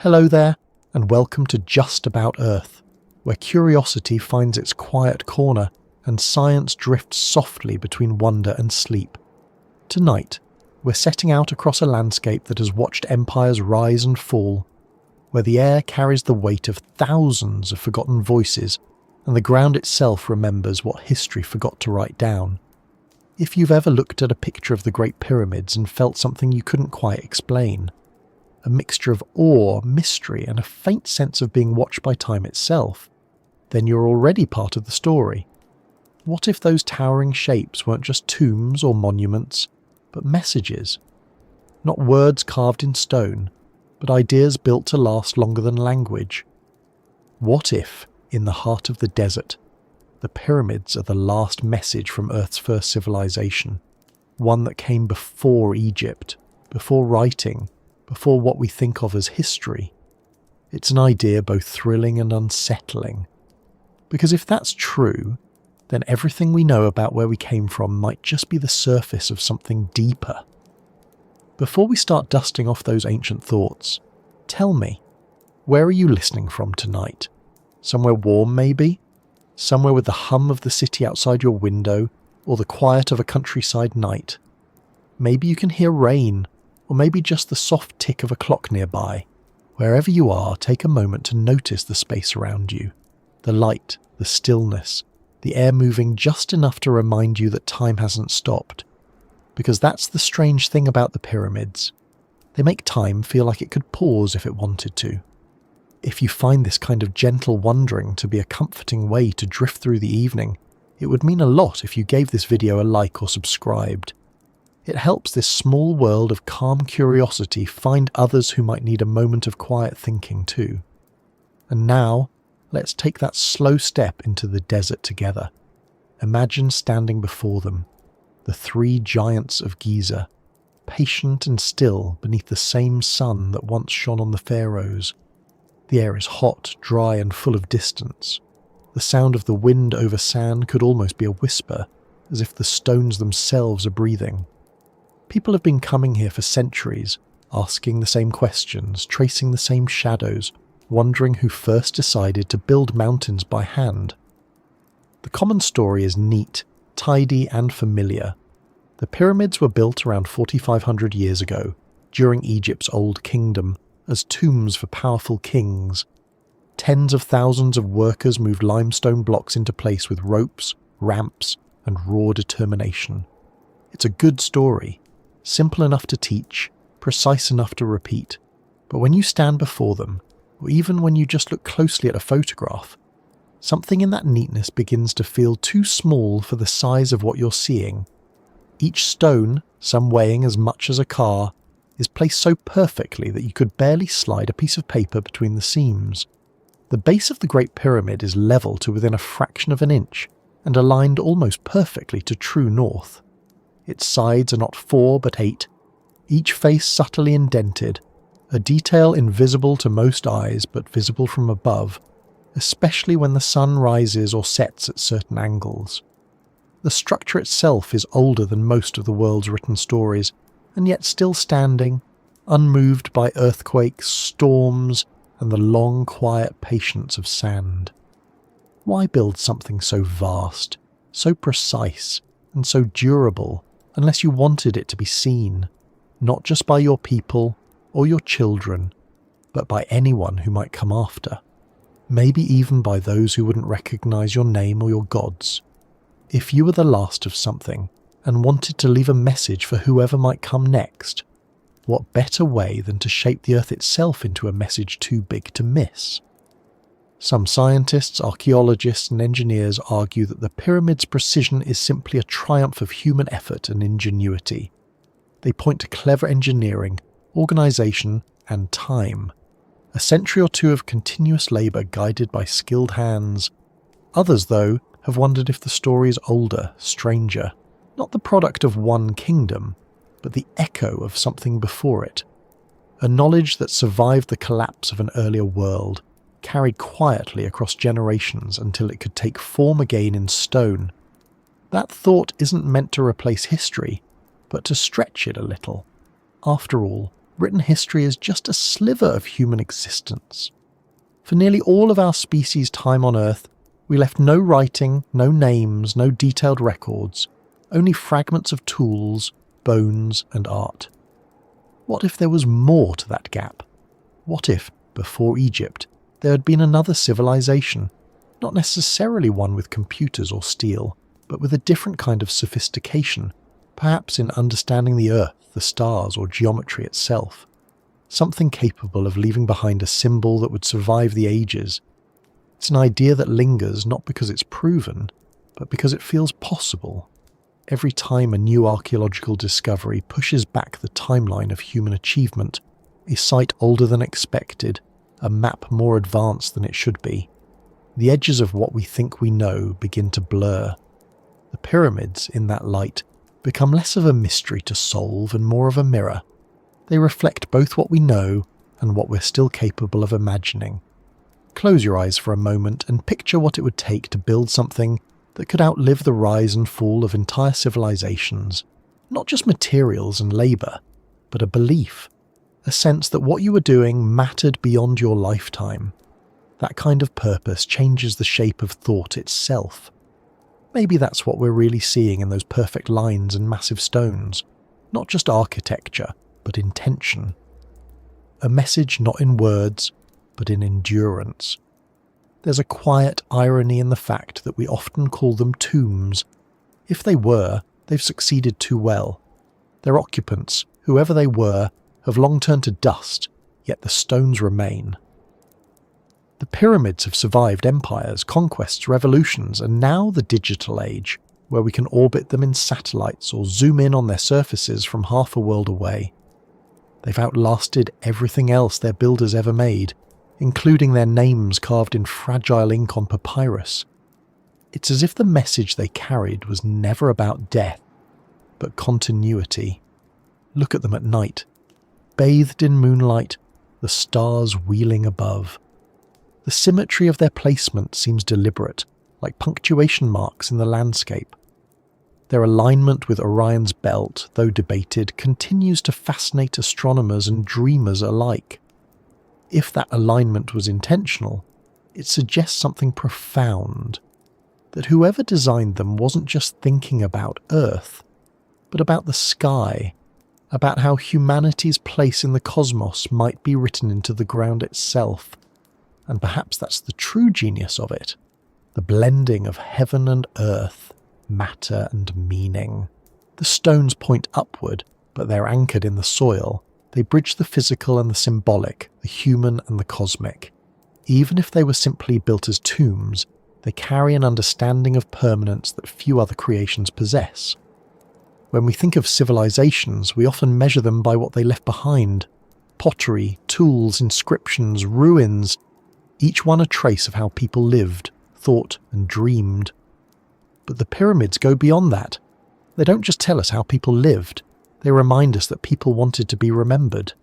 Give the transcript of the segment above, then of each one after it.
Hello there, and welcome to Just About Earth, where curiosity finds its quiet corner and science drifts softly between wonder and sleep. Tonight, we're setting out across a landscape that has watched empires rise and fall, where the air carries the weight of thousands of forgotten voices and the ground itself remembers what history forgot to write down. If you've ever looked at a picture of the Great Pyramids and felt something you couldn't quite explain, a mixture of awe, mystery, and a faint sense of being watched by time itself, then you're already part of the story. What if those towering shapes weren't just tombs or monuments, but messages? Not words carved in stone, but ideas built to last longer than language. What if, in the heart of the desert, the pyramids are the last message from Earth's first civilization, one that came before Egypt, before writing, before what we think of as history? It's an idea both thrilling and unsettling. Because if that's true, then everything we know about where we came from might just be the surface of something deeper. Before we start dusting off those ancient thoughts, tell me, where are you listening from tonight? Somewhere warm maybe? Somewhere with the hum of the city outside your window, or the quiet of a countryside night? Maybe you can hear rain, or maybe just the soft tick of a clock nearby. Wherever you are, take a moment to notice the space around you. The light, the stillness, the air moving just enough to remind you that time hasn't stopped. Because that's the strange thing about the pyramids. They make time feel like it could pause if it wanted to. If you find this kind of gentle wandering to be a comforting way to drift through the evening, it would mean a lot if you gave this video a like or subscribed. It helps this small world of calm curiosity find others who might need a moment of quiet thinking too. And now, let's take that slow step into the desert together. Imagine standing before them, the three giants of Giza, patient and still beneath the same sun that once shone on the pharaohs. The air is hot, dry, and full of distance. The sound of the wind over sand could almost be a whisper, as if the stones themselves are breathing. People have been coming here for centuries, asking the same questions, tracing the same shadows, wondering who first decided to build mountains by hand. The common story is neat, tidy, and familiar. The pyramids were built around 4,500 years ago, during Egypt's Old Kingdom, as tombs for powerful kings. Tens of thousands of workers moved limestone blocks into place with ropes, ramps, and raw determination. It's a good story, simple enough to teach, precise enough to repeat. But when you stand before them, or even when you just look closely at a photograph, something in that neatness begins to feel too small for the size of what you're seeing. Each stone, some weighing as much as a car, is placed so perfectly that you could barely slide a piece of paper between the seams. The base of the Great Pyramid is level to within a fraction of an inch, and aligned almost perfectly to true north. Its sides are not 4 but 8, each face subtly indented, a detail invisible to most eyes but visible from above, especially when the sun rises or sets at certain angles. The structure itself is older than most of the world's written stories, and yet still standing, unmoved by earthquakes, storms, and the long, quiet patience of sand. Why build something so vast, so precise, and so durable, unless you wanted it to be seen, not just by your people or your children, but by anyone who might come after? Maybe even by those who wouldn't recognize your name or your gods. If you were the last of something, and wanted to leave a message for whoever might come next, what better way than to shape the Earth itself into a message too big to miss? Some scientists, archaeologists, and engineers argue that the pyramid's precision is simply a triumph of human effort and ingenuity. They point to clever engineering, organisation, and time. A century or two of continuous labour guided by skilled hands. Others, though, have wondered if the story is older, stranger, not the product of one kingdom, but the echo of something before it. A knowledge that survived the collapse of an earlier world, carried quietly across generations until it could take form again in stone. That thought isn't meant to replace history, but to stretch it a little. After all, written history is just a sliver of human existence. For nearly all of our species' time on Earth, we left no writing, no names, no detailed records, only fragments of tools, bones, and art. What if there was more to that gap? What if, before Egypt, there had been another civilization, not necessarily one with computers or steel, but with a different kind of sophistication, perhaps in understanding the Earth, the stars, or geometry itself? Something capable of leaving behind a symbol that would survive the ages. It's an idea that lingers not because it's proven, but because it feels possible. Every time a new archaeological discovery pushes back the timeline of human achievement, a site older than expected, a map more advanced than it should be, the edges of what we think we know begin to blur. The pyramids, in that light, become less of a mystery to solve and more of a mirror. They reflect both what we know and what we're still capable of imagining. Close your eyes for a moment and picture what it would take to build something that could outlive the rise and fall of entire civilizations. Not just materials and labour, but a belief, a sense that what you were doing mattered beyond your lifetime. That kind of purpose changes the shape of thought itself. Maybe that's what we're really seeing in those perfect lines and massive stones. Not just architecture, but intention. A message not in words, but in endurance. There's a quiet irony in the fact that we often call them tombs. If they were, they've succeeded too well. Their occupants, whoever they were, have long turned to dust, yet the stones remain. The pyramids have survived empires, conquests, revolutions, and now the digital age, where we can orbit them in satellites or zoom in on their surfaces from half a world away. They've outlasted everything else their builders ever made, including their names carved in fragile ink on papyrus. It's as if the message they carried was never about death, but continuity. Look at them at night, bathed in moonlight, the stars wheeling above. The symmetry of their placement seems deliberate, like punctuation marks in the landscape. Their alignment with Orion's belt, though debated, continues to fascinate astronomers and dreamers alike. If that alignment was intentional, it suggests something profound, that whoever designed them wasn't just thinking about Earth, but about the sky, about how humanity's place in the cosmos might be written into the ground itself. And perhaps that's the true genius of it, the blending of heaven and earth, matter and meaning. The stones point upward, but they're anchored in the soil. They bridge the physical and the symbolic, the human and the cosmic. Even if they were simply built as tombs, they carry an understanding of permanence that few other creations possess. When we think of civilizations, we often measure them by what they left behind. Pottery, tools, inscriptions, ruins, each one a trace of how people lived, thought and dreamed. But the pyramids go beyond that. They don't just tell us how people lived, they remind us that people wanted to be remembered,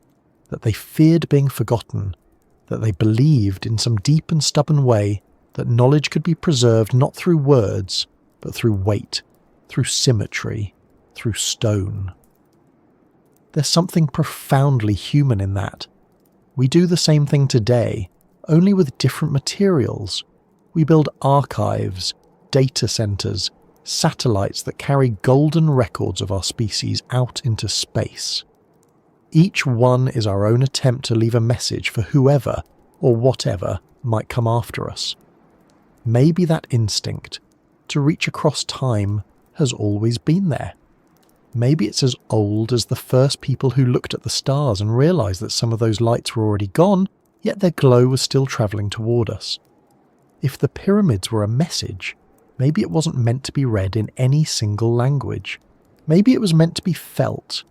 that they feared being forgotten, that they believed in some deep and stubborn way that knowledge could be preserved not through words, but through weight, through symmetry, through stone. There's something profoundly human in that. We do the same thing today, only with different materials. We build archives, data centers, satellites that carry golden records of our species out into space. Each one is our own attempt to leave a message for whoever or whatever might come after us. Maybe that instinct to reach across time has always been there. Maybe it's as old as the first people who looked at the stars and realized that some of those lights were already gone, yet their glow was still traveling toward us. If the pyramids were a message, maybe it wasn't meant to be read in any single language. Maybe it was meant to be felt.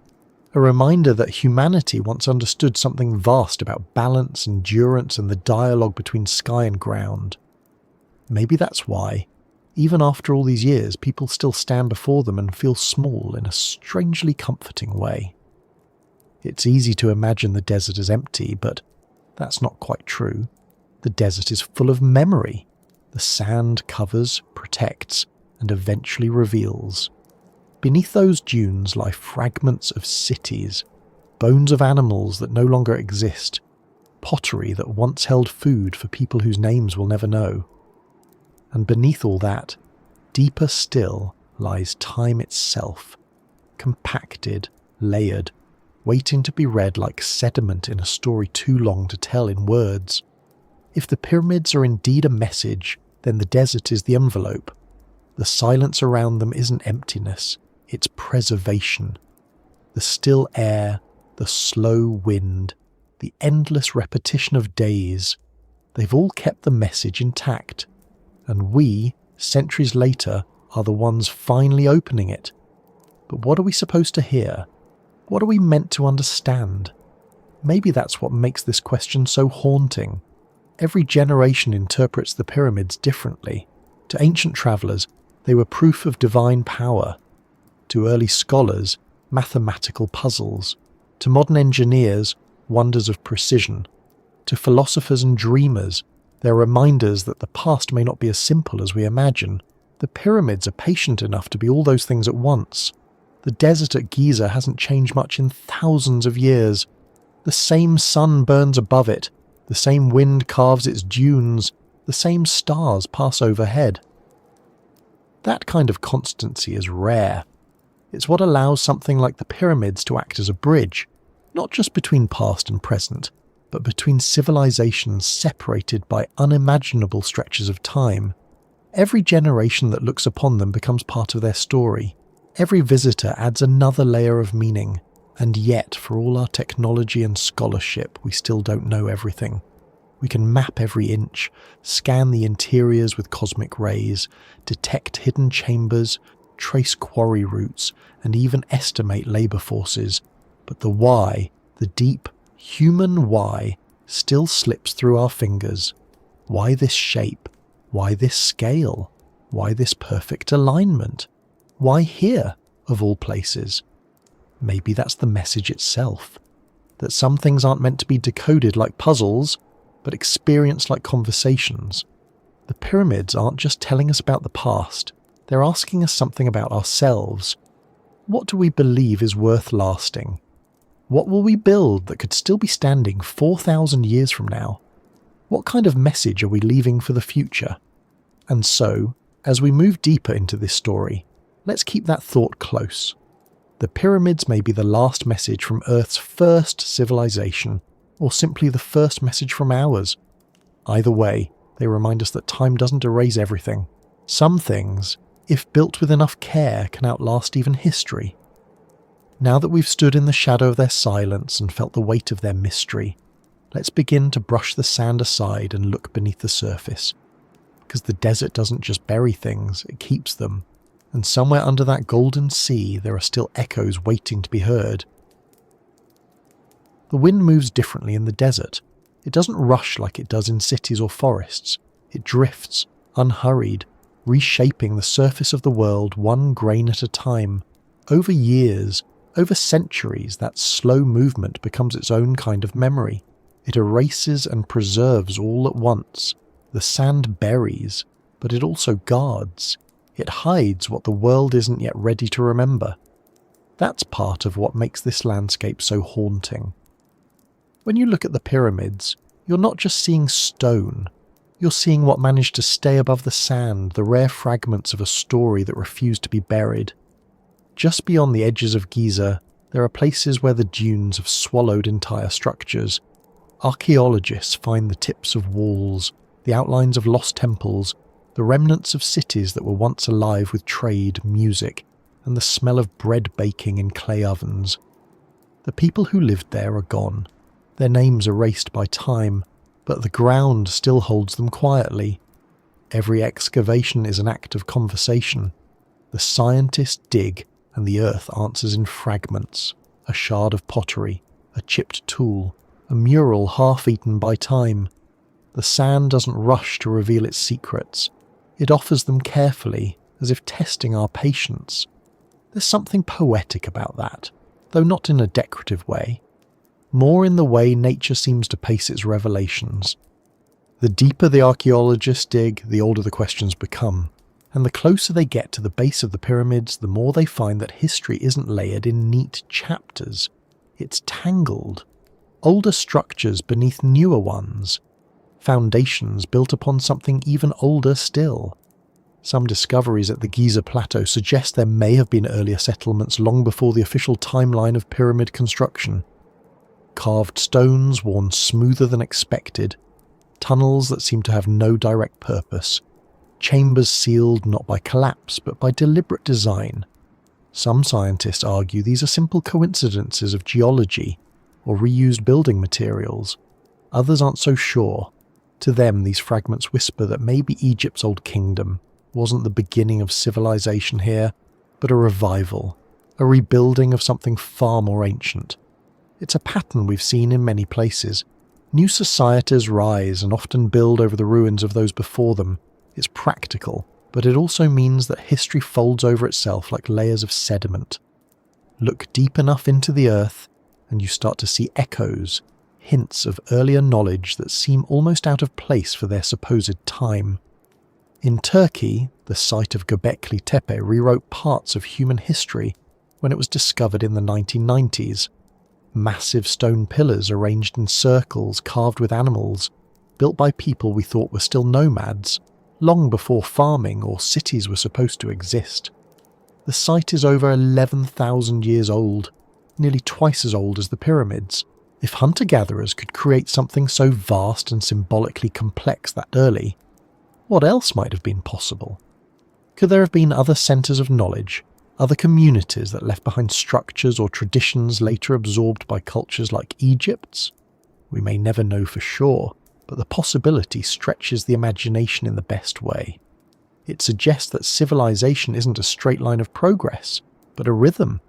A reminder that humanity once understood something vast about balance, endurance, and the dialogue between sky and ground. Maybe that's why, even after all these years, people still stand before them and feel small in a strangely comforting way. It's easy to imagine the desert as empty, but that's not quite true. The desert is full of memory. The sand covers, protects, and eventually reveals. Beneath those dunes lie fragments of cities, bones of animals that no longer exist, pottery that once held food for people whose names we'll never know. And beneath all that, deeper still lies time itself, compacted, layered, waiting to be read like sediment in a story too long to tell in words. If the pyramids are indeed a message, then the desert is the envelope. The silence around them isn't emptiness, it's preservation. The still air, the slow wind, the endless repetition of days, they've all kept the message intact. And we, centuries later, are the ones finally opening it. But what are we supposed to hear? What are we meant to understand? Maybe that's what makes this question so haunting. Every generation interprets the pyramids differently. To ancient travellers, they were proof of divine power. To early scholars, mathematical puzzles. To modern engineers, wonders of precision. To philosophers and dreamers, they're reminders that the past may not be as simple as we imagine. The pyramids are patient enough to be all those things at once. The desert at Giza hasn't changed much in thousands of years. The same sun burns above it, the same wind carves its dunes, the same stars pass overhead. That kind of constancy is rare. It's what allows something like the pyramids to act as a bridge, not just between past and present, but between civilizations separated by unimaginable stretches of time. Every generation that looks upon them becomes part of their story. Every visitor adds another layer of meaning, and yet, for all our technology and scholarship, we still don't know everything. We can map every inch, scan the interiors with cosmic rays, detect hidden chambers, trace quarry routes, and even estimate labour forces. But the why, the deep, human why, still slips through our fingers. Why this shape? Why this scale? Why this perfect alignment? Why here, of all places? Maybe that's the message itself. That some things aren't meant to be decoded like puzzles, but experienced like conversations. The pyramids aren't just telling us about the past, they're asking us something about ourselves. What do we believe is worth lasting? What will we build that could still be standing 4,000 years from now? What kind of message are we leaving for the future? And so, as we move deeper into this story, let's keep that thought close. The pyramids may be the last message from Earth's first civilization, or simply the first message from ours. Either way, they remind us that time doesn't erase everything. Some things, if built with enough care, can outlast even history. Now that we've stood in the shadow of their silence and felt the weight of their mystery, let's begin to brush the sand aside and look beneath the surface. Because the desert doesn't just bury things, it keeps them. And somewhere under that golden sea there are still echoes waiting to be heard. The wind moves differently in the desert. It doesn't rush like it does in cities or forests. It drifts, unhurried, reshaping the surface of the world one grain at a time. Over years, over centuries, that slow movement becomes its own kind of memory. It erases and preserves all at once. The sand buries, but it also guards. It hides what the world isn't yet ready to remember. That's part of what makes this landscape so haunting. When you look at the pyramids, you're not just seeing stone. You're seeing what managed to stay above the sand, the rare fragments of a story that refused to be buried. Just beyond the edges of Giza, there are places where the dunes have swallowed entire structures. Archaeologists find the tips of walls, the outlines of lost temples, the remnants of cities that were once alive with trade, music, and the smell of bread baking in clay ovens. The people who lived there are gone, their names erased by time, but the ground still holds them quietly. Every excavation is an act of conversation. The scientists dig, and the earth answers in fragments, a shard of pottery, a chipped tool, a mural half-eaten by time. The sand doesn't rush to reveal its secrets. It offers them carefully, as if testing our patience. There's something poetic about that, though not in a decorative way. More in the way nature seems to pace its revelations. The deeper the archaeologists dig, the older the questions become, and the closer they get to the base of the pyramids, the more they find that history isn't layered in neat chapters. It's tangled. Older structures beneath newer ones. Foundations built upon something even older still. Some discoveries at the Giza plateau suggest there may have been earlier settlements long before the official timeline of pyramid construction. Carved stones worn smoother than expected, tunnels that seem to have no direct purpose, chambers sealed not by collapse but by deliberate design. Some scientists argue these are simple coincidences of geology or reused building materials. Others aren't so sure. To them, these fragments whisper that maybe Egypt's old kingdom wasn't the beginning of civilization here, but a revival, a rebuilding of something far more ancient. It's a pattern we've seen in many places. New societies rise and often build over the ruins of those before them. It's practical, but it also means that history folds over itself like layers of sediment. Look deep enough into the earth, and you start to see echoes, hints of earlier knowledge that seem almost out of place for their supposed time. In Turkey, the site of Göbekli Tepe rewrote parts of human history when it was discovered in the 1990s. Massive stone pillars arranged in circles carved with animals, built by people we thought were still nomads, long before farming or cities were supposed to exist. The site is over 11,000 years old, nearly twice as old as the pyramids. If hunter-gatherers could create something so vast and symbolically complex that early, what else might have been possible? Could there have been other centres of knowledge, other communities that left behind structures or traditions later absorbed by cultures like Egypt's? We may never know for sure, but the possibility stretches the imagination in the best way. It suggests that civilization isn't a straight line of progress, but a rhythm.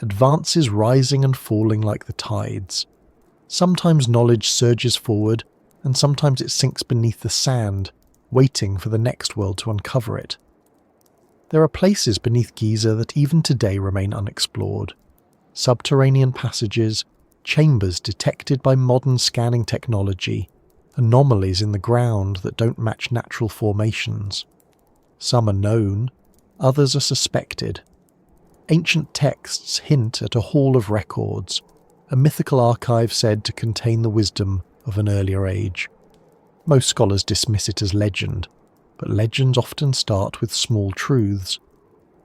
Advances rising and falling like the tides. Sometimes knowledge surges forward, and sometimes it sinks beneath the sand, waiting for the next world to uncover it. There are places beneath Giza that even today remain unexplored. Subterranean passages, chambers detected by modern scanning technology, anomalies in the ground that don't match natural formations. Some are known, others are suspected. Ancient texts hint at a hall of records, a mythical archive said to contain the wisdom of an earlier age. Most scholars dismiss it as legend, but legends often start with small truths.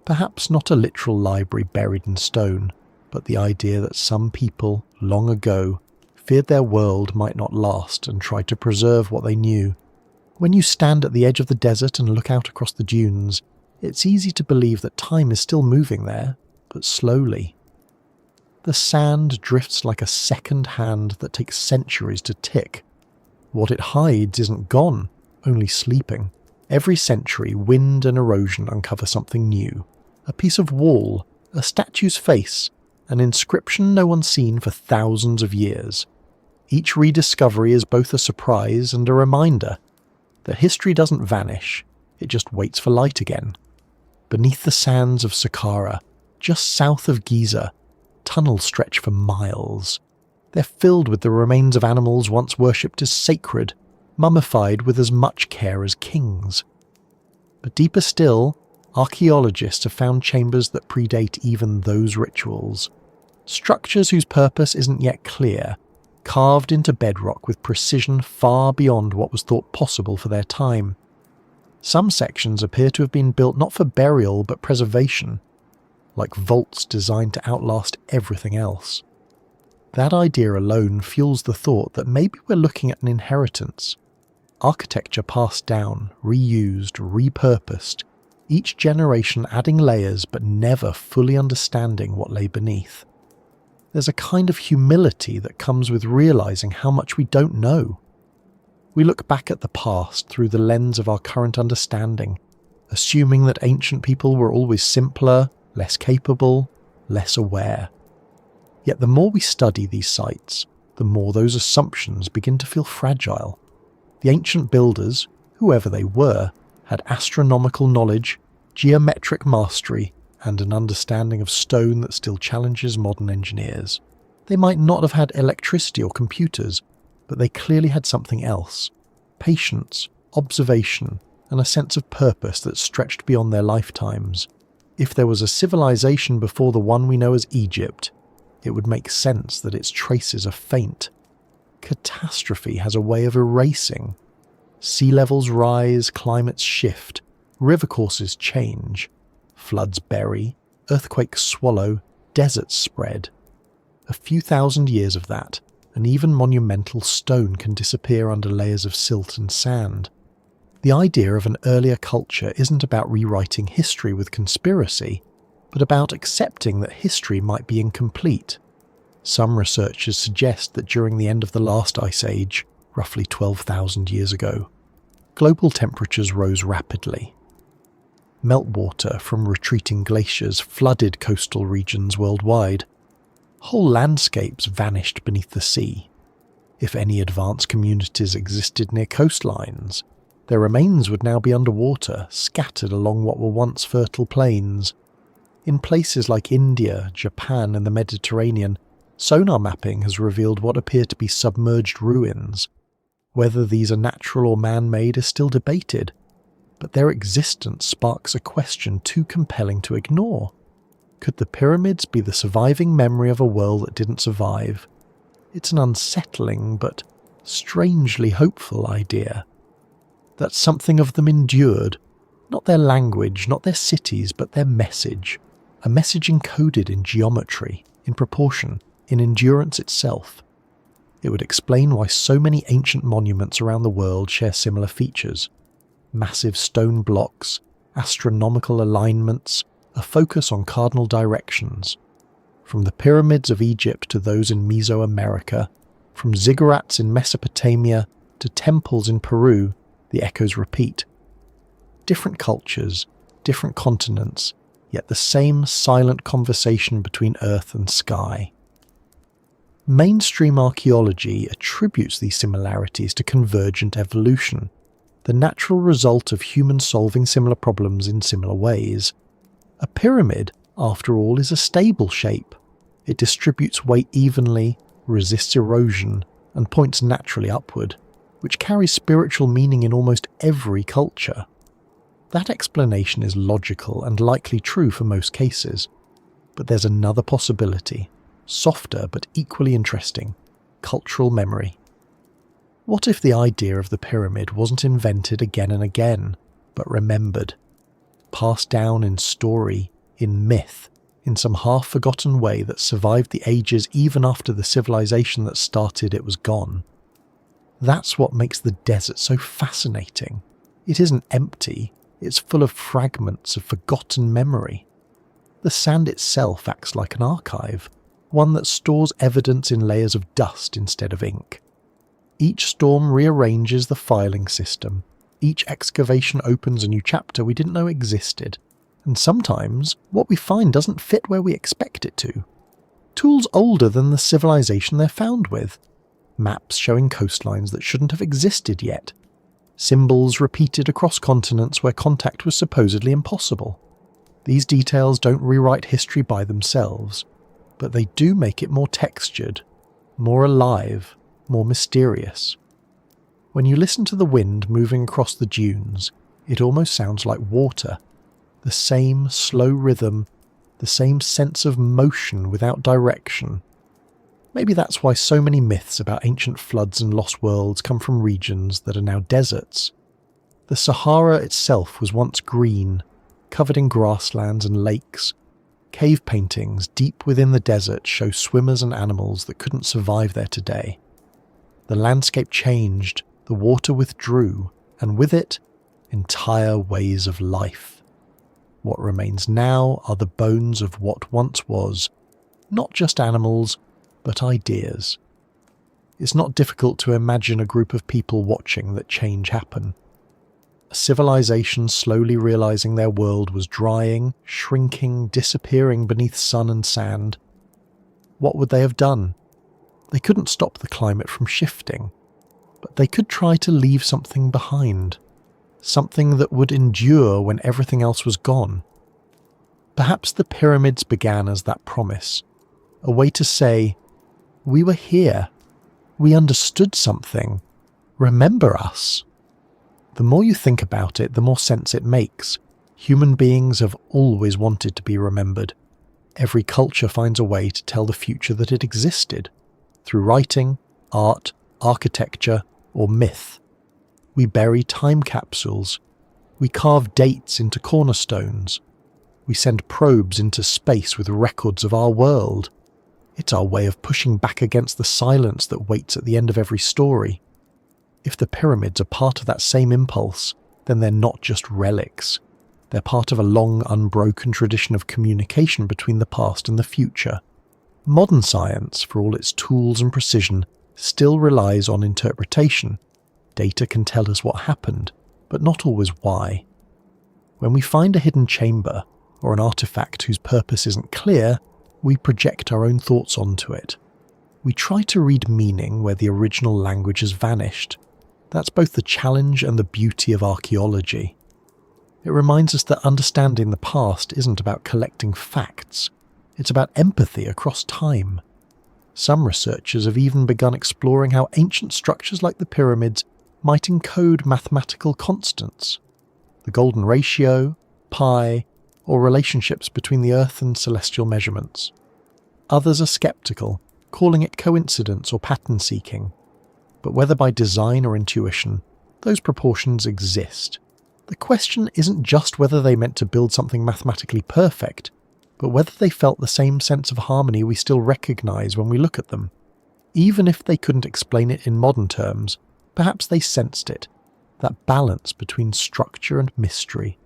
Perhaps not a literal library buried in stone, but the idea that some people, long ago, feared their world might not last and tried to preserve what they knew. When you stand at the edge of the desert and look out across the dunes, it's easy to believe that time is still moving there, but slowly. The sand drifts like a second hand that takes centuries to tick. What it hides isn't gone, only sleeping. Every century, wind and erosion uncover something new. A piece of wall, a statue's face, an inscription no one's seen for thousands of years. Each rediscovery is both a surprise and a reminder that history doesn't vanish, it just waits for light again. Beneath the sands of Saqqara, just south of Giza, tunnels stretch for miles. They're filled with the remains of animals once worshipped as sacred, mummified with as much care as kings. But deeper still, archaeologists have found chambers that predate even those rituals. Structures whose purpose isn't yet clear, carved into bedrock with precision far beyond what was thought possible for their time. Some sections appear to have been built not for burial but preservation, like vaults designed to outlast everything else. That idea alone fuels the thought that maybe we're looking at an inheritance. Architecture passed down, reused, repurposed, each generation adding layers but never fully understanding what lay beneath. There's a kind of humility that comes with realizing how much we don't know. We look back at the past through the lens of our current understanding, assuming that ancient people were always simpler, less capable, less aware. Yet the more we study these sites, the more those assumptions begin to feel fragile. The ancient builders, whoever they were, had astronomical knowledge, geometric mastery, and an understanding of stone that still challenges modern engineers. They might not have had electricity or computers, but they clearly had something else. Patience, observation, and a sense of purpose that stretched beyond their lifetimes. If there was a civilization before the one we know as Egypt, it would make sense that its traces are faint. Catastrophe has a way of erasing. Sea levels rise, climates shift, river courses change, floods bury, earthquakes swallow, deserts spread. A few thousand years of that, and even monumental stone can disappear under layers of silt and sand. The idea of an earlier culture isn't about rewriting history with conspiracy, but about accepting that history might be incomplete. Some researchers suggest that during the end of the last ice age, roughly 12,000 years ago, global temperatures rose rapidly. Meltwater from retreating glaciers flooded coastal regions worldwide. Whole landscapes vanished beneath the sea. If any advanced communities existed near coastlines, their remains would now be underwater, scattered along what were once fertile plains. In places like India, Japan, and the Mediterranean, sonar mapping has revealed what appear to be submerged ruins. Whether these are natural or man-made is still debated, but their existence sparks a question too compelling to ignore. Could the pyramids be the surviving memory of a world that didn't survive? It's an unsettling but strangely hopeful idea. That something of them endured, not their language, not their cities, but their message. A message encoded in geometry, in proportion, in endurance itself. It would explain why so many ancient monuments around the world share similar features. Massive stone blocks, astronomical alignments, a focus on cardinal directions. From the pyramids of Egypt to those in Mesoamerica, from ziggurats in Mesopotamia to temples in Peru, the echoes repeat. Different cultures, different continents, yet the same silent conversation between earth and sky. Mainstream archaeology attributes these similarities to convergent evolution, the natural result of humans solving similar problems in similar ways. A pyramid, after all, is a stable shape. It distributes weight evenly, resists erosion, and points naturally upward, which carries spiritual meaning in almost every culture. That explanation is logical and likely true for most cases. But there's another possibility, softer but equally interesting: cultural memory. What if the idea of the pyramid wasn't invented again and again, but remembered? Passed down in story, in myth, in some half-forgotten way that survived the ages even after the civilization that started it was gone. That's what makes the desert so fascinating. It isn't empty, it's full of fragments of forgotten memory. The sand itself acts like an archive, one that stores evidence in layers of dust instead of ink. Each storm rearranges the filing system, each excavation opens a new chapter we didn't know existed, and sometimes what we find doesn't fit where we expect it to. Tools older than the civilization they're found with. Maps showing coastlines that shouldn't have existed yet. Symbols repeated across continents where contact was supposedly impossible. These details don't rewrite history by themselves, but they do make it more textured, more alive, more mysterious. When you listen to the wind moving across the dunes, it almost sounds like water. The same slow rhythm, the same sense of motion without direction. Maybe that's why so many myths about ancient floods and lost worlds come from regions that are now deserts. The Sahara itself was once green, covered in grasslands and lakes. Cave paintings deep within the desert show swimmers and animals that couldn't survive there today. The landscape changed, the water withdrew, and with it, entire ways of life. What remains now are the bones of what once was, not just animals, but ideas. It's not difficult to imagine a group of people watching that change happen. A civilization slowly realizing their world was drying, shrinking, disappearing beneath sun and sand. What would they have done? They couldn't stop the climate from shifting, but they could try to leave something behind, something that would endure when everything else was gone. Perhaps the pyramids began as that promise, a way to say, "We were here. We understood something. Remember us." The more you think about it, the more sense it makes. Human beings have always wanted to be remembered. Every culture finds a way to tell the future that it existed, through writing, art, architecture, or myth. We bury time capsules. We carve dates into cornerstones. We send probes into space with records of our world. It's our way of pushing back against the silence that waits at the end of every story. If the pyramids are part of that same impulse, then they're not just relics. They're part of a long, unbroken tradition of communication between the past and the future. Modern science, for all its tools and precision, still relies on interpretation. Data can tell us what happened, but not always why. When we find a hidden chamber, or an artifact whose purpose isn't clear, we project our own thoughts onto it. We try to read meaning where the original language has vanished. That's both the challenge and the beauty of archaeology. It reminds us that understanding the past isn't about collecting facts. It's about empathy across time. Some researchers have even begun exploring how ancient structures like the pyramids might encode mathematical constants. The golden ratio, pi, or relationships between the Earth and celestial measurements. Others are skeptical, calling it coincidence or pattern seeking. But whether by design or intuition, those proportions exist. The question isn't just whether they meant to build something mathematically perfect, but whether they felt the same sense of harmony we still recognise when we look at them. Even if they couldn't explain it in modern terms, perhaps they sensed it, that balance between structure and mystery.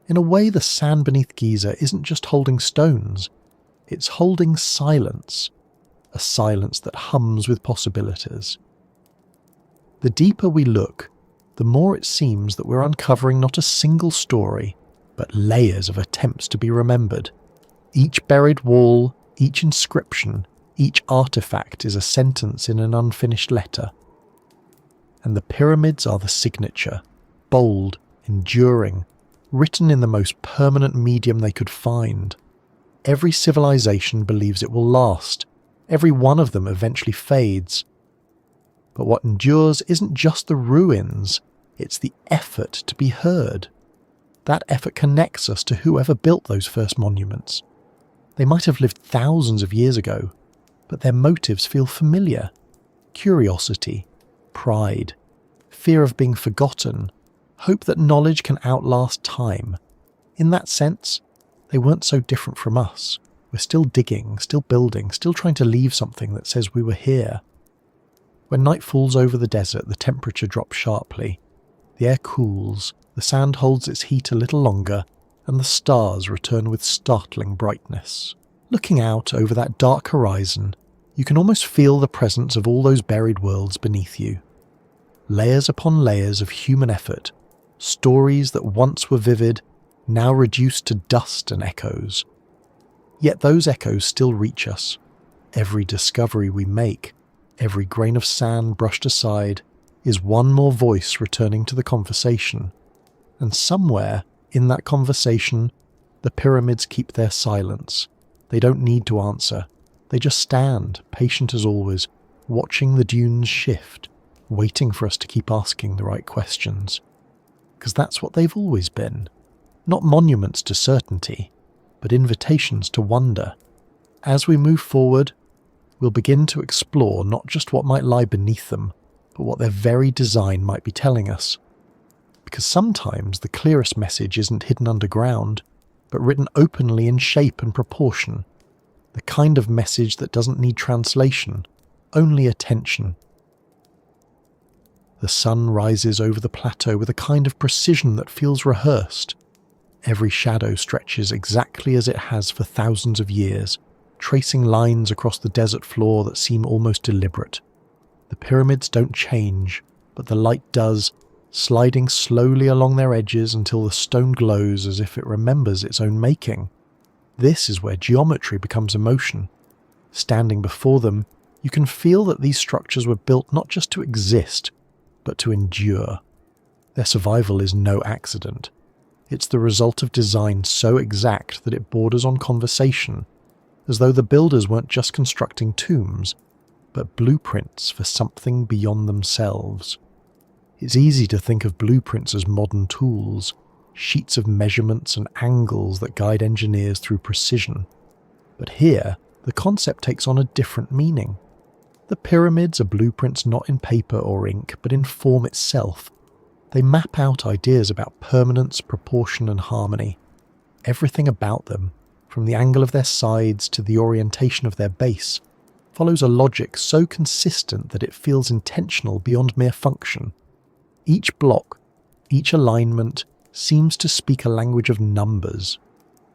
In a way, the sand beneath Giza isn't just holding stones, it's holding silence, a silence that hums with possibilities. The deeper we look, the more it seems that we're uncovering not a single story, but layers of attempts to be remembered. Each buried wall, each inscription, each artifact is a sentence in an unfinished letter. And the pyramids are the signature, bold, enduring, written in the most permanent medium they could find. Every civilization believes it will last. Every one of them eventually fades. But what endures isn't just the ruins, it's the effort to be heard. That effort connects us to whoever built those first monuments. They might have lived thousands of years ago, but their motives feel familiar. Curiosity, pride, fear of being forgotten, hope that knowledge can outlast time. In that sense, they weren't so different from us. We're still digging, still building, still trying to leave something that says we were here. When night falls over the desert, the temperature drops sharply. The air cools, the sand holds its heat a little longer, and the stars return with startling brightness. Looking out over that dark horizon, you can almost feel the presence of all those buried worlds beneath you. Layers upon layers of human effort, stories that once were vivid, now reduced to dust and echoes. Yet those echoes still reach us. Every discovery we make, every grain of sand brushed aside, is one more voice returning to the conversation. And somewhere in that conversation, the pyramids keep their silence. They don't need to answer. They just stand, patient as always, watching the dunes shift, waiting for us to keep asking the right questions. Because that's what they've always been. Not monuments to certainty, but invitations to wonder. As we move forward, we'll begin to explore not just what might lie beneath them, but what their very design might be telling us. Because sometimes the clearest message isn't hidden underground, but written openly in shape and proportion. The kind of message that doesn't need translation, only attention. The sun rises over the plateau with a kind of precision that feels rehearsed. Every shadow stretches exactly as it has for thousands of years, tracing lines across the desert floor that seem almost deliberate. The pyramids don't change, but the light does, sliding slowly along their edges until the stone glows as if it remembers its own making. This is where geometry becomes emotion. Standing before them, you can feel that these structures were built not just to exist, but to endure. Their survival is no accident. It's the result of design so exact that it borders on conversation, as though the builders weren't just constructing tombs, but blueprints for something beyond themselves. It's easy to think of blueprints as modern tools, sheets of measurements and angles that guide engineers through precision. But here, the concept takes on a different meaning. The pyramids are blueprints not in paper or ink, but in form itself. They map out ideas about permanence, proportion, and harmony. Everything about them, from the angle of their sides to the orientation of their base, follows a logic so consistent that it feels intentional beyond mere function. Each block, each alignment, seems to speak a language of numbers.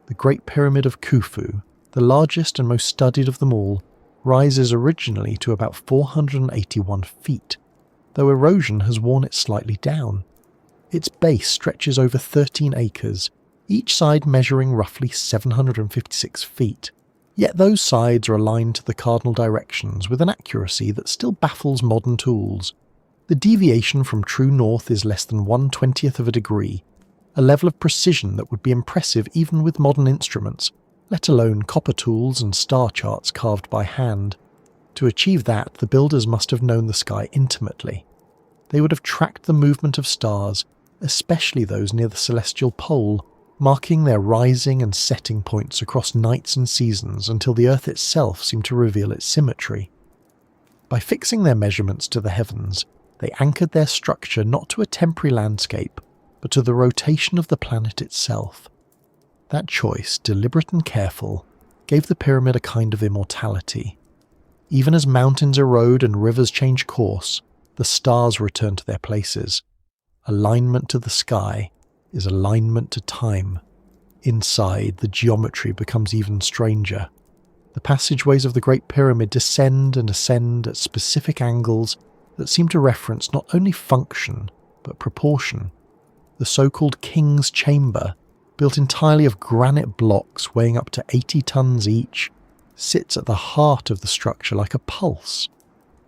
The Great Pyramid of Khufu, the largest and most studied of them all, rises originally to about 481 feet, though erosion has worn it slightly down. Its base stretches over 13 acres, each side measuring roughly 756 feet. Yet those sides are aligned to the cardinal directions with an accuracy that still baffles modern tools. The deviation from true north is less than 1/20th of a degree, a level of precision that would be impressive even with modern instruments, let alone copper tools and star charts carved by hand. To achieve that, the builders must have known the sky intimately. They would have tracked the movement of stars, especially those near the celestial pole, marking their rising and setting points across nights and seasons until the Earth itself seemed to reveal its symmetry. By fixing their measurements to the heavens, they anchored their structure not to a temporary landscape, but to the rotation of the planet itself. That choice, deliberate and careful, gave the pyramid a kind of immortality. Even as mountains erode and rivers change course, the stars return to their places. Alignment to the sky is alignment to time. Inside, the geometry becomes even stranger. The passageways of the Great Pyramid descend and ascend at specific angles that seem to reference not only function, but proportion. The so-called King's Chamber, built entirely of granite blocks weighing up to 80 tons each, sits at the heart of the structure like a pulse.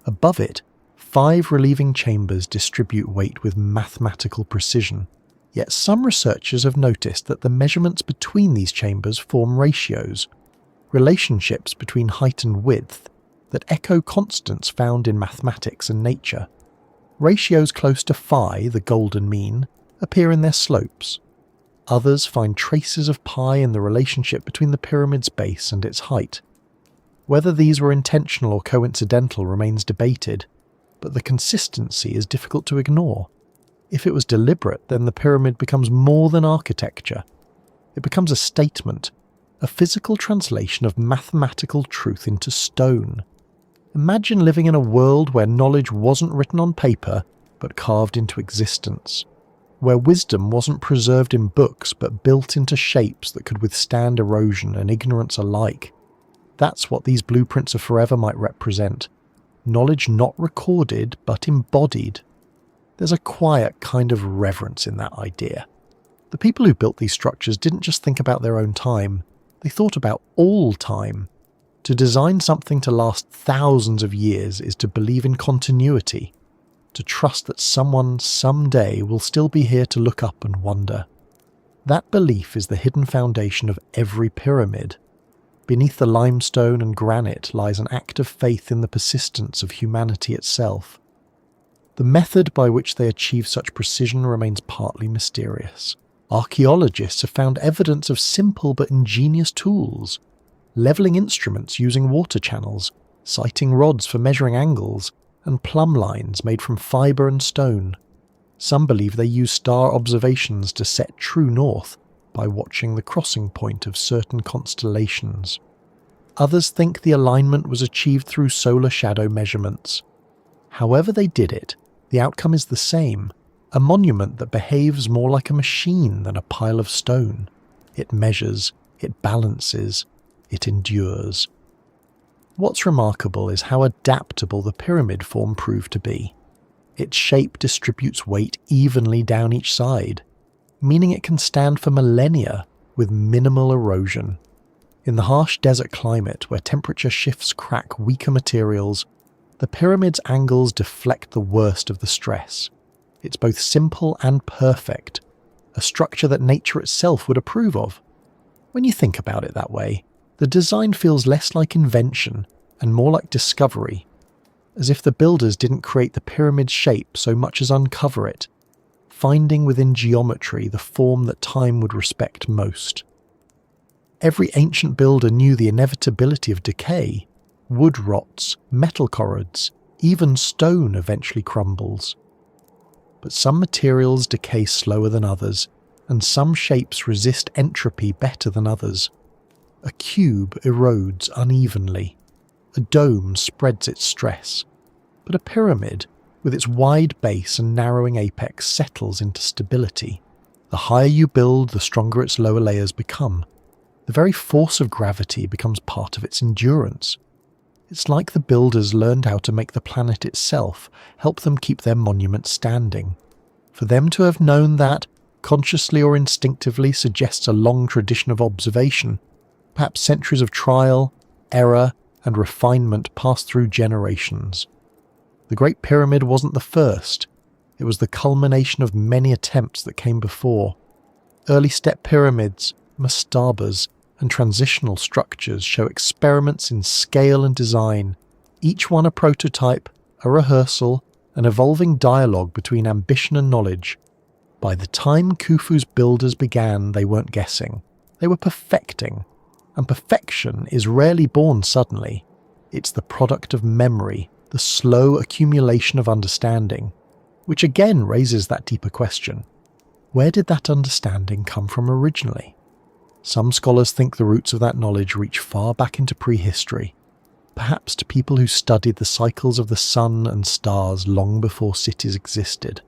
Above it, 5 relieving chambers distribute weight with mathematical precision. Yet some researchers have noticed that the measurements between these chambers form ratios, relationships between height and width, that echo constants found in mathematics and nature. Ratios close to phi, the golden mean, appear in their slopes. Others find traces of pi in the relationship between the pyramid's base and its height. Whether these were intentional or coincidental remains debated, but the consistency is difficult to ignore. If it was deliberate, then the pyramid becomes more than architecture. It becomes a statement, a physical translation of mathematical truth into stone. Imagine living in a world where knowledge wasn't written on paper, but carved into existence. Where wisdom wasn't preserved in books, but built into shapes that could withstand erosion and ignorance alike. That's what these blueprints of forever might represent. Knowledge not recorded, but embodied. There's a quiet kind of reverence in that idea. The people who built these structures didn't just think about their own time, they thought about all time. To design something to last thousands of years is to believe in continuity, to trust that someone someday will still be here to look up and wonder. That belief is the hidden foundation of every pyramid. Beneath the limestone and granite lies an act of faith in the persistence of humanity itself. The method by which they achieve such precision remains partly mysterious. Archaeologists have found evidence of simple but ingenious tools, levelling instruments using water channels, sighting rods for measuring angles, and plumb lines made from fibre and stone. Some believe they use star observations to set true north by watching the crossing point of certain constellations. Others think the alignment was achieved through solar shadow measurements. However they did it, the outcome is the same, a monument that behaves more like a machine than a pile of stone. It measures, it balances, it endures. What's remarkable is how adaptable the pyramid form proved to be. Its shape distributes weight evenly down each side, meaning it can stand for millennia with minimal erosion. In the harsh desert climate where temperature shifts crack weaker materials, the pyramid's angles deflect the worst of the stress. It's both simple and perfect, a structure that nature itself would approve of. When you think about it that way, the design feels less like invention and more like discovery, as if the builders didn't create the pyramid's shape so much as uncover it, finding within geometry the form that time would respect most. Every ancient builder knew the inevitability of decay. Wood rots, metal corrodes, even stone eventually crumbles. But some materials decay slower than others, and some shapes resist entropy better than others. A cube erodes unevenly. A dome spreads its stress. But a pyramid, with its wide base and narrowing apex, settles into stability. The higher you build, the stronger its lower layers become. The very force of gravity becomes part of its endurance. It's like the builders learned how to make the planet itself help them keep their monument standing. For them to have known that, consciously or instinctively, suggests a long tradition of observation, perhaps centuries of trial, error, and refinement passed through generations. The Great Pyramid wasn't the first. It was the culmination of many attempts that came before. Early step pyramids, mastabas, and transitional structures show experiments in scale and design, each one a prototype, a rehearsal, an evolving dialogue between ambition and knowledge. By the time Khufu's builders began, they weren't guessing. They were perfecting. And perfection is rarely born suddenly. It's the product of memory, the slow accumulation of understanding, which again raises that deeper question. Where did that understanding come from originally? Some scholars think the roots of that knowledge reach far back into prehistory, perhaps to people who studied the cycles of the sun and stars long before cities existed.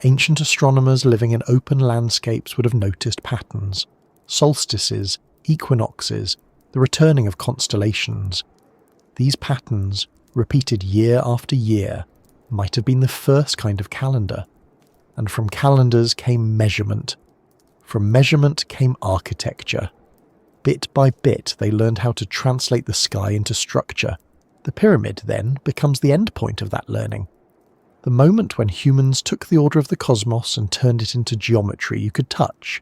Ancient astronomers living in open landscapes would have noticed patterns, solstices, equinoxes, the returning of constellations. These patterns, repeated year after year, might have been the first kind of calendar. And from calendars came measurement. From measurement came architecture. Bit by bit, they learned how to translate the sky into structure. The pyramid, then, becomes the endpoint of that learning. The moment when humans took the order of the cosmos and turned it into geometry you could touch.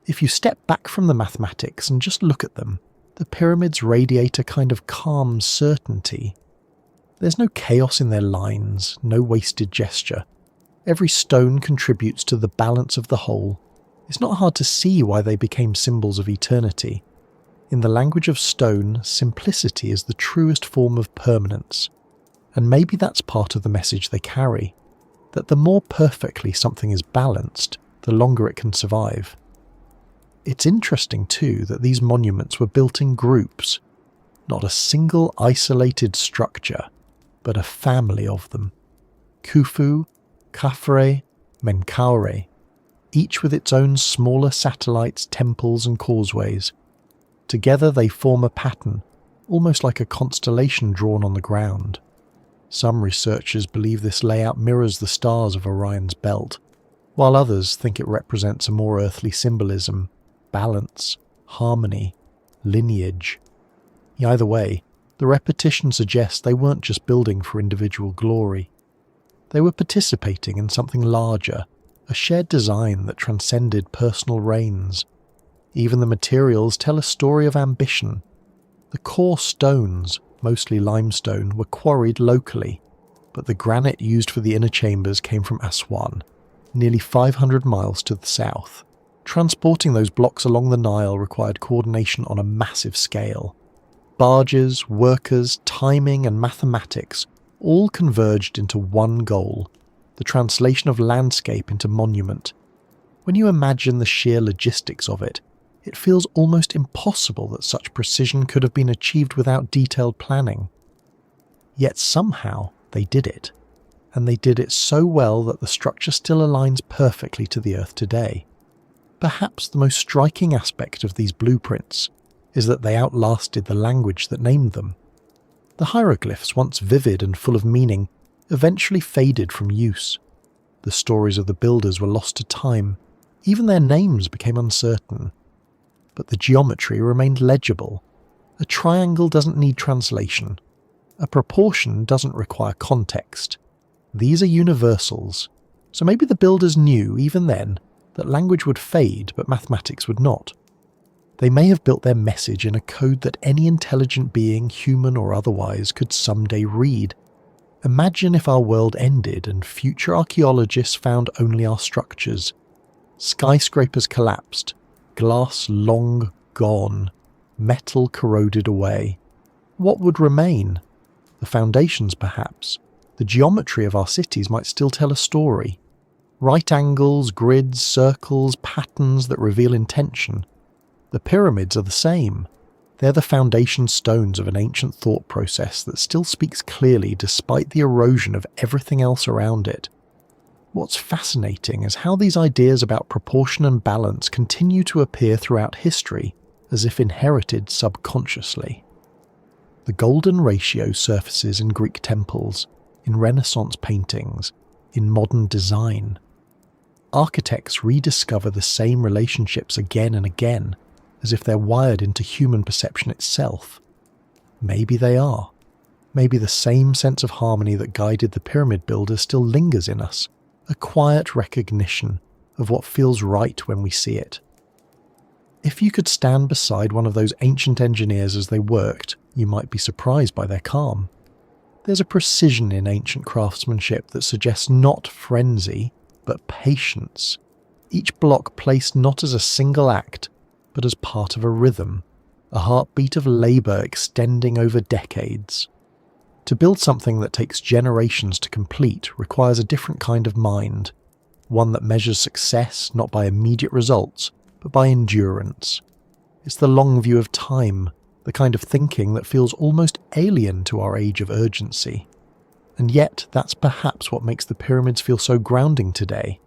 If you step back from the mathematics and just look at them, the pyramids radiate a kind of calm certainty. There's no chaos in their lines, no wasted gesture. Every stone contributes to the balance of the whole. It's not hard to see why they became symbols of eternity. In the language of stone, simplicity is the truest form of permanence. And maybe that's part of the message they carry, that the more perfectly something is balanced, the longer it can survive. It's interesting too that these monuments were built in groups, not a single isolated structure, but a family of them. Khufu, Khafre, Menkaure, each with its own smaller satellites, temples and causeways. Together they form a pattern, almost like a constellation drawn on the ground. Some researchers believe this layout mirrors the stars of Orion's belt, while others think it represents a more earthly symbolism, balance, harmony, lineage. Either way, the repetition suggests they weren't just building for individual glory. They were participating in something larger, a shared design that transcended personal reigns. Even the materials tell a story of ambition. The core stones, mostly limestone, were quarried locally, but the granite used for the inner chambers came from Aswan, nearly 500 miles to the south. Transporting those blocks along the Nile required coordination on a massive scale. Barges, workers, timing and mathematics all converged into one goal, the translation of landscape into monument. When you imagine the sheer logistics of it, it feels almost impossible that such precision could have been achieved without detailed planning. Yet somehow they did it, and they did it so well that the structure still aligns perfectly to the Earth today. Perhaps the most striking aspect of these blueprints is that they outlasted the language that named them. The hieroglyphs, once vivid and full of meaning, eventually faded from use. The stories of the builders were lost to time. Even their names became uncertain. But the geometry remained legible. A triangle doesn't need translation. A proportion doesn't require context. These are universals. So maybe the builders knew, even then, that language would fade but mathematics would not. They may have built their message in a code that any intelligent being, human or otherwise, could someday read. Imagine if our world ended and future archaeologists found only our structures. Skyscrapers collapsed, glass long gone, metal corroded away. What would remain? The foundations, perhaps. The geometry of our cities might still tell a story. Right angles, grids, circles, patterns that reveal intention. The pyramids are the same. They're the foundation stones of an ancient thought process that still speaks clearly despite the erosion of everything else around it. What's fascinating is how these ideas about proportion and balance continue to appear throughout history, as if inherited subconsciously. The golden ratio surfaces in Greek temples, in Renaissance paintings, in modern design. Architects rediscover the same relationships again and again, as if they're wired into human perception itself. Maybe they are. Maybe the same sense of harmony that guided the pyramid builders still lingers in us, a quiet recognition of what feels right when we see it. If you could stand beside one of those ancient engineers as they worked, you might be surprised by their calm. There's a precision in ancient craftsmanship that suggests not frenzy, but patience. Each block placed not as a single act, but as part of a rhythm, a heartbeat of labour extending over decades. To build something that takes generations to complete requires a different kind of mind, one that measures success not by immediate results, but by endurance. It's the long view of time, the kind of thinking that feels almost alien to our age of urgency. And yet, that's perhaps what makes the pyramids feel so grounding today.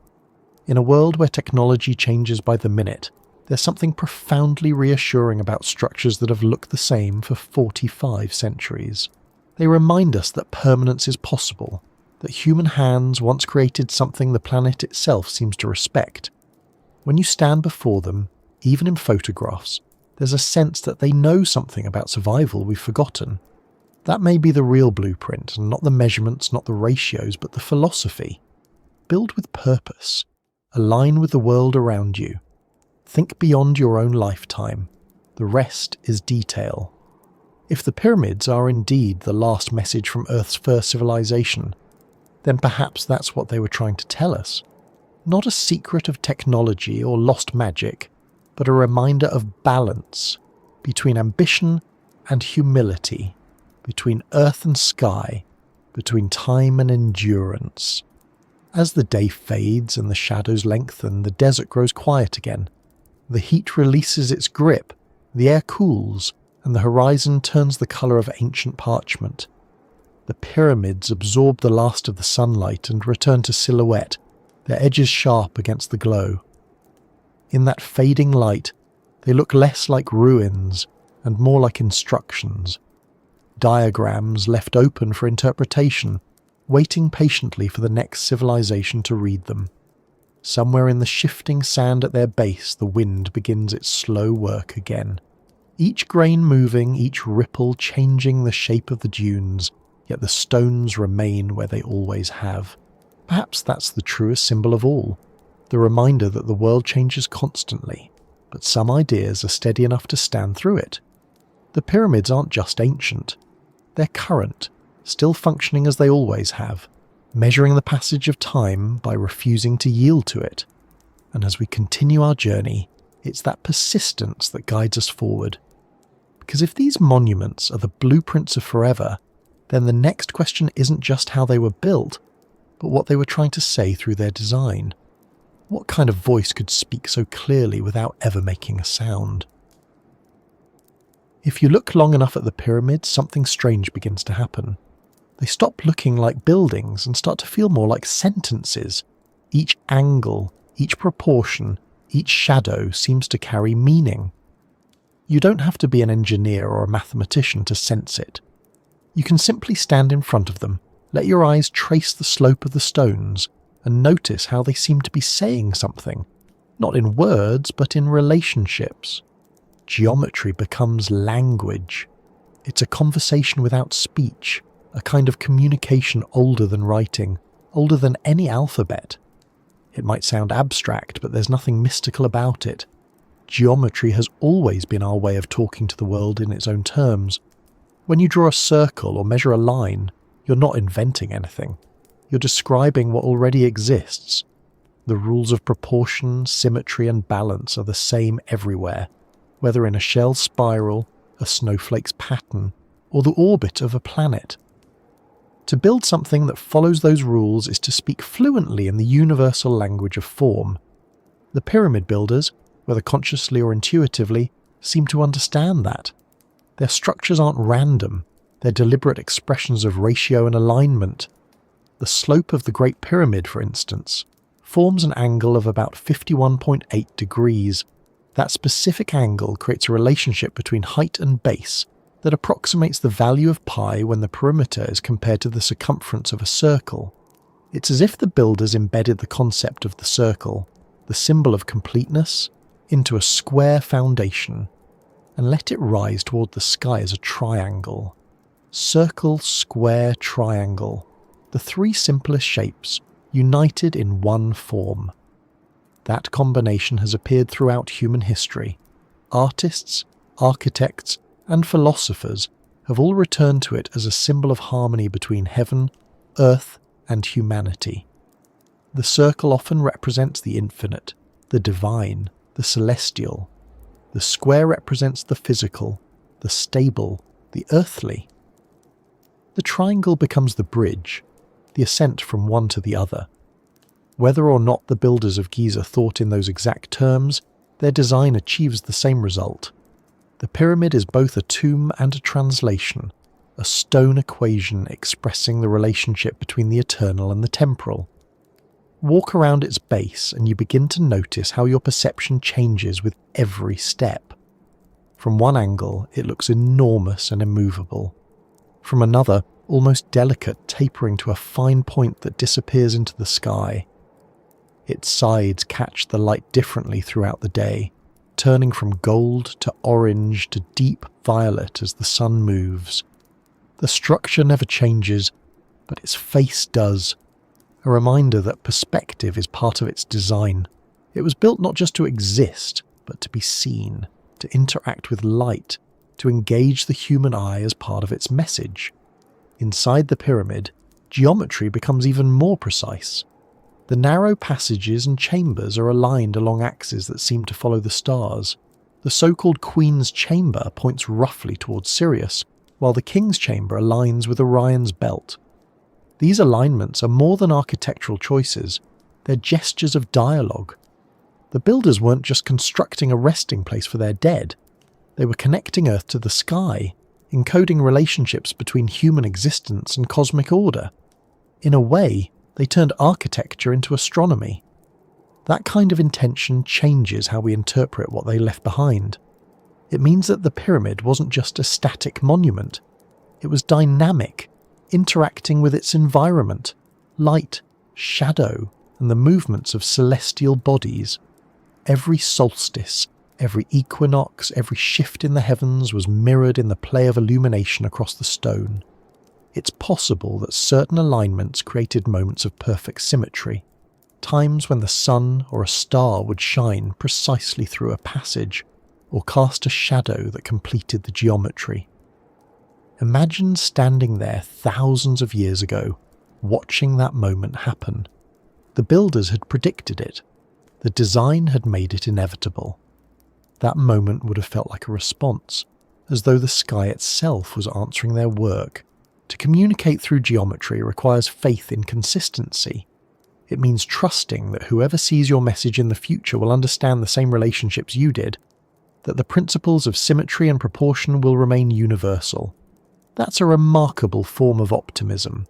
In a world where technology changes by the minute, there's something profoundly reassuring about structures that have looked the same for 45 centuries. They remind us that permanence is possible, that human hands once created something the planet itself seems to respect. When you stand before them, even in photographs, there's a sense that they know something about survival we've forgotten. That may be the real blueprint, and not the measurements, not the ratios, but the philosophy. Build with purpose. Align with the world around you. Think beyond your own lifetime. The rest is detail. If the pyramids are indeed the last message from Earth's first civilization, then perhaps that's what they were trying to tell us. Not a secret of technology or lost magic, but a reminder of balance between ambition and humility, between earth and sky, between time and endurance. As the day fades and the shadows lengthen, the desert grows quiet again. The heat releases its grip, the air cools, and the horizon turns the colour of ancient parchment. The pyramids absorb the last of the sunlight and return to silhouette, their edges sharp against the glow. In that fading light, they look less like ruins and more like instructions. Diagrams left open for interpretation, waiting patiently for the next civilization to read them. Somewhere in the shifting sand at their base, the wind begins its slow work again. Each grain moving, each ripple changing the shape of the dunes, yet the stones remain where they always have. Perhaps that's the truest symbol of all, the reminder that the world changes constantly, but some ideas are steady enough to stand through it. The pyramids aren't just ancient, they're current, still functioning as they always have, measuring the passage of time by refusing to yield to it. And as we continue our journey, it's that persistence that guides us forward. Because if these monuments are the blueprints of forever, then the next question isn't just how they were built, but what they were trying to say through their design. What kind of voice could speak so clearly without ever making a sound? If you look long enough at the pyramids, something strange begins to happen. They stop looking like buildings and start to feel more like sentences. Each angle, each proportion, each shadow seems to carry meaning. You don't have to be an engineer or a mathematician to sense it. You can simply stand in front of them, let your eyes trace the slope of the stones, and notice how they seem to be saying something, not in words but in relationships. Geometry becomes language. It's a conversation without speech, a kind of communication older than writing, older than any alphabet. It might sound abstract, but there's nothing mystical about it. Geometry has always been our way of talking to the world in its own terms. When you draw a circle or measure a line, you're not inventing anything. You're describing what already exists. The rules of proportion, symmetry, and balance are the same everywhere. whether in a shell spiral, a snowflake's pattern, or the orbit of a planet. To build something that follows those rules is to speak fluently in the universal language of form. The pyramid builders, whether consciously or intuitively, seem to understand that. Their structures aren't random, they're deliberate expressions of ratio and alignment. The slope of the Great Pyramid, for instance, forms an angle of about 51.8 degrees. That specific angle creates a relationship between height and base that approximates the value of pi when the perimeter is compared to the circumference of a circle. It's as if the builders embedded the concept of the circle, the symbol of completeness, into a square foundation, and let it rise toward the sky as a triangle. Circle, square, triangle. The three simplest shapes, united in one form. That combination has appeared throughout human history. Artists, architects, and philosophers have all returned to it as a symbol of harmony between heaven, earth, and humanity. The circle often represents the infinite, the divine, the celestial. The square represents the physical, the stable, the earthly. The triangle becomes the bridge, the ascent from one to the other. Whether or not the builders of Giza thought in those exact terms, their design achieves the same result. The pyramid is both a tomb and a translation, a stone equation expressing the relationship between the eternal and the temporal. Walk around its base and you begin to notice how your perception changes with every step. From one angle, it looks enormous and immovable. From another, almost delicate, tapering to a fine point that disappears into the sky. Its sides catch the light differently throughout the day, turning from gold to orange to deep violet as the sun moves. The structure never changes, but its face does, a reminder that perspective is part of its design. It was built not just to exist, but to be seen, to interact with light, to engage the human eye as part of its message. Inside the pyramid, geometry becomes even more precise. The narrow passages and chambers are aligned along axes that seem to follow the stars. The so-called Queen's Chamber points roughly towards Sirius, while the King's Chamber aligns with Orion's belt. These alignments are more than architectural choices, they're gestures of dialogue. The builders weren't just constructing a resting place for their dead, they were connecting Earth to the sky, encoding relationships between human existence and cosmic order. In a way, they turned architecture into astronomy. That kind of intention changes how we interpret what they left behind. It means that the pyramid wasn't just a static monument. It was dynamic, interacting with its environment, light, shadow, and the movements of celestial bodies. Every solstice, every equinox, every shift in the heavens was mirrored in the play of illumination across the stone. It's possible that certain alignments created moments of perfect symmetry, times when the sun or a star would shine precisely through a passage, or cast a shadow that completed the geometry. Imagine standing there thousands of years ago, watching that moment happen. The builders had predicted it. The design had made it inevitable. That moment would have felt like a response, as though the sky itself was answering their work. To communicate through geometry requires faith in consistency. It means trusting that whoever sees your message in the future will understand the same relationships you did, that the principles of symmetry and proportion will remain universal. That's a remarkable form of optimism.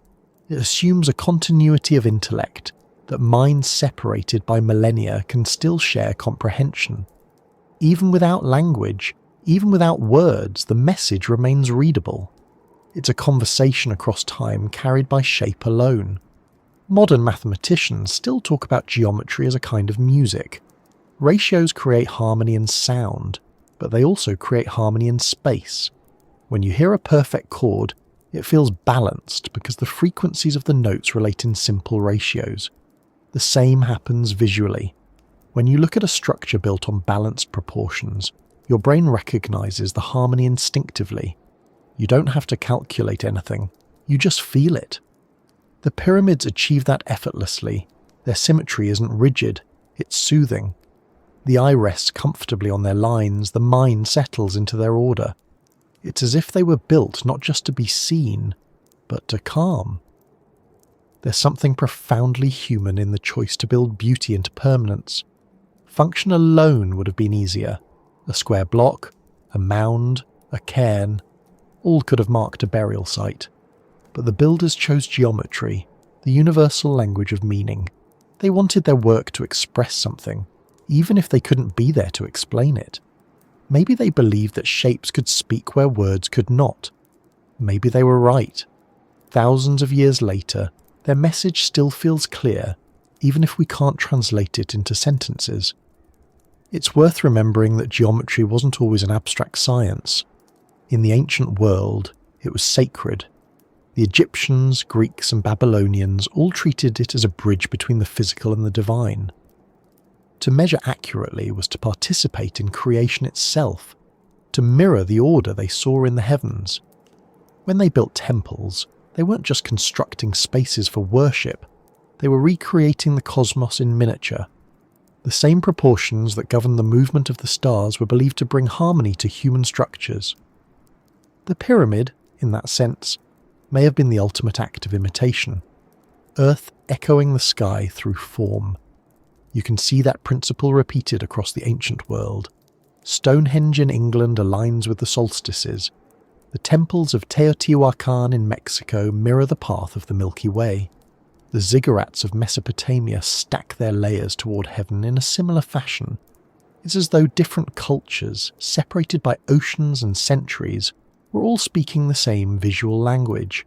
It assumes a continuity of intellect, that minds separated by millennia can still share comprehension. Even without language, even without words, the message remains readable. It's a conversation across time carried by shape alone. Modern mathematicians still talk about geometry as a kind of music. Ratios create harmony in sound, but they also create harmony in space. When you hear a perfect chord, it feels balanced because the frequencies of the notes relate in simple ratios. The same happens visually. When you look at a structure built on balanced proportions, your brain recognizes the harmony instinctively. You don't have to calculate anything, you just feel it. The pyramids achieve that effortlessly. Their symmetry isn't rigid, it's soothing. The eye rests comfortably on their lines, the mind settles into their order. It's as if they were built not just to be seen, but to calm. There's something profoundly human in the choice to build beauty into permanence. Function alone would have been easier. A square block, a mound, a cairn, all could have marked a burial site. But the builders chose geometry, the universal language of meaning. They wanted their work to express something, even if they couldn't be there to explain it. Maybe they believed that shapes could speak where words could not. Maybe they were right. Thousands of years later, their message still feels clear, even if we can't translate it into sentences. It's worth remembering that geometry wasn't always an abstract science. In the ancient world, it was sacred. The Egyptians, Greeks, and Babylonians all treated it as a bridge between the physical and the divine. To measure accurately was to participate in creation itself, to mirror the order they saw in the heavens. When they built temples, they weren't just constructing spaces for worship, they were recreating the cosmos in miniature. The same proportions that governed the movement of the stars were believed to bring harmony to human structures. The pyramid, in that sense, may have been the ultimate act of imitation. Earth echoing the sky through form. You can see that principle repeated across the ancient world. Stonehenge in England aligns with the solstices. The temples of Teotihuacan in Mexico mirror the path of the Milky Way. The ziggurats of Mesopotamia stack their layers toward heaven in a similar fashion. It's as though different cultures, separated by oceans and centuries, were all speaking the same visual language.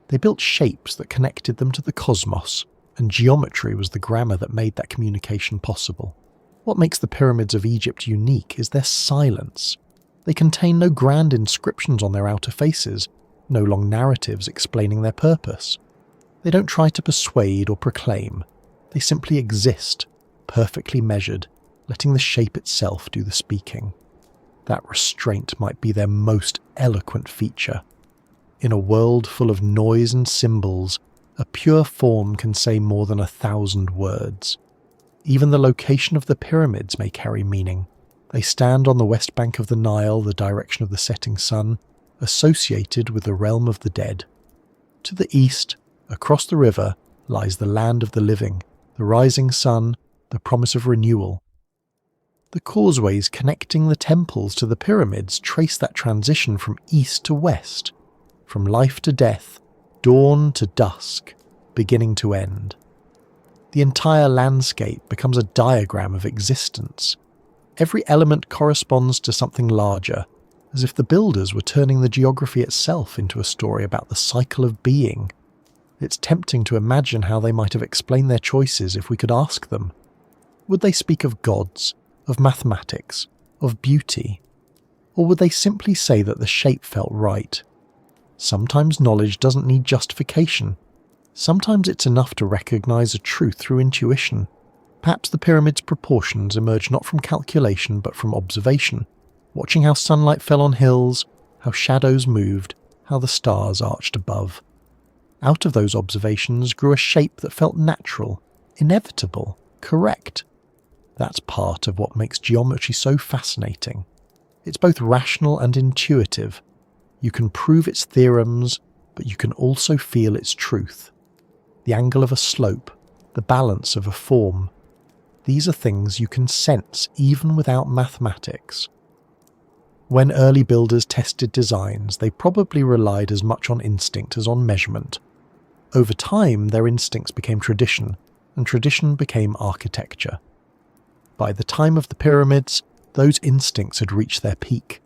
They built shapes that connected them to the cosmos, and geometry was the grammar that made that communication possible. What makes the pyramids of Egypt unique is their silence. They contain no grand inscriptions on their outer faces, no long narratives explaining their purpose. They don't try to persuade or proclaim. They simply exist, perfectly measured, letting the shape itself do the speaking. That restraint might be their most eloquent feature. In a world full of noise and symbols, a pure form can say more than 1,000 words. Even the location of the pyramids may carry meaning. They stand on the west bank of the Nile, the direction of the setting sun, associated with the realm of the dead. To the east, across the river, lies the land of the living, the rising sun, the promise of renewal. The causeways connecting the temples to the pyramids trace that transition from east to west, from life to death, dawn to dusk, beginning to end. The entire landscape becomes a diagram of existence. Every element corresponds to something larger, as if the builders were turning the geography itself into a story about the cycle of being. It's tempting to imagine how they might have explained their choices if we could ask them. Would they speak of gods, of mathematics, of beauty? Or would they simply say that the shape felt right? Sometimes knowledge doesn't need justification. Sometimes it's enough to recognize a truth through intuition. Perhaps the pyramid's proportions emerge not from calculation but from observation, watching how sunlight fell on hills, how shadows moved, how the stars arched above. Out of those observations grew a shape that felt natural, inevitable, correct. That's part of what makes geometry so fascinating. It's both rational and intuitive. You can prove its theorems, but you can also feel its truth. The angle of a slope, the balance of a form. These are things you can sense even without mathematics. When early builders tested designs, they probably relied as much on instinct as on measurement. Over time, their instincts became tradition, and tradition became architecture. By the time of the pyramids, those instincts had reached their peak.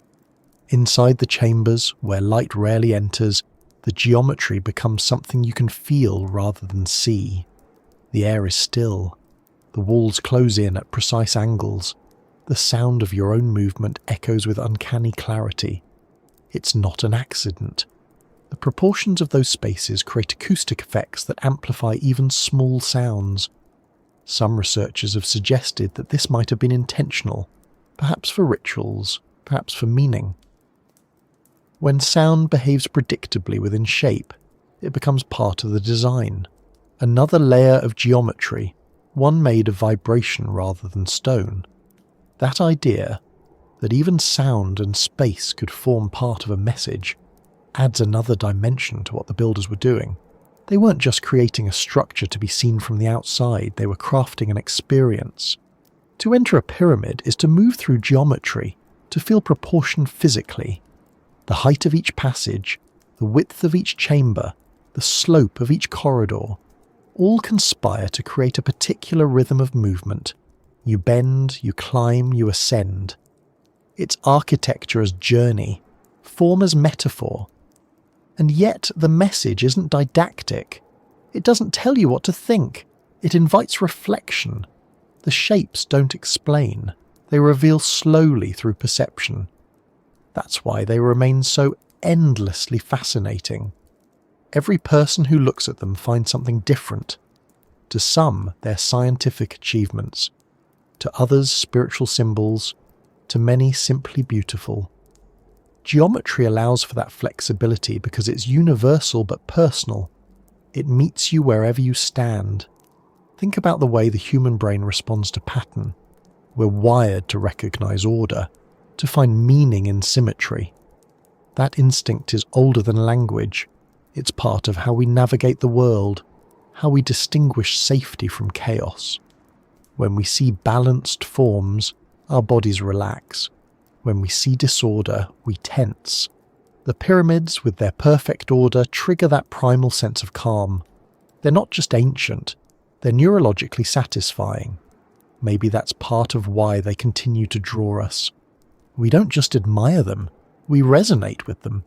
Inside the chambers, where light rarely enters, the geometry becomes something you can feel rather than see. The air is still. The walls close in at precise angles. The sound of your own movement echoes with uncanny clarity. It's not an accident. The proportions of those spaces create acoustic effects that amplify even small sounds. Some researchers have suggested that this might have been intentional, perhaps for rituals, perhaps for meaning. When sound behaves predictably within shape, it becomes part of the design. Another layer of geometry, one made of vibration rather than stone. That idea, that even sound and space could form part of a message, adds another dimension to what the builders were doing. They weren't just creating a structure to be seen from the outside, they were crafting an experience. To enter a pyramid is to move through geometry, to feel proportion physically. The height of each passage, the width of each chamber, the slope of each corridor, all conspire to create a particular rhythm of movement. You bend, you climb, you ascend. It's architecture as journey, form as metaphor. And yet the message isn't didactic. It doesn't tell you what to think. It invites reflection. The shapes don't explain. They reveal slowly through perception. That's why they remain so endlessly fascinating. Every person who looks at them finds something different. To some, they're scientific achievements. To others, spiritual symbols. To many, simply beautiful. Geometry allows for that flexibility because it's universal but personal. It meets you wherever you stand. Think about the way the human brain responds to pattern. We're wired to recognize order, to find meaning in symmetry. That instinct is older than language. It's part of how we navigate the world, how we distinguish safety from chaos. When we see balanced forms, our bodies relax. When we see disorder, we tense. The pyramids, with their perfect order, trigger that primal sense of calm. They're not just ancient, they're neurologically satisfying. Maybe that's part of why they continue to draw us. We don't just admire them, we resonate with them.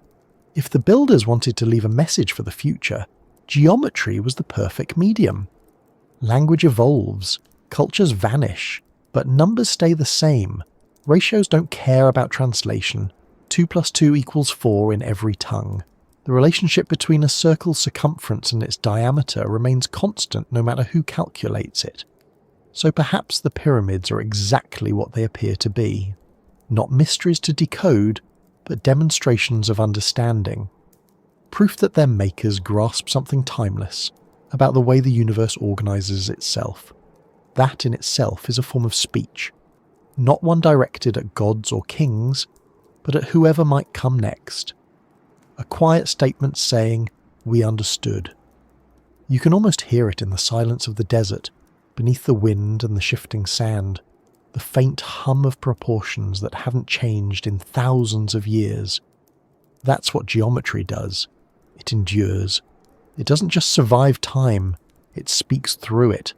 If the builders wanted to leave a message for the future, geometry was the perfect medium. Language evolves, cultures vanish, but numbers stay the same. Ratios don't care about translation. 2 + 2 = 4 in every tongue. The relationship between a circle's circumference and its diameter remains constant no matter who calculates it. So perhaps the pyramids are exactly what they appear to be. Not mysteries to decode, but demonstrations of understanding. Proof that their makers grasp something timeless about the way the universe organizes itself. That in itself is a form of speech. Not one directed at gods or kings, but at whoever might come next. A quiet statement saying, "We understood." You can almost hear it in the silence of the desert, beneath the wind and the shifting sand, the faint hum of proportions that haven't changed in thousands of years. That's what geometry does. It endures. It doesn't just survive time, it speaks through it.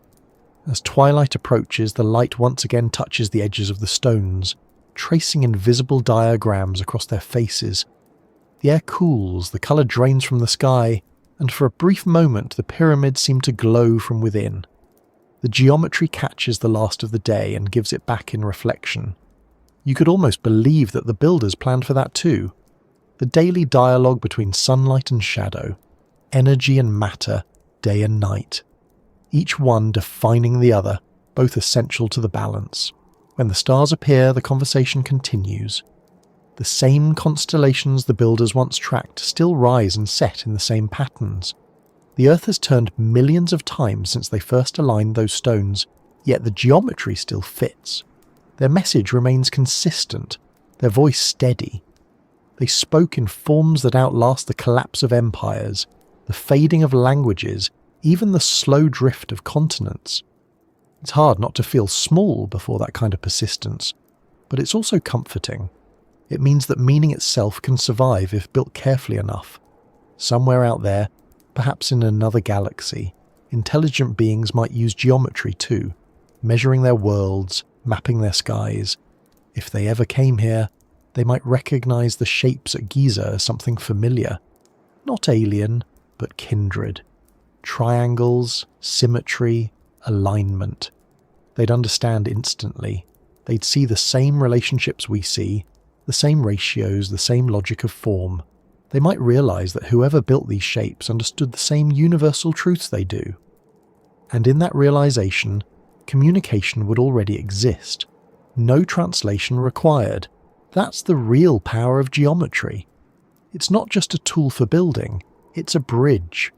As twilight approaches, the light once again touches the edges of the stones, tracing invisible diagrams across their faces. The air cools, the colour drains from the sky, and for a brief moment the pyramids seem to glow from within. The geometry catches the last of the day and gives it back in reflection. You could almost believe that the builders planned for that too. The daily dialogue between sunlight and shadow, energy and matter, day and night. Each one defining the other, both essential to the balance. When the stars appear, the conversation continues. The same constellations the builders once tracked still rise and set in the same patterns. The Earth has turned millions of times since they first aligned those stones, yet the geometry still fits. Their message remains consistent, their voice steady. They spoke in forms that outlast the collapse of empires, the fading of languages, even the slow drift of continents. It's hard not to feel small before that kind of persistence, but it's also comforting. It means that meaning itself can survive if built carefully enough. Somewhere out there, perhaps in another galaxy, intelligent beings might use geometry too, measuring their worlds, mapping their skies. If they ever came here, they might recognize the shapes at Giza as something familiar. Not alien, but kindred. Triangles, symmetry, alignment. They'd understand instantly. They'd see the same relationships we see, the same ratios, the same logic of form. They might realize that whoever built these shapes understood the same universal truths they do. And in that realization, communication would already exist. No translation required. That's the real power of geometry. It's not just a tool for building, it's a bridge.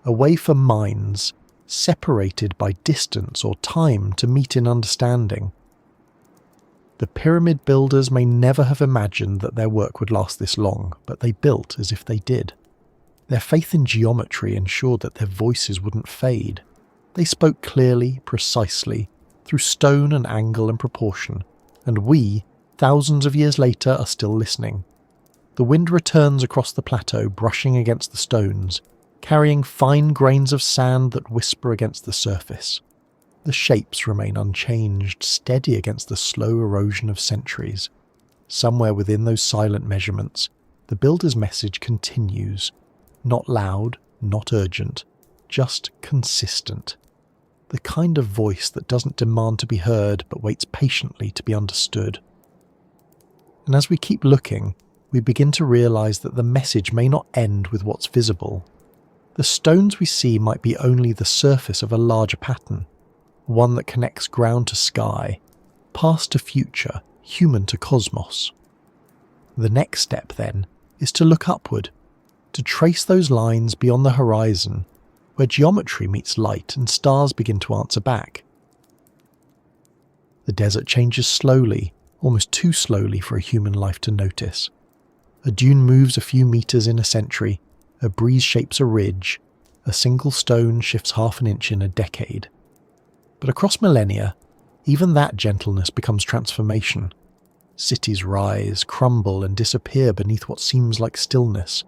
A way for minds, separated by distance or time, to meet in understanding. The pyramid builders may never have imagined that their work would last this long, but they built as if they did. Their faith in geometry ensured that their voices wouldn't fade. They spoke clearly, precisely, through stone and angle and proportion, and we, thousands of years later, are still listening. The wind returns across the plateau, brushing against the stones, carrying fine grains of sand that whisper against the surface. The shapes remain unchanged, steady against the slow erosion of centuries. Somewhere within those silent measurements, the builder's message continues. Not loud, not urgent, just consistent. The kind of voice that doesn't demand to be heard but waits patiently to be understood. And as we keep looking, we begin to realize that the message may not end with what's visible. The stones we see might be only the surface of a larger pattern, one that connects ground to sky, past to future, human to cosmos. The next step, then, is to look upward, to trace those lines beyond the horizon, where geometry meets light and stars begin to answer back. The desert changes slowly, almost too slowly for a human life to notice. A dune moves a few meters in a century, a breeze shapes a ridge, a single stone shifts half an inch in a decade. But across millennia, even that gentleness becomes transformation. Cities rise, crumble, and disappear beneath what seems like stillness.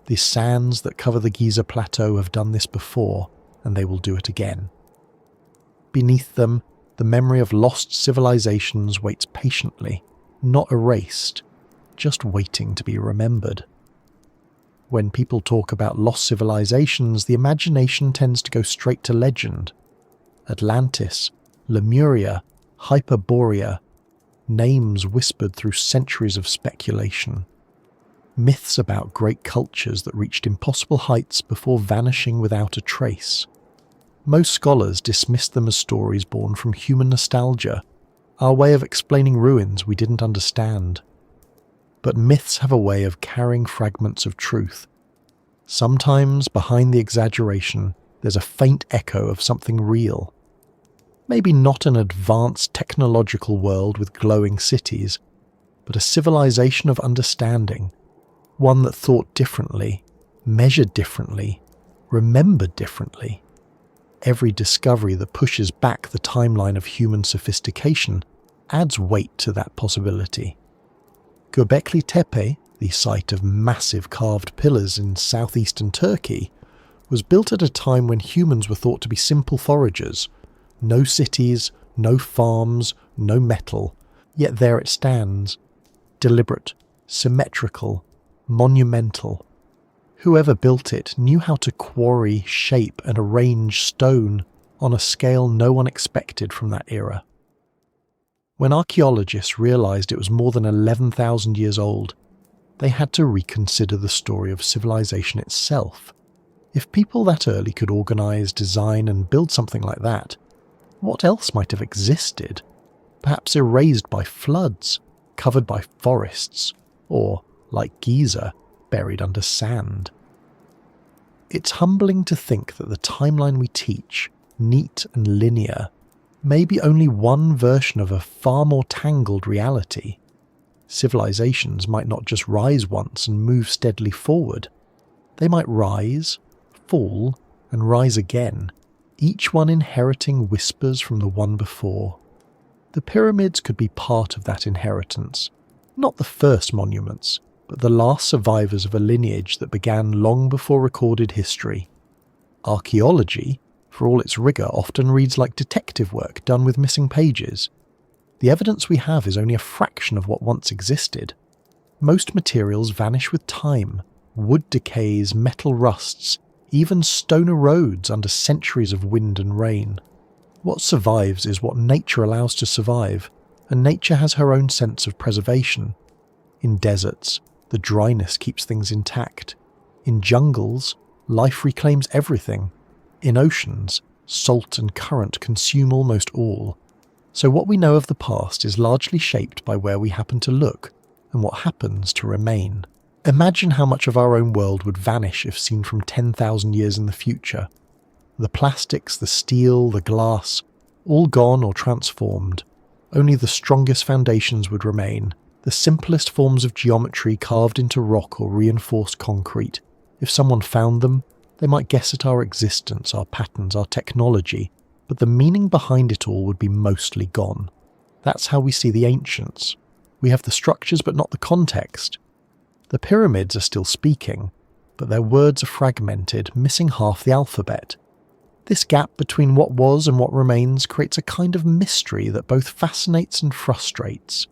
The sands that cover the Giza plateau have done this before, and they will do it again. Beneath them, the memory of lost civilizations waits patiently, not erased, just waiting to be remembered. When people talk about lost civilizations, the imagination tends to go straight to legend. Atlantis, Lemuria, Hyperborea, names whispered through centuries of speculation. Myths about great cultures that reached impossible heights before vanishing without a trace. Most scholars dismiss them as stories born from human nostalgia, our way of explaining ruins we didn't understand. But myths have a way of carrying fragments of truth. Sometimes, behind the exaggeration, there's a faint echo of something real. Maybe not an advanced technological world with glowing cities, but a civilization of understanding, one that thought differently, measured differently, remembered differently. Every discovery that pushes back the timeline of human sophistication adds weight to that possibility. Göbekli Tepe, the site of massive carved pillars in southeastern Turkey, was built at a time when humans were thought to be simple foragers. No cities, no farms, no metal, yet there it stands, deliberate, symmetrical, monumental. Whoever built it knew how to quarry, shape and arrange stone on a scale no one expected from that era. When archaeologists realized it was more than 11,000 years old, they had to reconsider the story of civilization itself. If people that early could organize, design and build something like that, what else might have existed? Perhaps erased by floods, covered by forests, or, like Giza, buried under sand. It's humbling to think that the timeline we teach, neat and linear, may be only one version of a far more tangled reality. Civilizations might not just rise once and move steadily forward. They might rise, fall, and rise again, each one inheriting whispers from the one before. The pyramids could be part of that inheritance, not the first monuments, but the last survivors of a lineage that began long before recorded history. Archaeology, for all its rigour, often reads like detective work done with missing pages. The evidence we have is only a fraction of what once existed. Most materials vanish with time. Wood decays, metal rusts, even stone erodes under centuries of wind and rain. What survives is what nature allows to survive, and nature has her own sense of preservation. In deserts, the dryness keeps things intact. In jungles, life reclaims everything. In oceans, salt and current consume almost all. So what we know of the past is largely shaped by where we happen to look, and what happens to remain. Imagine how much of our own world would vanish if seen from 10,000 years in the future. The plastics, the steel, the glass, all gone or transformed. Only the strongest foundations would remain, the simplest forms of geometry carved into rock or reinforced concrete. If someone found them, they might guess at our existence, our patterns, our technology, but the meaning behind it all would be mostly gone. That's how we see the ancients. We have the structures but not the context. The pyramids are still speaking, but their words are fragmented, missing half the alphabet. This gap between what was and what remains creates a kind of mystery that both fascinates and frustrates.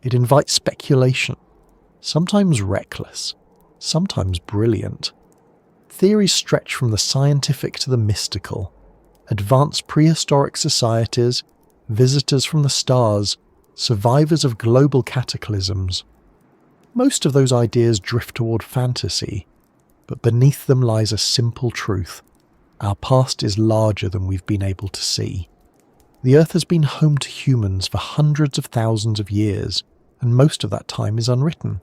It invites speculation, sometimes reckless, sometimes brilliant. Theories stretch from the scientific to the mystical. Advanced prehistoric societies, visitors from the stars, survivors of global cataclysms. Most of those ideas drift toward fantasy, but beneath them lies a simple truth. Our past is larger than we've been able to see. The Earth has been home to humans for hundreds of thousands of years, and most of that time is unwritten.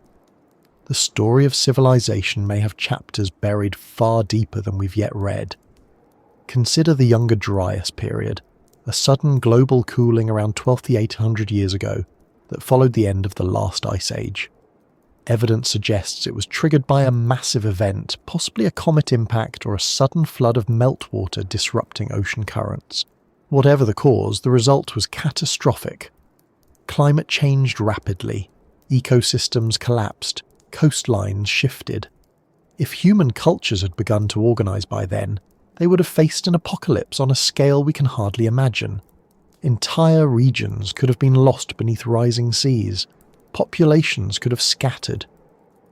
The story of civilization may have chapters buried far deeper than we've yet read. Consider the Younger Dryas period, a sudden global cooling around 12,800 years ago that followed the end of the last ice age. Evidence suggests it was triggered by a massive event, possibly a comet impact or a sudden flood of meltwater disrupting ocean currents. Whatever the cause, the result was catastrophic. Climate changed rapidly, ecosystems collapsed, coastlines shifted. If human cultures had begun to organise by then, they would have faced an apocalypse on a scale we can hardly imagine. Entire regions could have been lost beneath rising seas. Populations could have scattered.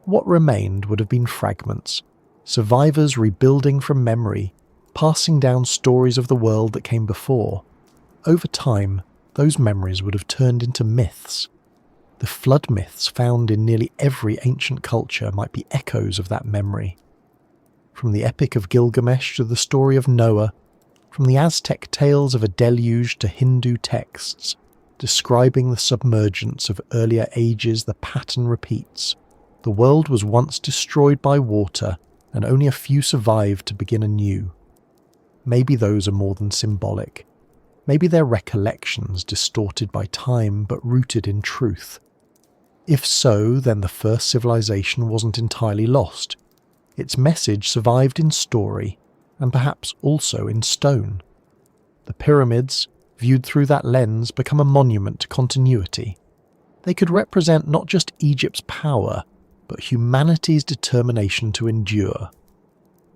What remained would have been fragments, survivors rebuilding from memory, passing down stories of the world that came before. Over time, those memories would have turned into myths. The flood myths found in nearly every ancient culture might be echoes of that memory. From the Epic of Gilgamesh to the story of Noah, from the Aztec tales of a deluge to Hindu texts, describing the submergence of earlier ages, the pattern repeats. The world was once destroyed by water, and only a few survived to begin anew. Maybe those are more than symbolic. Maybe they're recollections distorted by time but rooted in truth. If so, then the first civilization wasn't entirely lost. Its message survived in story, and perhaps also in stone. The pyramids, viewed through that lens, become a monument to continuity. They could represent not just Egypt's power, but humanity's determination to endure.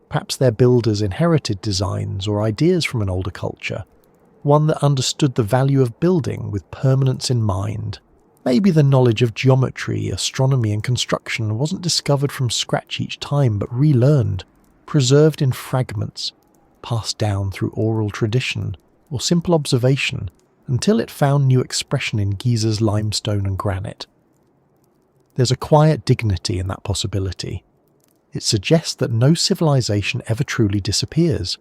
Perhaps their builders inherited designs or ideas from an older culture, one that understood the value of building with permanence in mind. Maybe the knowledge of geometry, astronomy and construction wasn't discovered from scratch each time, but relearned, preserved in fragments, passed down through oral tradition or simple observation until it found new expression in Giza's limestone and granite. There's a quiet dignity in that possibility. It suggests that no civilization ever truly disappears.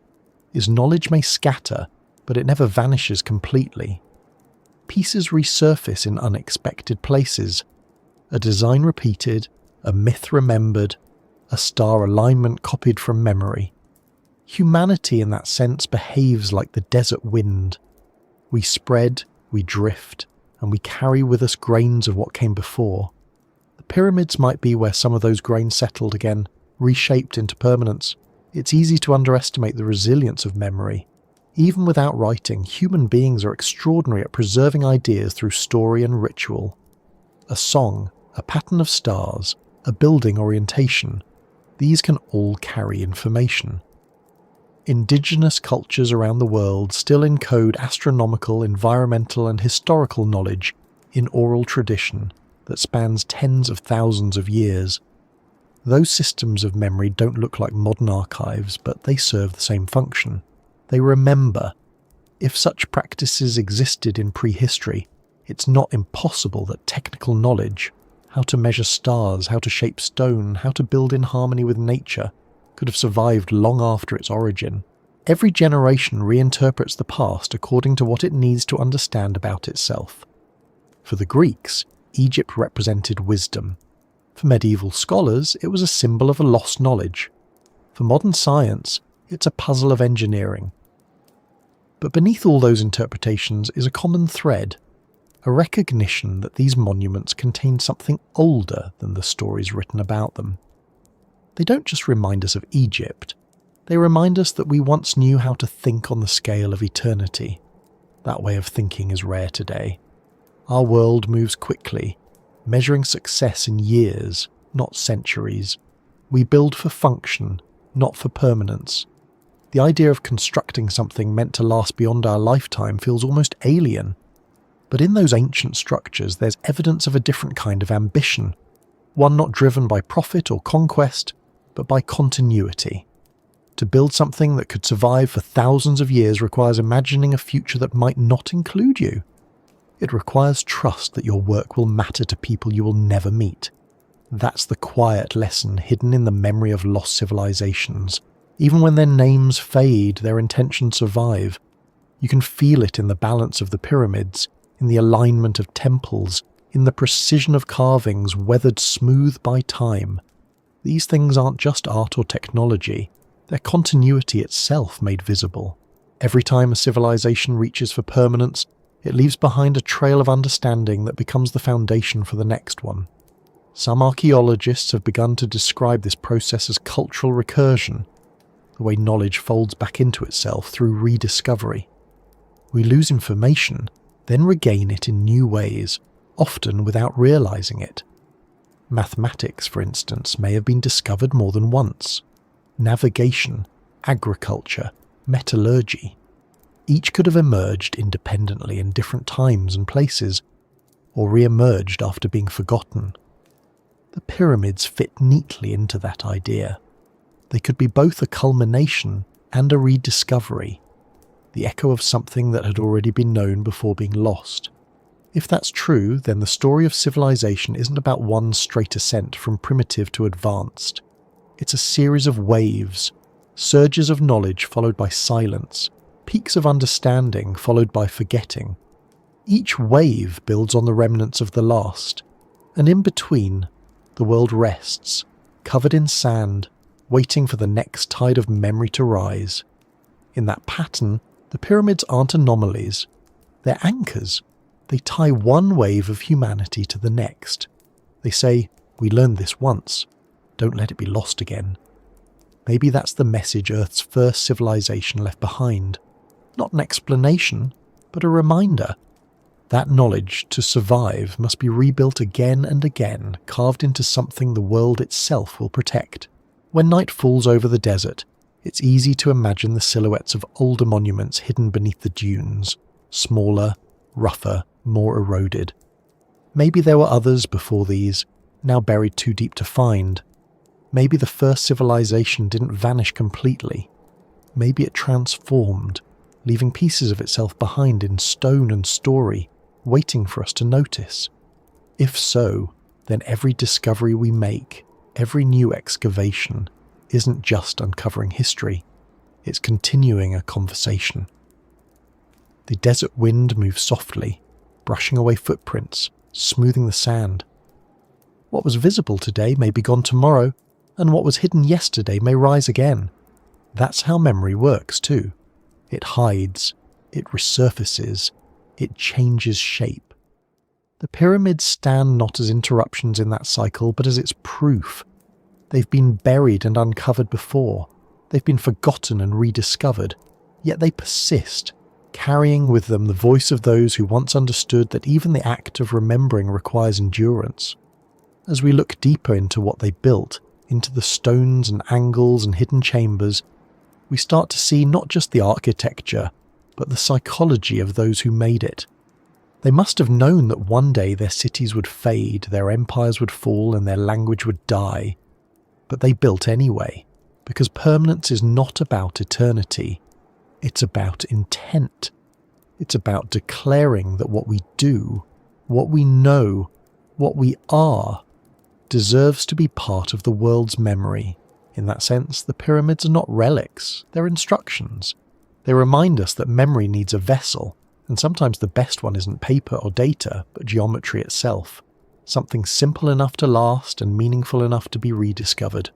Its knowledge may scatter, but it never vanishes completely. Pieces resurface in unexpected places. A design repeated, a myth remembered, a star alignment copied from memory. Humanity in that sense behaves like the desert wind. We spread, we drift, and we carry with us grains of what came before. The pyramids might be where some of those grains settled again, reshaped into permanence. It's easy to underestimate the resilience of memory. Even without writing, human beings are extraordinary at preserving ideas through story and ritual. A song, a pattern of stars, a building orientation, these can all carry information. Indigenous cultures around the world still encode astronomical, environmental and historical knowledge in oral tradition that spans tens of thousands of years. Those systems of memory don't look like modern archives, but they serve the same function. They remember. If such practices existed in prehistory, it's not impossible that technical knowledge, how to measure stars, how to shape stone, how to build in harmony with nature, could have survived long after its origin. Every generation reinterprets the past according to what it needs to understand about itself. For the Greeks, Egypt represented wisdom. For medieval scholars, it was a symbol of a lost knowledge. For modern science, it's a puzzle of engineering. But beneath all those interpretations is a common thread, a recognition that these monuments contain something older than the stories written about them. They don't just remind us of Egypt, they remind us that we once knew how to think on the scale of eternity. That way of thinking is rare today. Our world moves quickly, measuring success in years, not centuries. We build for function, not for permanence. The idea of constructing something meant to last beyond our lifetime feels almost alien. But in those ancient structures, there's evidence of a different kind of ambition, one not driven by profit or conquest, but by continuity. To build something that could survive for thousands of years requires imagining a future that might not include you. It requires trust that your work will matter to people you will never meet. That's the quiet lesson hidden in the memory of lost civilizations. Even when their names fade, their intentions survive. You can feel it in the balance of the pyramids, in the alignment of temples, in the precision of carvings weathered smooth by time. These things aren't just art or technology. They're continuity itself made visible. Every time a civilization reaches for permanence, it leaves behind a trail of understanding that becomes the foundation for the next one. Some archaeologists have begun to describe this process as cultural recursion, the way knowledge folds back into itself through rediscovery. We lose information, then regain it in new ways, often without realizing it. Mathematics, for instance, may have been discovered more than once. Navigation, agriculture, metallurgy. Each could have emerged independently in different times and places, or re-emerged after being forgotten. The pyramids fit neatly into that idea. They could be both a culmination and a rediscovery, the echo of something that had already been known before being lost. If that's true, then the story of civilization isn't about one straight ascent from primitive to advanced. It's a series of waves, surges of knowledge followed by silence, peaks of understanding followed by forgetting. Each wave builds on the remnants of the last, and in between, the world rests, covered in sand, waiting for the next tide of memory to rise. In that pattern, the pyramids aren't anomalies, they're anchors. They tie one wave of humanity to the next. They say, we learned this once. Don't let it be lost again. Maybe that's the message Earth's first civilization left behind. Not an explanation, but a reminder. That knowledge, to survive, must be rebuilt again and again, carved into something the world itself will protect. When night falls over the desert, it's easy to imagine the silhouettes of older monuments hidden beneath the dunes, smaller, rougher, more eroded. Maybe there were others before these, now buried too deep to find. Maybe the first civilization didn't vanish completely. Maybe it transformed, leaving pieces of itself behind in stone and story, waiting for us to notice. If so, then every discovery we make, every new excavation, isn't just uncovering history, it's continuing a conversation. The desert wind moves softly, brushing away footprints, smoothing the sand. What was visible today may be gone tomorrow, and what was hidden yesterday may rise again. That's how memory works too. It hides, it resurfaces, it changes shape. The pyramids stand not as interruptions in that cycle, but as its proof. They've been buried and uncovered before. They've been forgotten and rediscovered, yet they persist, carrying with them the voice of those who once understood that even the act of remembering requires endurance. As we look deeper into what they built, into the stones and angles and hidden chambers, we start to see not just the architecture, but the psychology of those who made it. They must have known that one day their cities would fade, their empires would fall, and their language would die. But they built anyway, because permanence is not about eternity. It's about intent. It's about declaring that what we do, what we know, what we are, deserves to be part of the world's memory. In that sense, the pyramids are not relics, they're instructions. They remind us that memory needs a vessel, and sometimes the best one isn't paper or data, but geometry itself. Something simple enough to last and meaningful enough to be rediscovered.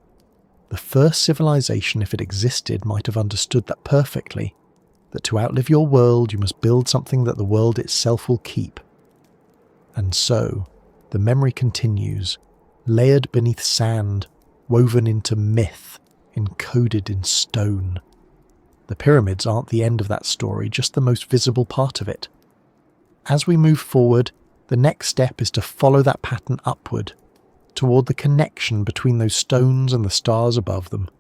The first civilization, if it existed, might have understood that perfectly, that to outlive your world you must build something that the world itself will keep. And so, the memory continues, layered beneath sand, woven into myth, encoded in stone. The pyramids aren't the end of that story, just the most visible part of it. As we move forward, the next step is to follow that pattern upward, toward the connection between those stones and the stars above them,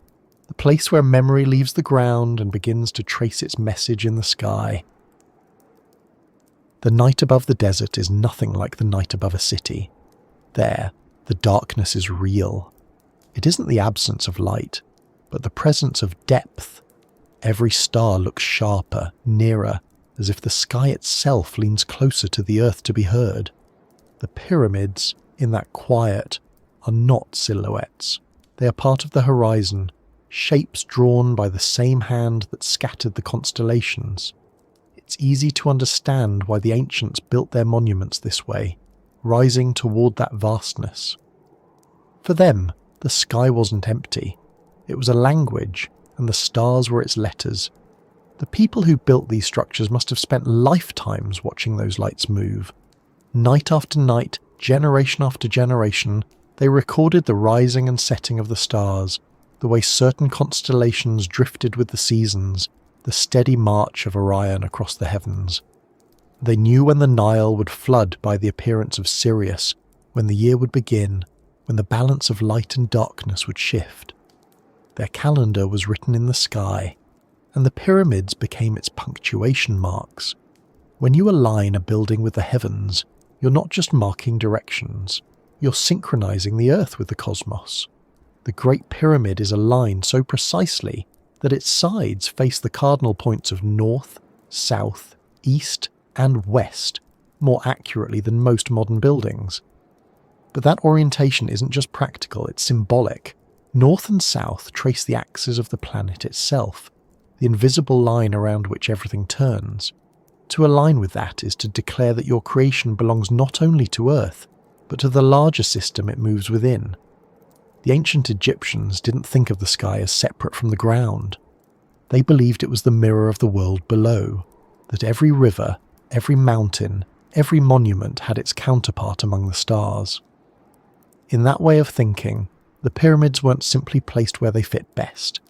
the place where memory leaves the ground and begins to trace its message in the sky. The night above the desert is nothing like the night above a city. There, the darkness is real. It isn't the absence of light, but the presence of depth. Every star looks sharper, nearer, as if the sky itself leans closer to the earth to be heard. The pyramids, in that quiet, are not silhouettes. They are part of the horizon, shapes drawn by the same hand that scattered the constellations. It's easy to understand why the ancients built their monuments this way, rising toward that vastness. For them, the sky wasn't empty. It was a language, and the stars were its letters. The people who built these structures must have spent lifetimes watching those lights move. Night after night, generation after generation, they recorded the rising and setting of the stars, the way certain constellations drifted with the seasons, the steady march of Orion across the heavens. They knew when the Nile would flood by the appearance of Sirius, when the year would begin, when the balance of light and darkness would shift. Their calendar was written in the sky, and the pyramids became its punctuation marks. When you align a building with the heavens, you're not just marking directions, you're synchronizing the earth with the cosmos. The Great Pyramid is aligned so precisely that its sides face the cardinal points of north, south, east, and west more accurately than most modern buildings. But that orientation isn't just practical, it's symbolic. North and south trace the axis of the planet itself, the invisible line around which everything turns. To align with that is to declare that your creation belongs not only to Earth, but to the larger system it moves within. The ancient Egyptians didn't think of the sky as separate from the ground. They believed it was the mirror of the world below, that every river, every mountain, every monument had its counterpart among the stars. In that way of thinking, the pyramids weren't simply placed where they fit best.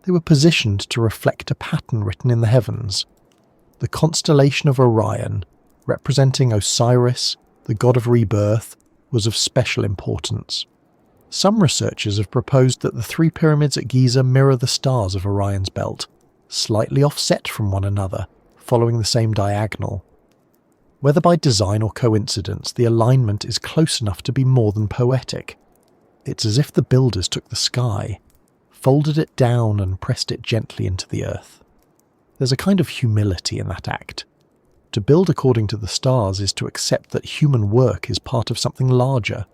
They were positioned to reflect a pattern written in the heavens. The constellation of Orion, representing Osiris, the god of rebirth, was of special importance. Some researchers have proposed that the three pyramids at Giza mirror the stars of Orion's belt, slightly offset from one another, following the same diagonal. Whether by design or coincidence, the alignment is close enough to be more than poetic. It's as if the builders took the sky, folded it down and pressed it gently into the earth. There's a kind of humility in that act. To build according to the stars is to accept that human work is part of something larger.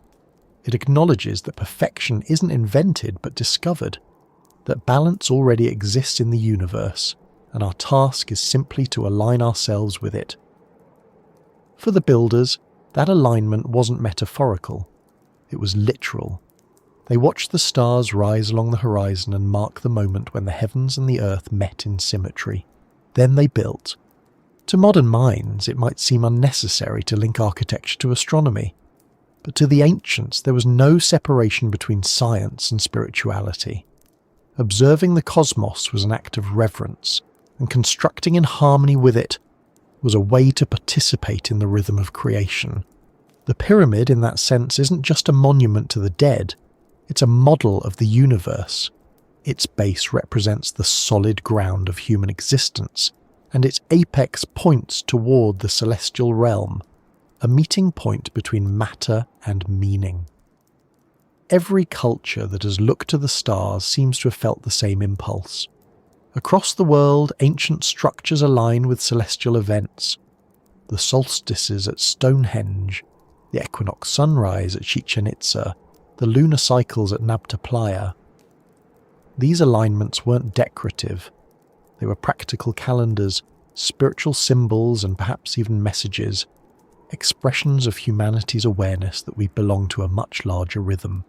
It acknowledges that perfection isn't invented but discovered, that balance already exists in the universe, and our task is simply to align ourselves with it. For the builders, that alignment wasn't metaphorical. It was literal. They watched the stars rise along the horizon and mark the moment when the heavens and the earth met in symmetry. Then they built. To modern minds, it might seem unnecessary to link architecture to astronomy, but to the ancients there was no separation between science and spirituality. Observing the cosmos was an act of reverence, and constructing in harmony with it was a way to participate in the rhythm of creation. The pyramid, in that sense, isn't just a monument to the dead, it's a model of the universe. Its base represents the solid ground of human existence, and its apex points toward the celestial realm, a meeting point between matter and meaning. Every culture that has looked to the stars seems to have felt the same impulse. Across the world, ancient structures align with celestial events. The solstices at Stonehenge, the equinox sunrise at Chichen Itza, the lunar cycles at Nabta Playa. These alignments weren't decorative. They were practical calendars, spiritual symbols, and perhaps even messages, expressions of humanity's awareness that we belong to a much larger rhythm.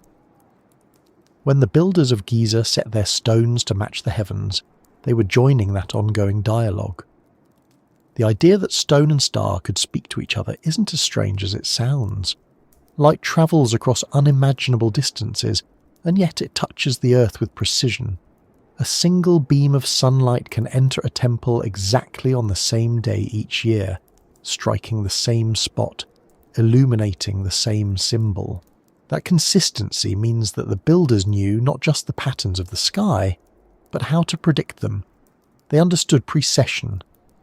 When the builders of Giza set their stones to match the heavens, they were joining that ongoing dialogue. The idea that stone and star could speak to each other isn't as strange as it sounds. Light travels across unimaginable distances, and yet it touches the earth with precision. A single beam of sunlight can enter a temple exactly on the same day each year, striking the same spot, illuminating the same symbol. That consistency means that the builders knew not just the patterns of the sky, but how to predict them. They understood precession,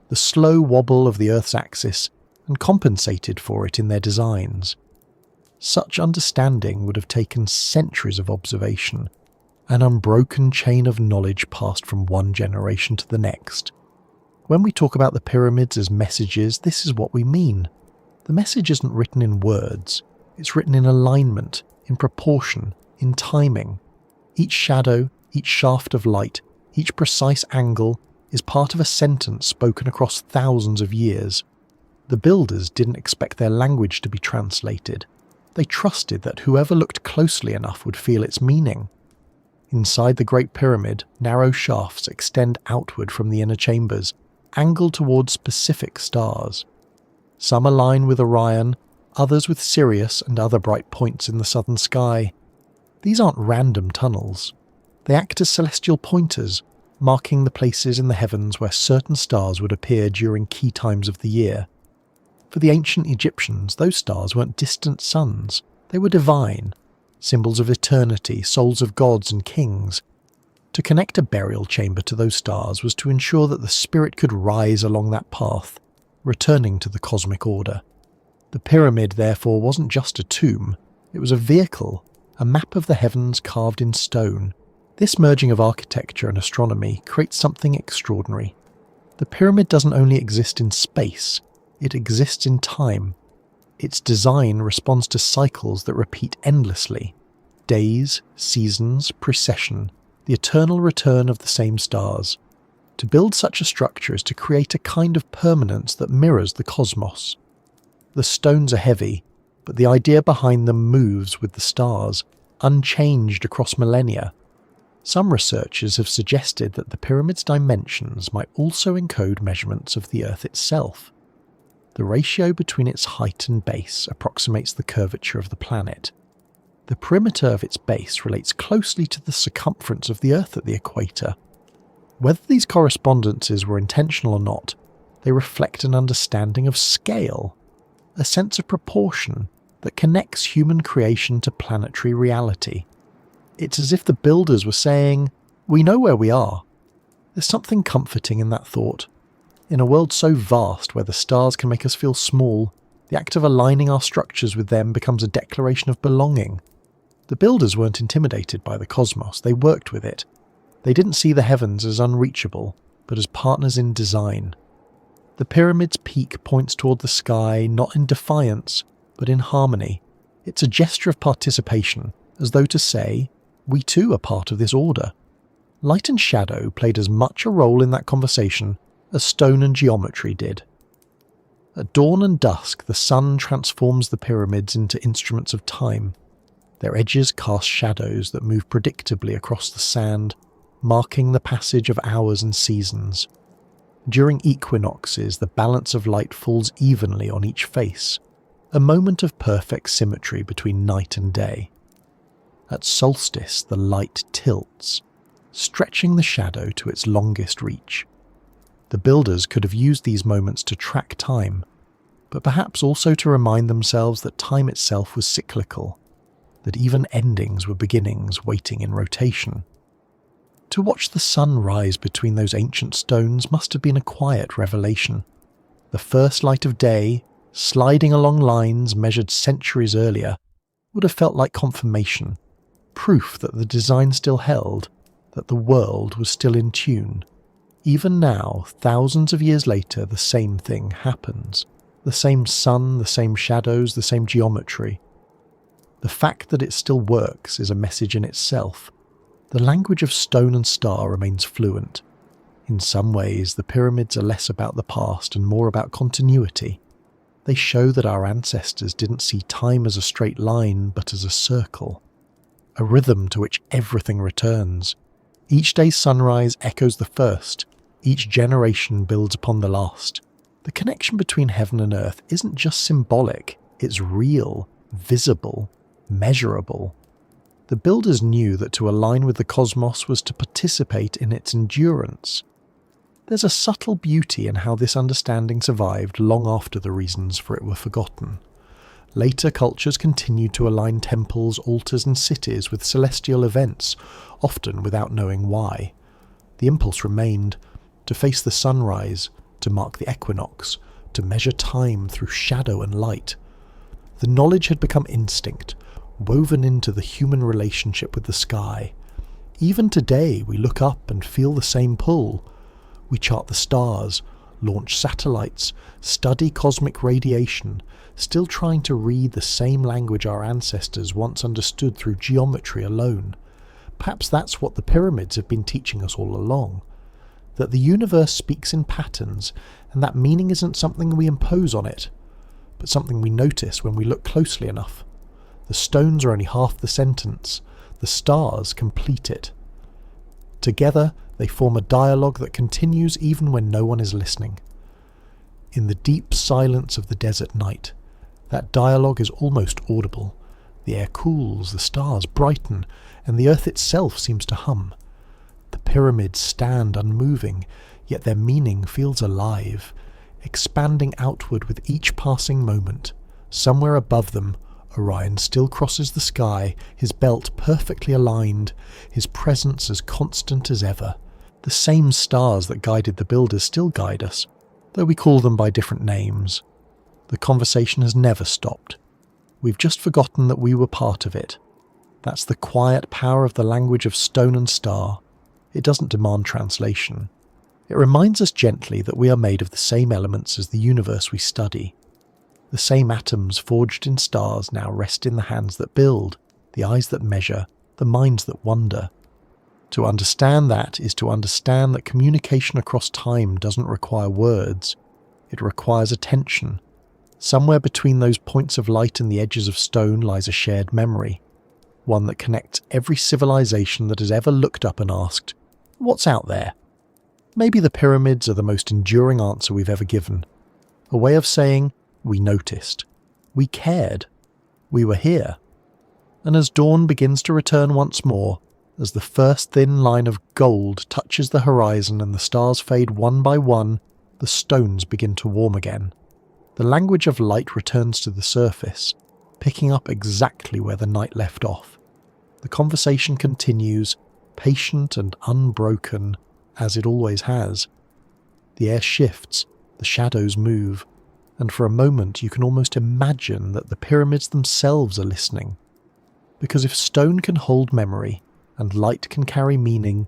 the slow wobble of the Earth's axis, and compensated for it in their designs. Such understanding would have taken centuries of observation, an unbroken chain of knowledge passed from one generation to the next. When we talk about the pyramids as messages, this is what we mean. The message isn't written in words, it's written in alignment, in proportion, in timing. Each shadow, each shaft of light, each precise angle is part of a sentence spoken across thousands of years. The builders didn't expect their language to be translated. They trusted that whoever looked closely enough would feel its meaning. Inside the Great Pyramid, narrow shafts extend outward from the inner chambers, angled towards specific stars. Some align with Orion, others with Sirius and other bright points in the southern sky. These aren't random tunnels. They act as celestial pointers, marking the places in the heavens where certain stars would appear during key times of the year. For the ancient Egyptians, those stars weren't distant suns. They were divine, symbols of eternity, souls of gods and kings. To connect a burial chamber to those stars was to ensure that the spirit could rise along that path, returning to the cosmic order. The pyramid, therefore, wasn't just a tomb. It was a vehicle, a map of the heavens carved in stone. This merging of architecture and astronomy creates something extraordinary. The pyramid doesn't only exist in space, it exists in time. Its design responds to cycles that repeat endlessly. Days, seasons, precession, the eternal return of the same stars. To build such a structure is to create a kind of permanence that mirrors the cosmos. The stones are heavy, but the idea behind them moves with the stars, unchanged across millennia. Some researchers have suggested that the pyramid's dimensions might also encode measurements of the Earth itself. The ratio between its height and base approximates the curvature of the planet. The perimeter of its base relates closely to the circumference of the Earth at the equator. Whether these correspondences were intentional or not, they reflect an understanding of scale, a sense of proportion that connects human creation to planetary reality. It's as if the builders were saying, "We know where we are." There's something comforting in that thought. In a world so vast where the stars can make us feel small, the act of aligning our structures with them becomes a declaration of belonging. The builders weren't intimidated by the cosmos, they worked with it. They didn't see the heavens as unreachable, but as partners in design. The pyramid's peak points toward the sky not in defiance, but in harmony. It's a gesture of participation, as though to say, we too are part of this order. Light and shadow played as much a role in that conversation as stone and geometry did. At dawn and dusk, the sun transforms the pyramids into instruments of time. Their edges cast shadows that move predictably across the sand, marking the passage of hours and seasons. During equinoxes, the balance of light falls evenly on each face, a moment of perfect symmetry between night and day. At solstice, the light tilts, stretching the shadow to its longest reach. The builders could have used these moments to track time, but perhaps also to remind themselves that time itself was cyclical, that even endings were beginnings waiting in rotation. To watch the sun rise between those ancient stones must have been a quiet revelation. The first light of day, sliding along lines measured centuries earlier, would have felt like confirmation, proof that the design still held, that the world was still in tune. Even now, thousands of years later, the same thing happens. The same sun, the same shadows, the same geometry. The fact that it still works is a message in itself. The language of stone and star remains fluent. In some ways, the pyramids are less about the past and more about continuity. They show that our ancestors didn't see time as a straight line, but as a circle. A rhythm to which everything returns. Each day's sunrise echoes the first. Each generation builds upon the last. The The connection between heaven and earth isn't just symbolic, it's real, visible, measurable. The builders knew that to align with the cosmos was to participate in its endurance. There's a subtle beauty in how this understanding survived long after the reasons for it were forgotten. Later cultures continued to align temples, altars and cities with celestial events, often without knowing why. The impulse remained, to face the sunrise, to mark the equinox, to measure time through shadow and light. The knowledge had become instinct, woven into the human relationship with the sky. Even today we look up and feel the same pull. We chart the stars, launch satellites, study cosmic radiation, still trying to read the same language our ancestors once understood through geometry alone. Perhaps that's what the pyramids have been teaching us all along. That the universe speaks in patterns, and that meaning isn't something we impose on it, but something we notice when we look closely enough. The stones are only half the sentence, the stars complete it. Together, they form a dialogue that continues even when no one is listening. In the deep silence of the desert night, that dialogue is almost audible. The air cools, the stars brighten, and the earth itself seems to hum. The pyramids stand unmoving, yet their meaning feels alive, expanding outward with each passing moment. Somewhere above them, Orion still crosses the sky, his belt perfectly aligned, his presence as constant as ever. The same stars that guided the builders still guide us, though we call them by different names. The conversation has never stopped. We've just forgotten that we were part of it. That's the quiet power of the language of stone and star. It doesn't demand translation. It reminds us gently that we are made of the same elements as the universe we study. The same atoms forged in stars now rest in the hands that build, the eyes that measure, the minds that wonder. To understand that is to understand that communication across time doesn't require words. It requires attention. Somewhere between those points of light and the edges of stone lies a shared memory, one that connects every civilization that has ever looked up and asked, "What's out there?" Maybe the pyramids are the most enduring answer we've ever given. A way of saying, we noticed. We cared. We were here. And as dawn begins to return once more, as the first thin line of gold touches the horizon and the stars fade one by one, the stones begin to warm again. The language of light returns to the surface, picking up exactly where the night left off. The conversation continues, patient and unbroken, as it always has. The air shifts, the shadows move, and for a moment you can almost imagine that the pyramids themselves are listening. Because if stone can hold memory, and light can carry meaning,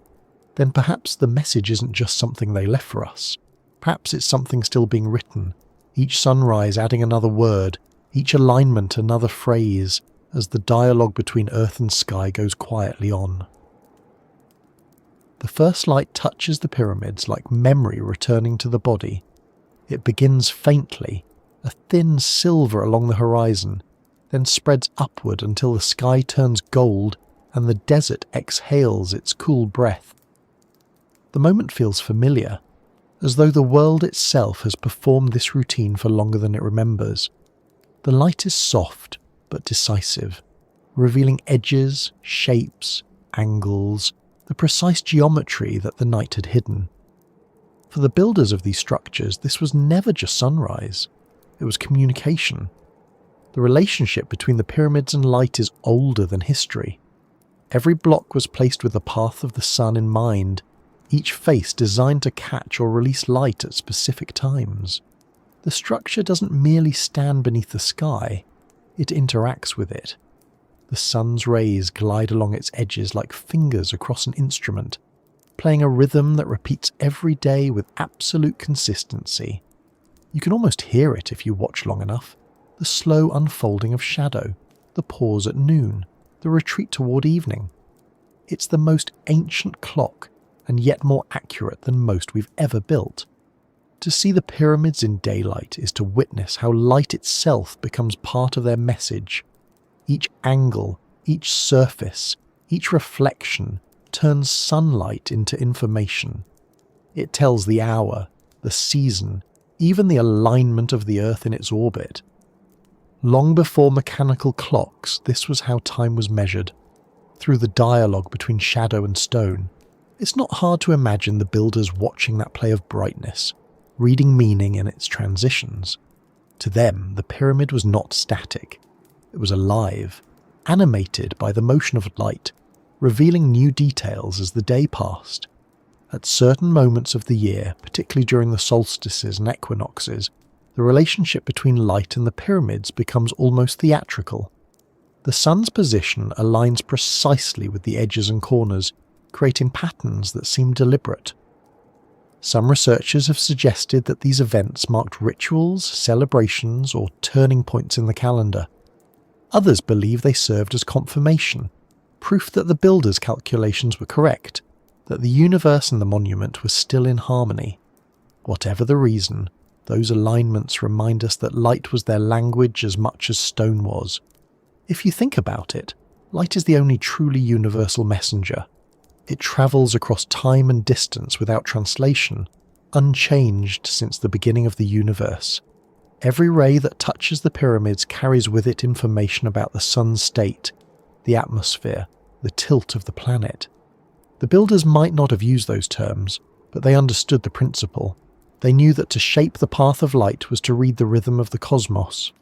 then perhaps the message isn't just something they left for us. Perhaps it's something still being written, each sunrise adding another word, each alignment another phrase, as the dialogue between earth and sky goes quietly on. The first light touches the pyramids like memory returning to the body. It begins faintly, a thin silver along the horizon, then spreads upward until the sky turns gold and the desert exhales its cool breath. The moment feels familiar, as though the world itself has performed this routine for longer than it remembers. The light is soft but decisive, revealing edges, shapes, angles, the precise geometry that the night had hidden. For the builders of these structures, this was never just sunrise. It was communication. The relationship between the pyramids and light is older than history. Every block was placed with the path of the sun in mind, each face designed to catch or release light at specific times. The structure doesn't merely stand beneath the sky, it interacts with it. The sun's rays glide along its edges like fingers across an instrument, playing a rhythm that repeats every day with absolute consistency. You can almost hear it if you watch long enough. The slow unfolding of shadow, the pause at noon, the retreat toward evening. It's the most ancient clock, and yet more accurate than most we've ever built. To see the pyramids in daylight is to witness how light itself becomes part of their message. Each angle, each surface, each reflection turns sunlight into information. It tells the hour, the season, even the alignment of the Earth in its orbit. Long before mechanical clocks, this was how time was measured, through the dialogue between shadow and stone. It's not hard to imagine the builders watching that play of brightness, reading meaning in its transitions. To them, the pyramid was not static. It was alive, animated by the motion of light, revealing new details as the day passed. At certain moments of the year, particularly during the solstices and equinoxes, the relationship between light and the pyramids becomes almost theatrical. The sun's position aligns precisely with the edges and corners, creating patterns that seem deliberate. Some researchers have suggested that these events marked rituals, celebrations, or turning points in the calendar. Others believe they served as confirmation, proof that the builders' calculations were correct, that the universe and the monument were still in harmony. Whatever the reason, those alignments remind us that light was their language as much as stone was. If you think about it, light is the only truly universal messenger. It travels across time and distance without translation, unchanged since the beginning of the universe. Every ray that touches the pyramids carries with it information about the sun's state, the atmosphere, the tilt of the planet. The builders might not have used those terms, but they understood the principle. They knew that to shape the path of light was to read the rhythm of the cosmos.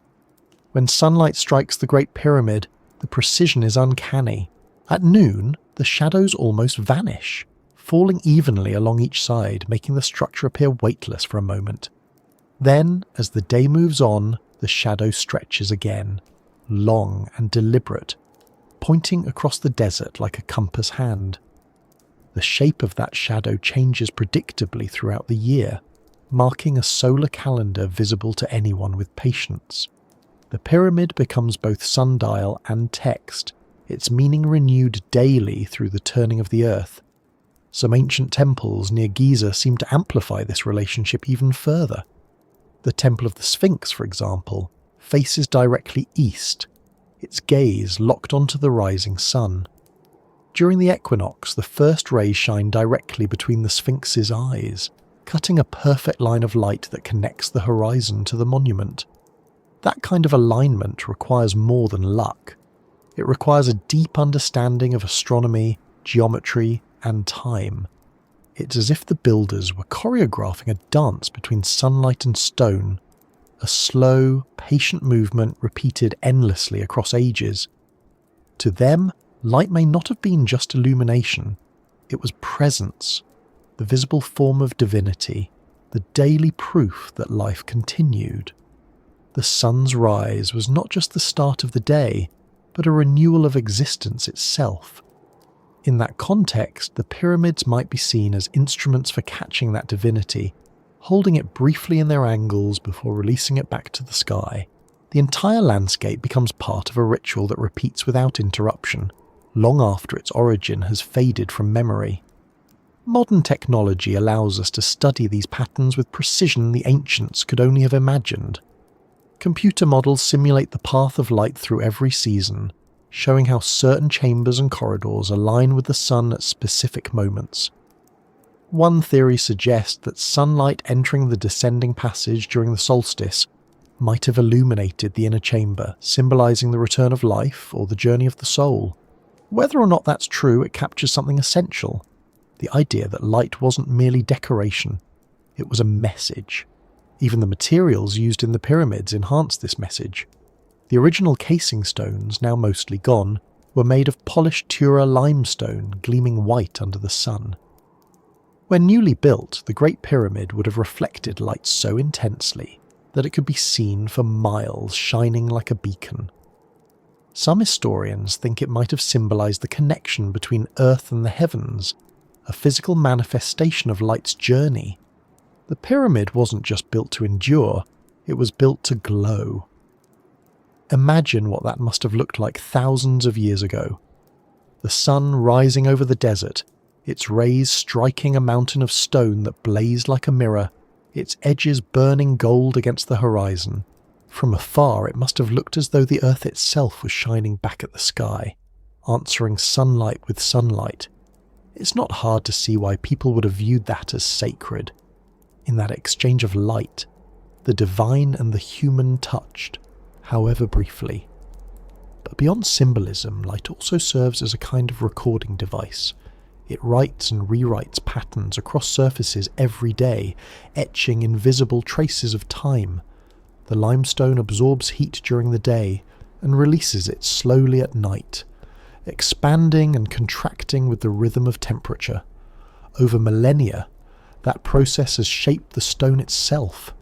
When sunlight strikes the Great Pyramid, the precision is uncanny. At noon, the shadows almost vanish, falling evenly along each side, making the structure appear weightless for a moment. Then, as the day moves on, the shadow stretches again, long and deliberate, pointing across the desert like a compass hand. The shape of that shadow changes predictably throughout the year, marking a solar calendar visible to anyone with patience. The pyramid becomes both sundial and text, its meaning renewed daily through the turning of the earth. Some ancient temples near Giza seem to amplify this relationship even further. The Temple of the Sphinx, for example, faces directly east, its gaze locked onto the rising sun. During the equinox, the first rays shine directly between the Sphinx's eyes, cutting a perfect line of light that connects the horizon to the monument. That kind of alignment requires more than luck. It requires a deep understanding of astronomy, geometry, and time. It's as if the builders were choreographing a dance between sunlight and stone, a slow, patient movement repeated endlessly across ages. To them, light may not have been just illumination. It was presence, the visible form of divinity, the daily proof that life continued. The sun's rise was not just the start of the day, but a renewal of existence itself. In that context, the pyramids might be seen as instruments for catching that divinity, holding it briefly in their angles before releasing it back to the sky. The entire landscape becomes part of a ritual that repeats without interruption, long after its origin has faded from memory. Modern technology allows us to study these patterns with precision the ancients could only have imagined. Computer models simulate the path of light through every season, showing how certain chambers and corridors align with the sun at specific moments. One theory suggests that sunlight entering the descending passage during the solstice might have illuminated the inner chamber, symbolizing the return of life or the journey of the soul. Whether or not that's true, it captures something essential: the idea that light wasn't merely decoration, it was a message. Even the materials used in the pyramids enhanced this message. The original casing stones, now mostly gone, were made of polished Tura limestone, gleaming white under the sun. When newly built, the Great Pyramid would have reflected light so intensely that it could be seen for miles, shining like a beacon. Some historians think it might have symbolized the connection between Earth and the heavens, a physical manifestation of light's journey. The pyramid wasn't just built to endure, it was built to glow. Imagine what that must have looked like thousands of years ago. The sun rising over the desert, its rays striking a mountain of stone that blazed like a mirror, its edges burning gold against the horizon. From afar, it must have looked as though the earth itself was shining back at the sky, answering sunlight with sunlight. It's not hard to see why people would have viewed that as sacred. In that exchange of light, the divine and the human touched, however briefly. But beyond symbolism, light also serves as a kind of recording device. It writes and rewrites patterns across surfaces every day, etching invisible traces of time. The limestone absorbs heat during the day and releases it slowly at night, expanding and contracting with the rhythm of temperature. Over millennia, that process has shaped the stone itself,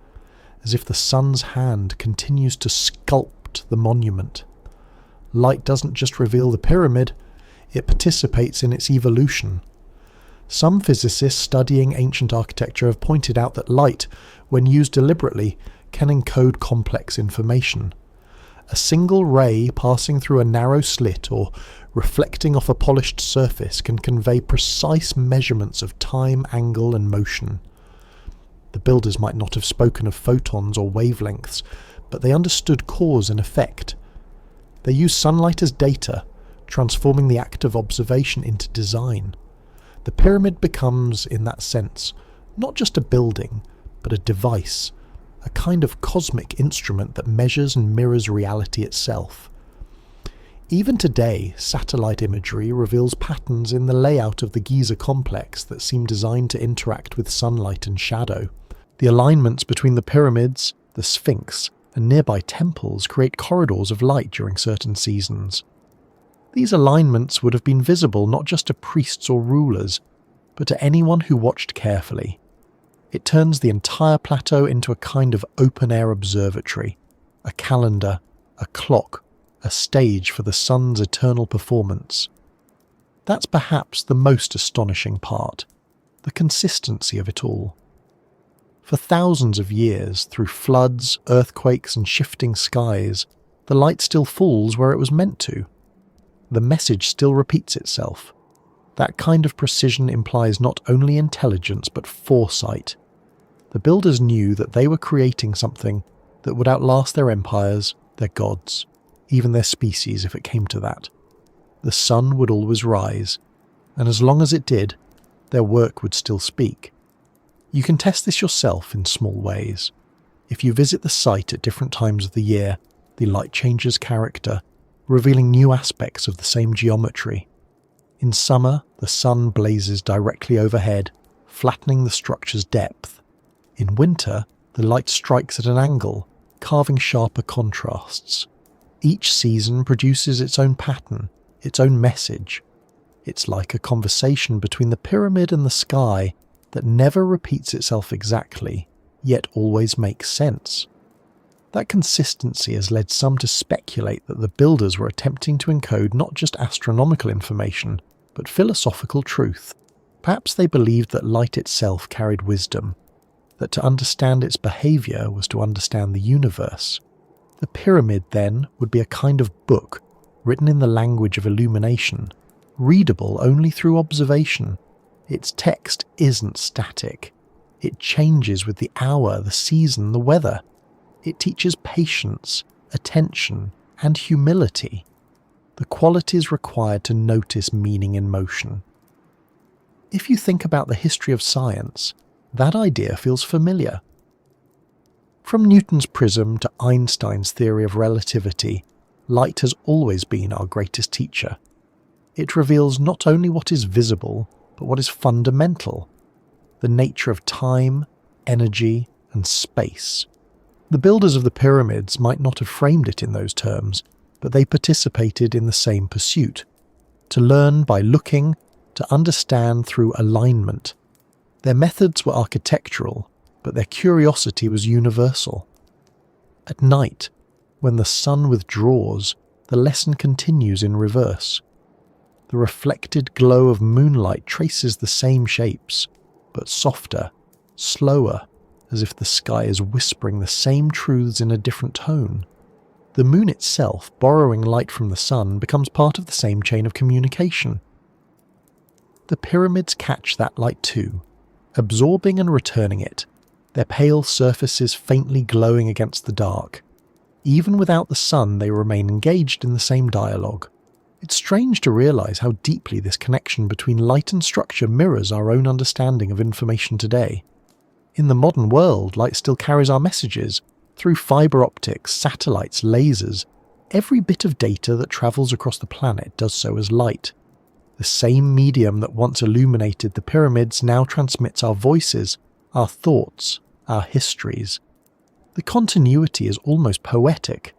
as if the sun's hand continues to sculpt the monument. Light doesn't just reveal the pyramid, it participates in its evolution. Some physicists studying ancient architecture have pointed out that light, when used deliberately, can encode complex information. A single ray passing through a narrow slit or reflecting off a polished surface can convey precise measurements of time, angle, and motion. The builders might not have spoken of photons or wavelengths, but they understood cause and effect. They used sunlight as data, transforming the act of observation into design. The pyramid becomes, in that sense, not just a building, but a device, a kind of cosmic instrument that measures and mirrors reality itself. Even today, satellite imagery reveals patterns in the layout of the Giza complex that seem designed to interact with sunlight and shadow. The alignments between the pyramids, the Sphinx, and nearby temples create corridors of light during certain seasons. These alignments would have been visible not just to priests or rulers, but to anyone who watched carefully. It turns the entire plateau into a kind of open-air observatory, a calendar, a clock, a stage for the sun's eternal performance. That's perhaps the most astonishing part, the consistency of it all. For thousands of years, through floods, earthquakes, and shifting skies, the light still falls where it was meant to. The message still repeats itself. That kind of precision implies not only intelligence but foresight. The builders knew that they were creating something that would outlast their empires, their gods, even their species if it came to that. The sun would always rise, and as long as it did, their work would still speak. You can test this yourself in small ways. If you visit the site at different times of the year, the light changes character, revealing new aspects of the same geometry. In summer, the sun blazes directly overhead, flattening the structure's depth. In winter, the light strikes at an angle, carving sharper contrasts. Each season produces its own pattern, its own message. It's like a conversation between the pyramid and the sky that never repeats itself exactly, yet always makes sense. That consistency has led some to speculate that the builders were attempting to encode not just astronomical information, but philosophical truth. Perhaps they believed that light itself carried wisdom, that to understand its behaviour was to understand the universe. The pyramid, then, would be a kind of book, written in the language of illumination, readable only through observation. Its text isn't static. It changes with the hour, the season, the weather. It teaches patience, attention, and humility, the qualities required to notice meaning in motion. If you think about the history of science, that idea feels familiar. From Newton's prism to Einstein's theory of relativity, light has always been our greatest teacher. It reveals not only what is visible, but what is fundamental, the nature of time, energy, and space. The builders of the pyramids might not have framed it in those terms, but they participated in the same pursuit, to learn by looking, to understand through alignment. Their methods were architectural, but their curiosity was universal. At night, when the sun withdraws, the lesson continues in reverse. The reflected glow of moonlight traces the same shapes, but softer, slower, as if the sky is whispering the same truths in a different tone. The moon itself, borrowing light from the sun, becomes part of the same chain of communication. The pyramids catch that light too, absorbing and returning it, their pale surfaces faintly glowing against the dark. Even without the sun, they remain engaged in the same dialogue. It's strange to realize how deeply this connection between light and structure mirrors our own understanding of information today. In the modern world, light still carries our messages through fiber optics, satellites, lasers. Every bit of data that travels across the planet does so as light. The same medium that once illuminated the pyramids now transmits our voices, our thoughts, our histories. The continuity is almost poetic.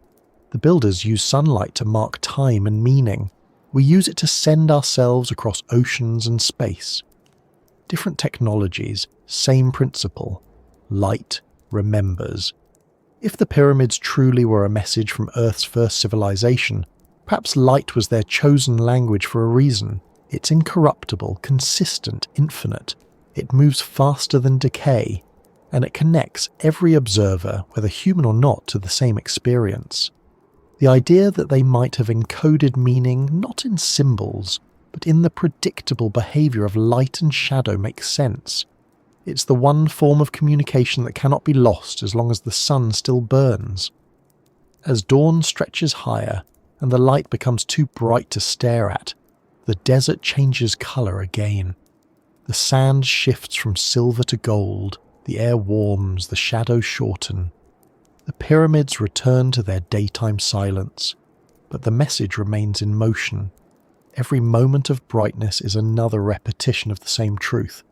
The builders use sunlight to mark time and meaning. We use it to send ourselves across oceans and space. Different technologies, same principle. Light remembers. If the pyramids truly were a message from Earth's first civilization, perhaps light was their chosen language for a reason. It's incorruptible, consistent, infinite. It moves faster than decay, and it connects every observer, whether human or not, to the same experience. The idea that they might have encoded meaning not in symbols, but in the predictable behaviour of light and shadow makes sense. It's the one form of communication that cannot be lost as long as the sun still burns. As dawn stretches higher and the light becomes too bright to stare at, the desert changes colour again. The sand shifts from silver to gold, the air warms, the shadows shorten. The pyramids return to their daytime silence, but the message remains in motion. Every moment of brightness is another repetition of the same truth,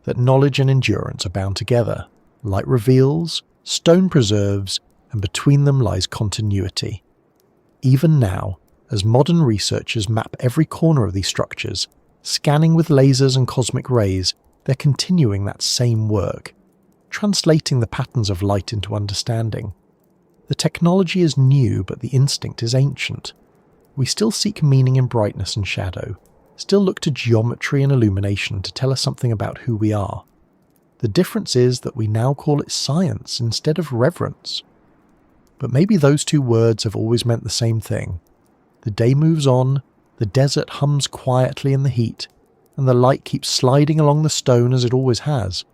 that knowledge and endurance are bound together. Light reveals, stone preserves, and between them lies continuity. Even now, as modern researchers map every corner of these structures, scanning with lasers and cosmic rays, they're continuing that same work, translating the patterns of light into understanding. The technology is new, but the instinct is ancient. We still seek meaning in brightness and shadow, still look to geometry and illumination to tell us something about who we are. The difference is that we now call it science instead of reverence. But maybe those two words have always meant the same thing. The day moves on, the desert hums quietly in the heat, and the light keeps sliding along the stone as it always has.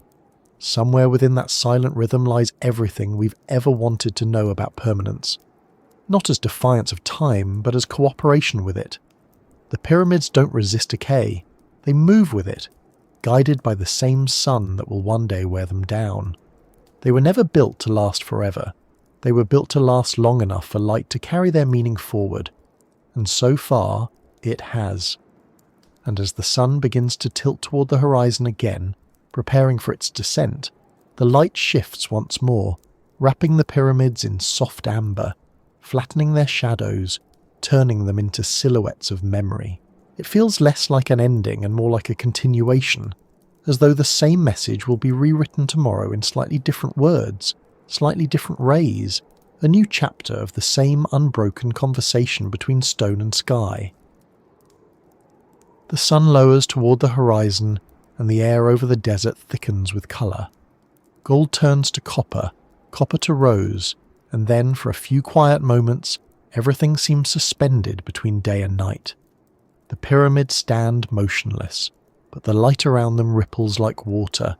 Somewhere within that silent rhythm lies everything we've ever wanted to know about permanence. Not as defiance of time, but as cooperation with it. The pyramids don't resist decay, they move with it, guided by the same sun that will one day wear them down. They were never built to last forever. They were built to last long enough for light to carry their meaning forward. And so far, it has. And as the sun begins to tilt toward the horizon again, preparing for its descent, the light shifts once more, wrapping the pyramids in soft amber, flattening their shadows, turning them into silhouettes of memory. It feels less like an ending and more like a continuation, as though the same message will be rewritten tomorrow in slightly different words, slightly different rays, a new chapter of the same unbroken conversation between stone and sky. The sun lowers toward the horizon, and the air over the desert thickens with colour. Gold turns to copper, copper to rose, and then for a few quiet moments, everything seems suspended between day and night. The pyramids stand motionless, but the light around them ripples like water.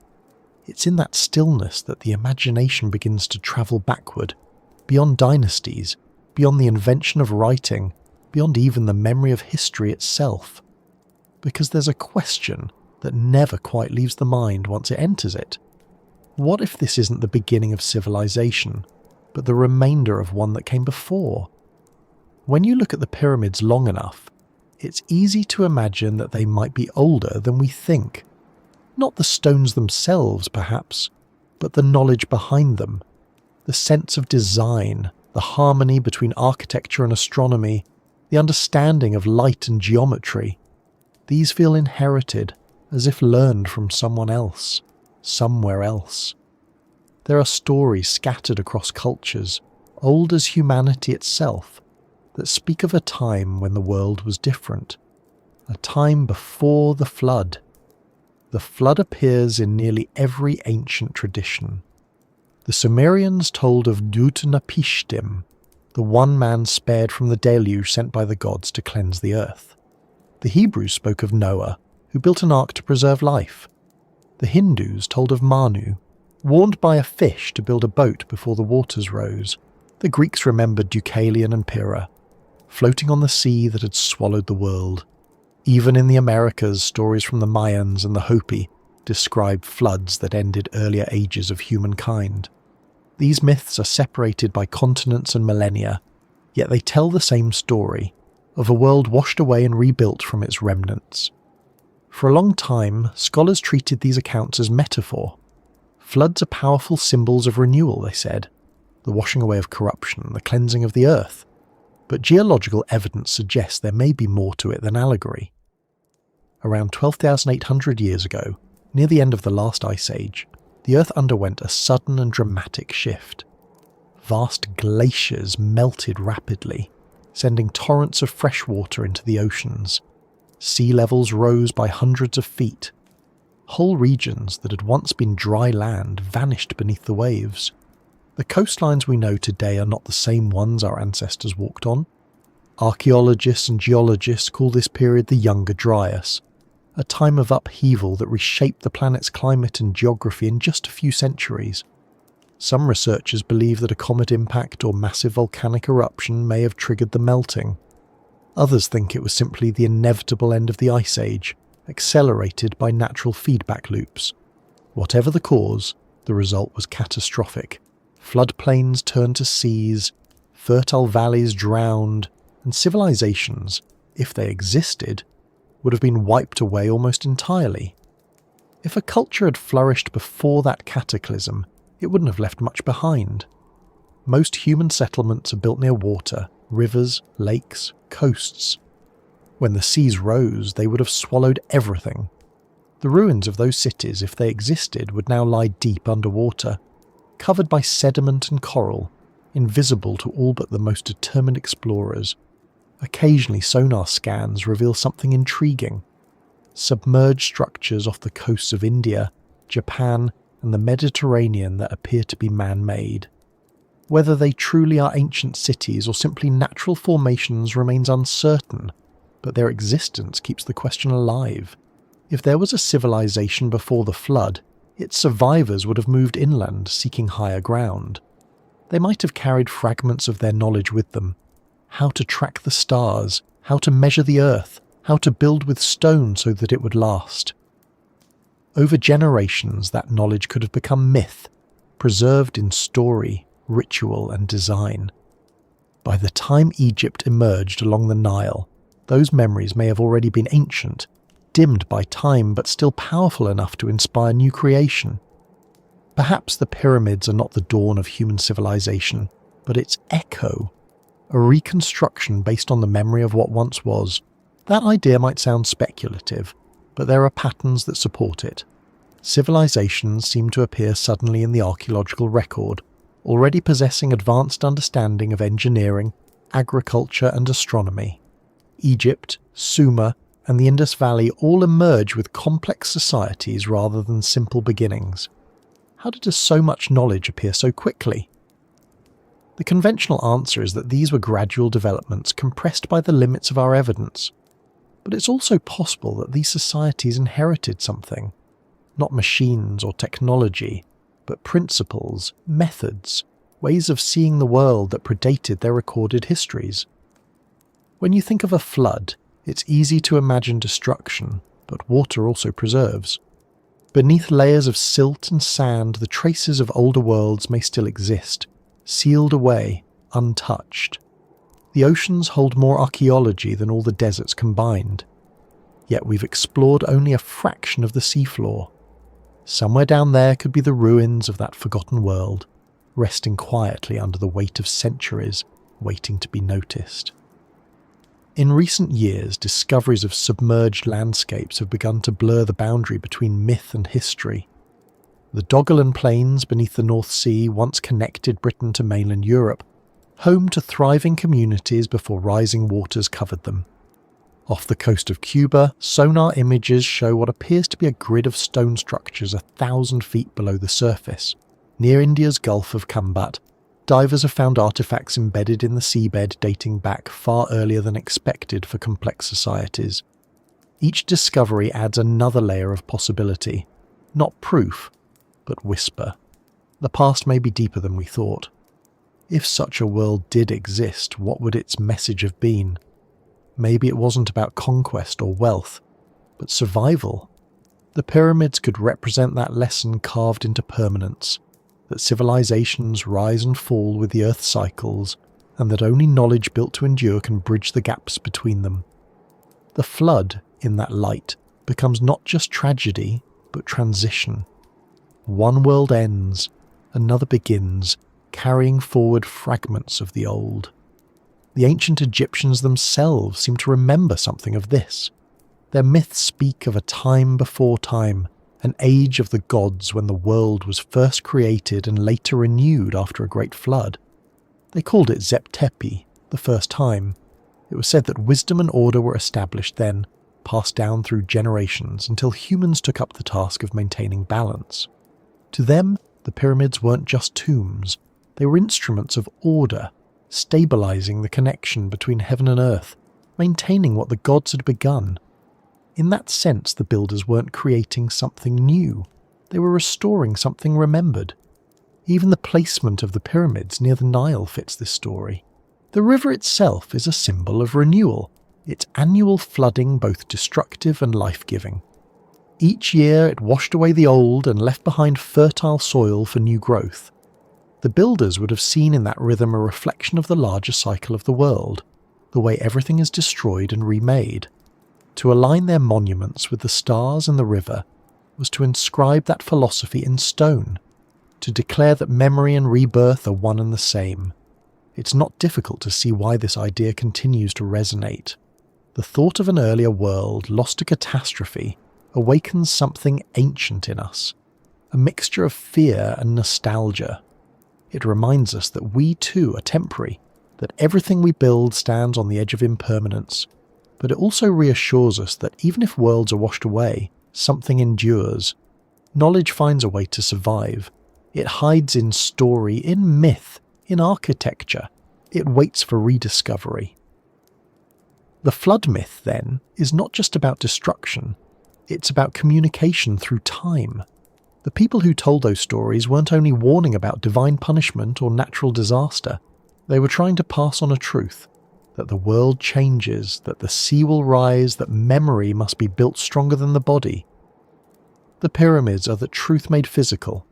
It's in that stillness that the imagination begins to travel backward, beyond dynasties, beyond the invention of writing, beyond even the memory of history itself. Because there's a question that never quite leaves the mind once it enters it. What if this isn't the beginning of civilization, but the remainder of one that came before? When you look at the pyramids long enough, it's easy to imagine that they might be older than we think. Not the stones themselves, perhaps, but the knowledge behind them, the sense of design, the harmony between architecture and astronomy, the understanding of light and geometry. These feel inherited, as if learned from someone else, somewhere else. There are stories scattered across cultures, old as humanity itself, that speak of a time when the world was different, a time before the flood. The flood appears in nearly every ancient tradition. The Sumerians told of Utnapishtim, the one man spared from the deluge sent by the gods to cleanse the earth. The Hebrews spoke of Noah, who built an ark to preserve life. The Hindus told of Manu, warned by a fish to build a boat before the waters rose. The Greeks remembered Deucalion and Pyrrha, floating on the sea that had swallowed the world. Even in the Americas, stories from the Mayans and the Hopi describe floods that ended earlier ages of humankind. These myths are separated by continents and millennia, yet they tell the same story, of a world washed away and rebuilt from its remnants. For a long time, scholars treated these accounts as metaphor. Floods are powerful symbols of renewal, they said, the washing away of corruption, the cleansing of the earth. But geological evidence suggests there may be more to it than allegory. Around 12,800 years ago, near the end of the last ice age, the Earth underwent a sudden and dramatic shift. Vast glaciers melted rapidly, sending torrents of fresh water into the oceans. Sea levels rose by hundreds of feet. Whole regions that had once been dry land vanished beneath the waves. The coastlines we know today are not the same ones our ancestors walked on. Archaeologists and geologists call this period the Younger Dryas, a time of upheaval that reshaped the planet's climate and geography in just a few centuries. Some researchers believe that a comet impact or massive volcanic eruption may have triggered the melting. Others think it was simply the inevitable end of the Ice Age, accelerated by natural feedback loops. Whatever the cause, the result was catastrophic. Floodplains turned to seas, fertile valleys drowned, and civilizations, if they existed, would have been wiped away almost entirely. If a culture had flourished before that cataclysm, it wouldn't have left much behind. Most human settlements are built near water, rivers, lakes, coasts. When the seas rose, they would have swallowed everything. The ruins of those cities, if they existed, would now lie deep underwater, covered by sediment and coral, invisible to all but the most determined explorers. Occasionally sonar scans reveal something intriguing. Submerged structures off the coasts of India, Japan, and the Mediterranean that appear to be man-made. Whether they truly are ancient cities or simply natural formations remains uncertain, but their existence keeps the question alive. If there was a civilization before the flood, its survivors would have moved inland seeking higher ground. They might have carried fragments of their knowledge with them. How to track the stars, how to measure the earth, how to build with stone so that it would last. Over generations, that knowledge could have become myth, preserved in story, ritual, and design. By the time Egypt emerged along the Nile, those memories may have already been ancient, dimmed by time but still powerful enough to inspire new creation. Perhaps the pyramids are not the dawn of human civilization, but its echo, a reconstruction based on the memory of what once was. That idea might sound speculative, but there are patterns that support it. Civilizations seem to appear suddenly in the archaeological record, already possessing advanced understanding of engineering, agriculture, and astronomy. Egypt, Sumer, and the Indus Valley all emerge with complex societies rather than simple beginnings. How did so much knowledge appear so quickly? The conventional answer is that these were gradual developments compressed by the limits of our evidence. But it's also possible that these societies inherited something. Not machines or technology, but principles, methods, ways of seeing the world that predated their recorded histories. When you think of a flood, it's easy to imagine destruction, but water also preserves. Beneath layers of silt and sand, the traces of older worlds may still exist, sealed away, untouched. The oceans hold more archaeology than all the deserts combined. Yet we've explored only a fraction of the seafloor. Somewhere down there could be the ruins of that forgotten world, resting quietly under the weight of centuries, waiting to be noticed. In recent years, discoveries of submerged landscapes have begun to blur the boundary between myth and history. The Doggerland Plains beneath the North Sea once connected Britain to mainland Europe, home to thriving communities before rising waters covered them. Off the coast of Cuba, sonar images show what appears to be a grid of stone structures 1,000 feet below the surface. Near India's Gulf of Kambat, divers have found artifacts embedded in the seabed dating back far earlier than expected for complex societies. Each discovery adds another layer of possibility. Not proof, but whisper. The past may be deeper than we thought. If such a world did exist, what would its message have been? Maybe it wasn't about conquest or wealth, but survival. The pyramids could represent that lesson carved into permanence, that civilizations rise and fall with the Earth's cycles, and that only knowledge built to endure can bridge the gaps between them. The flood, in that light, becomes not just tragedy, but transition. One world ends, another begins, carrying forward fragments of the old. The ancient Egyptians themselves seem to remember something of this. Their myths speak of a time before time, an age of the gods when the world was first created and later renewed after a great flood. They called it Zep-Tepi, the first time. It was said that wisdom and order were established then, passed down through generations until humans took up the task of maintaining balance. To them, the pyramids weren't just tombs, they were instruments of order, stabilizing the connection between heaven and earth, maintaining what the gods had begun. In that sense, the builders weren't creating something new, they were restoring something remembered. Even the placement of the pyramids near the Nile fits this story. The river itself is a symbol of renewal, its annual flooding both destructive and life-giving. Each year it washed away the old and left behind fertile soil for new growth. The builders would have seen in that rhythm a reflection of the larger cycle of the world, the way everything is destroyed and remade. To align their monuments with the stars and the river was to inscribe that philosophy in stone, to declare that memory and rebirth are one and the same. It's not difficult to see why this idea continues to resonate. The thought of an earlier world lost to catastrophe awakens something ancient in us, a mixture of fear and nostalgia. It reminds us that we too are temporary, that everything we build stands on the edge of impermanence, but it also reassures us that even if worlds are washed away, something endures. Knowledge finds a way to survive. It hides in story, in myth, in architecture. It waits for rediscovery. The flood myth, then, is not just about destruction. It's about communication through time. The people who told those stories weren't only warning about divine punishment or natural disaster, they were trying to pass on a truth, that the world changes, that the sea will rise, that memory must be built stronger than the body. The pyramids are the truth made physical,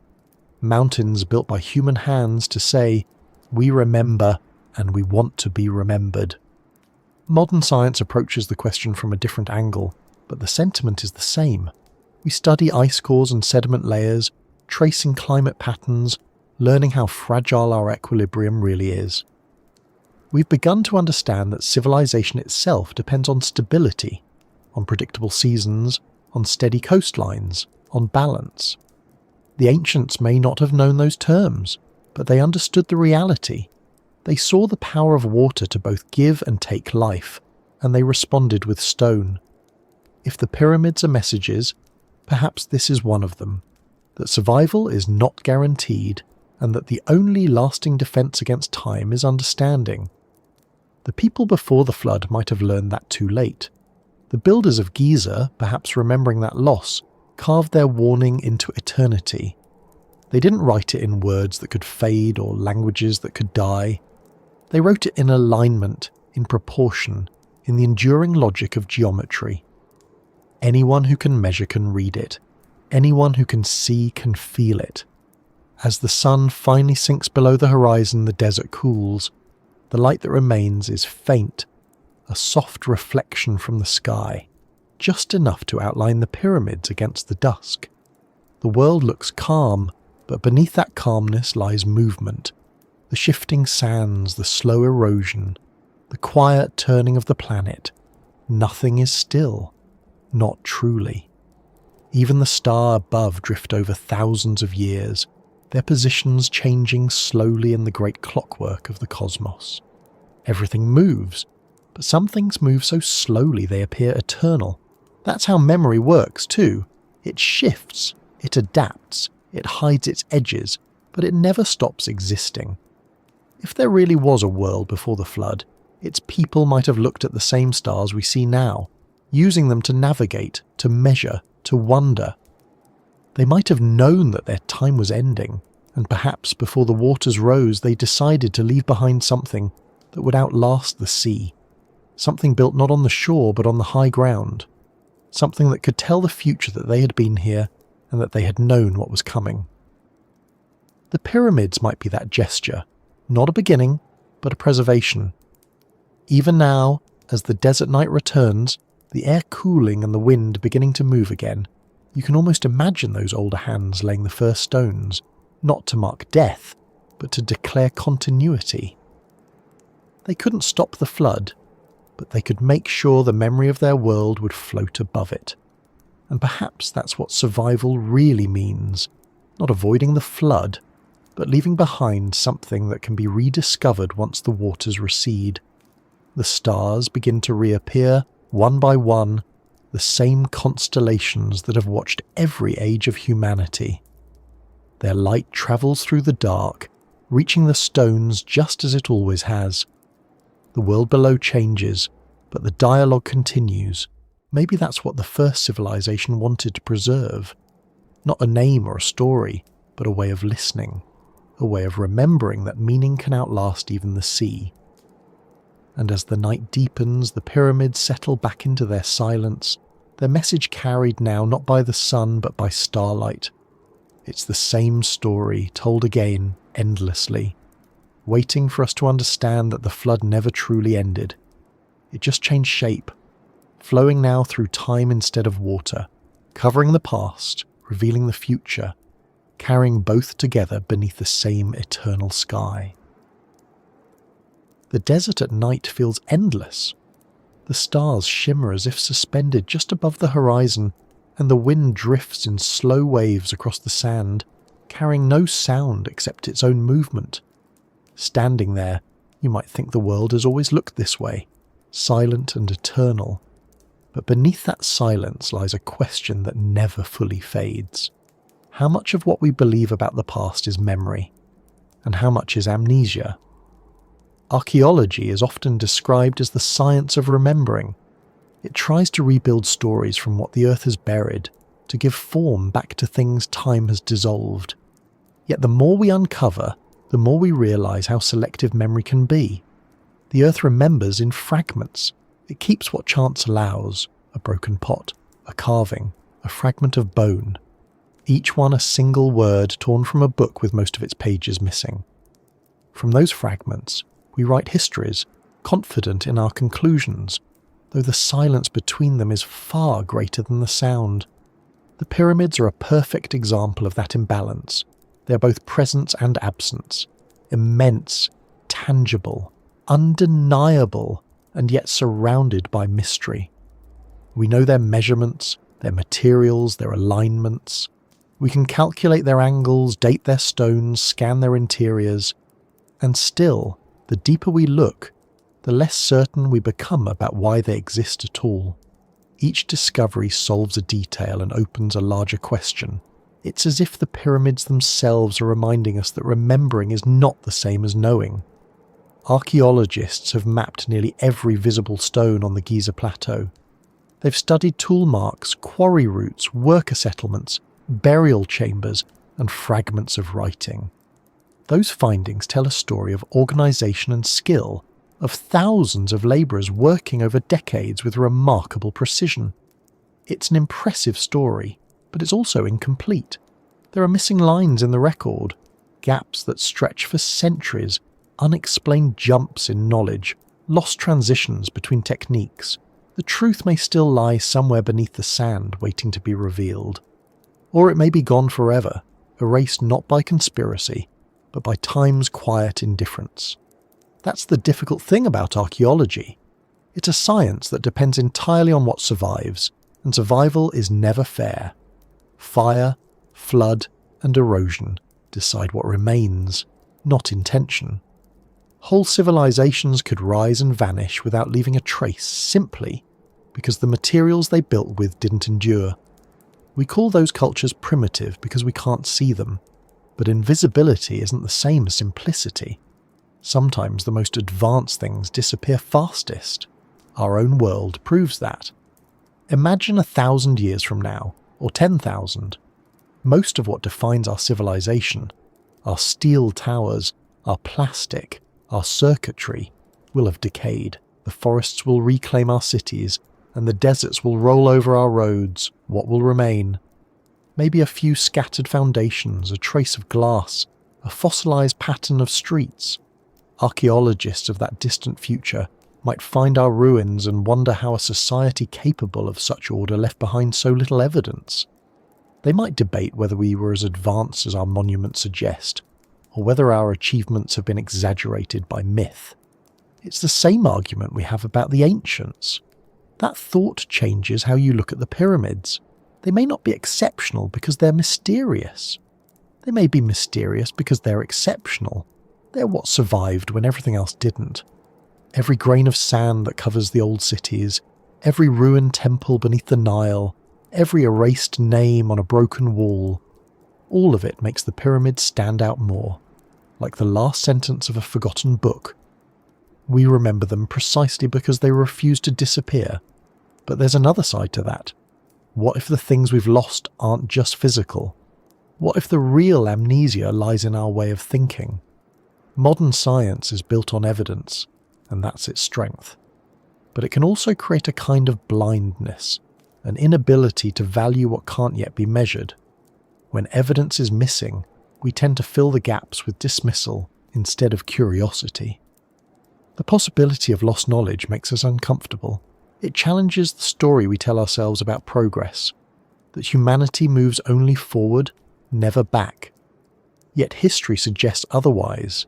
mountains built by human hands to say, we remember and we want to be remembered. Modern science approaches the question from a different angle, but the sentiment is the same. We study ice cores and sediment layers, tracing climate patterns, learning how fragile our equilibrium really is. We've begun to understand that civilization itself depends on stability, on predictable seasons, on steady coastlines, on balance. The ancients may not have known those terms, but they understood the reality. They saw the power of water to both give and take life, and they responded with stone. If the pyramids are messages, perhaps this is one of them, that survival is not guaranteed, and that the only lasting defense against time is understanding. The people before the flood might have learned that too late. The builders of Giza, perhaps remembering that loss, carved their warning into eternity. They didn't write it in words that could fade or languages that could die. They wrote it in alignment, in proportion, in the enduring logic of geometry. Anyone who can measure can read it. Anyone who can see can feel it. As the sun finally sinks below the horizon, the desert cools. The light that remains is faint, a soft reflection from the sky, just enough to outline the pyramids against the dusk. The world looks calm, but beneath that calmness lies movement. The shifting sands, the slow erosion, the quiet turning of the planet. Nothing is still. Not truly. Even the stars above drift over thousands of years, their positions changing slowly in the great clockwork of the cosmos. Everything moves, but some things move so slowly they appear eternal. That's how memory works too. It shifts, it adapts, it hides its edges, but it never stops existing. If there really was a world before the flood, its people might have looked at the same stars we see now, using them to navigate, to measure, to wonder. They might have known that their time was ending, and perhaps before the waters rose they decided to leave behind something that would outlast the sea, something built not on the shore but on the high ground, something that could tell the future that they had been here and that they had known what was coming. The pyramids might be that gesture, not a beginning, but a preservation. Even now, as the desert night returns, the air cooling and the wind beginning to move again, you can almost imagine those older hands laying the first stones, not to mark death, but to declare continuity. They couldn't stop the flood, but they could make sure the memory of their world would float above it. And perhaps that's what survival really means, not avoiding the flood, but leaving behind something that can be rediscovered once the waters recede. The stars begin to reappear, one by one, the same constellations that have watched every age of humanity. Their light travels through the dark, reaching the stones just as it always has. The world below changes, but the dialogue continues. Maybe that's what the first civilization wanted to preserve. Not a name or a story, but a way of listening, a way of remembering that meaning can outlast even the sea. And as the night deepens, the pyramids settle back into their silence, their message carried now not by the sun but by starlight. It's the same story, told again, endlessly, waiting for us to understand that the flood never truly ended. It just changed shape, flowing now through time instead of water, covering the past, revealing the future, carrying both together beneath the same eternal sky. The desert at night feels endless. The stars shimmer as if suspended just above the horizon, and the wind drifts in slow waves across the sand, carrying no sound except its own movement. Standing there, you might think the world has always looked this way, silent and eternal. But beneath that silence lies a question that never fully fades. How much of what we believe about the past is memory, and how much is amnesia? Archaeology is often described as the science of remembering. It tries to rebuild stories from what the earth has buried, to give form back to things time has dissolved. Yet the more we uncover, the more we realise how selective memory can be. The earth remembers in fragments. It keeps what chance allows, a broken pot, a carving, a fragment of bone. Each one a single word torn from a book with most of its pages missing. From those fragments, we write histories, confident in our conclusions, though the silence between them is far greater than the sound. The pyramids are a perfect example of that imbalance. They are both presence and absence, immense, tangible, undeniable, and yet surrounded by mystery. We know their measurements, their materials, their alignments. We can calculate their angles, date their stones, scan their interiors, and still, the deeper we look, the less certain we become about why they exist at all. Each discovery solves a detail and opens a larger question. It's as if the pyramids themselves are reminding us that remembering is not the same as knowing. Archaeologists have mapped nearly every visible stone on the Giza plateau. They've studied tool marks, quarry routes, worker settlements, burial chambers, and fragments of writing. Those findings tell a story of organisation and skill, of thousands of labourers working over decades with remarkable precision. It's an impressive story, but it's also incomplete. There are missing lines in the record, gaps that stretch for centuries, unexplained jumps in knowledge, lost transitions between techniques. The truth may still lie somewhere beneath the sand waiting to be revealed. Or it may be gone forever, erased not by conspiracy, but by time's quiet indifference. That's the difficult thing about archaeology. It's a science that depends entirely on what survives, and survival is never fair. Fire, flood, and erosion decide what remains, not intention. Whole civilizations could rise and vanish without leaving a trace simply because the materials they built with didn't endure. We call those cultures primitive because we can't see them. But invisibility isn't the same as simplicity. Sometimes the most advanced things disappear fastest. Our own world proves that. Imagine 1,000 years from now, or 10,000. Most of what defines our civilization, our steel towers, our plastic, our circuitry, will have decayed. The forests will reclaim our cities, and the deserts will roll over our roads. What will remain? Maybe a few scattered foundations, a trace of glass, a fossilized pattern of streets. Archaeologists of that distant future might find our ruins and wonder how a society capable of such order left behind so little evidence. They might debate whether we were as advanced as our monuments suggest, or whether our achievements have been exaggerated by myth. It's the same argument we have about the ancients. That thought changes how you look at the pyramids. They may not be exceptional because they're mysterious. They may be mysterious because they're exceptional. They're what survived when everything else didn't. Every grain of sand that covers the old cities, every ruined temple beneath the Nile, every erased name on a broken wall, all of it makes the pyramids stand out more, like the last sentence of a forgotten book. We remember them precisely because they refuse to disappear. But there's another side to that. What if the things we've lost aren't just physical? What if the real amnesia lies in our way of thinking? Modern science is built on evidence, and that's its strength. But it can also create a kind of blindness, an inability to value what can't yet be measured. When evidence is missing, we tend to fill the gaps with dismissal instead of curiosity. The possibility of lost knowledge makes us uncomfortable. It challenges the story we tell ourselves about progress, that humanity moves only forward, never back. Yet history suggests otherwise.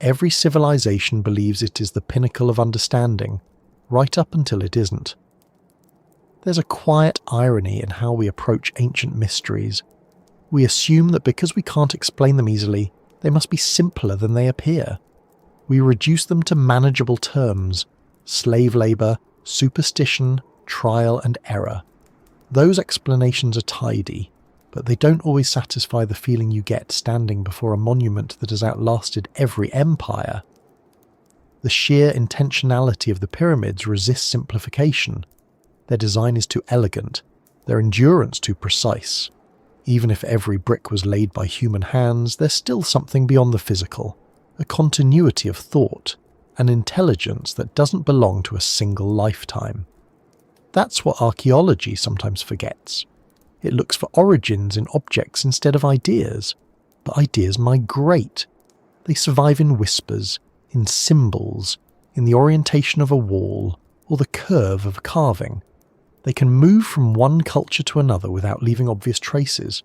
Every civilization believes it is the pinnacle of understanding, right up until it isn't. There's a quiet irony in how we approach ancient mysteries. We assume that because we can't explain them easily, they must be simpler than they appear. We reduce them to manageable terms: slave labour, superstition, trial and error. Those explanations are tidy, but they don't always satisfy the feeling you get standing before a monument that has outlasted every empire. The sheer intentionality of the pyramids resists simplification. Their design is too elegant, their endurance too precise. Even if every brick was laid by human hands, there's still something beyond the physical, a continuity of thought, an intelligence that doesn't belong to a single lifetime. That's what archaeology sometimes forgets. It looks for origins in objects instead of ideas, but ideas migrate. They survive in whispers, in symbols, in the orientation of a wall, or the curve of a carving. They can move from one culture to another without leaving obvious traces.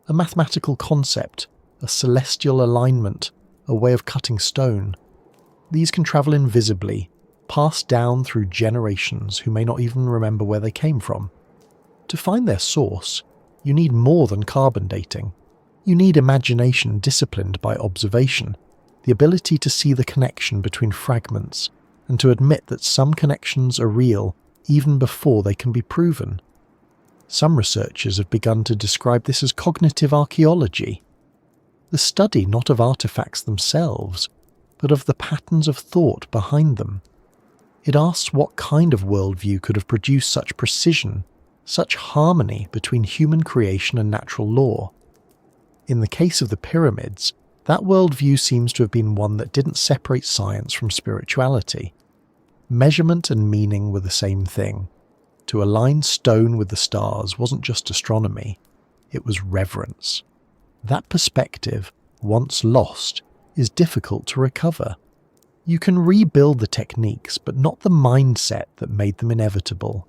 A mathematical concept, a celestial alignment, a way of cutting stone. These can travel invisibly, passed down through generations who may not even remember where they came from. To find their source, you need more than carbon dating. You need imagination disciplined by observation, the ability to see the connection between fragments, and to admit that some connections are real even before they can be proven. Some researchers have begun to describe this as cognitive archaeology, the study not of artifacts themselves, but of the patterns of thought behind them. It asks what kind of worldview could have produced such precision, such harmony between human creation and natural law. In the case of the pyramids, that worldview seems to have been one that didn't separate science from spirituality. Measurement and meaning were the same thing. To align stone with the stars wasn't just astronomy, it was reverence. That perspective, once lost, is difficult to recover. You can rebuild the techniques, but not the mindset that made them inevitable.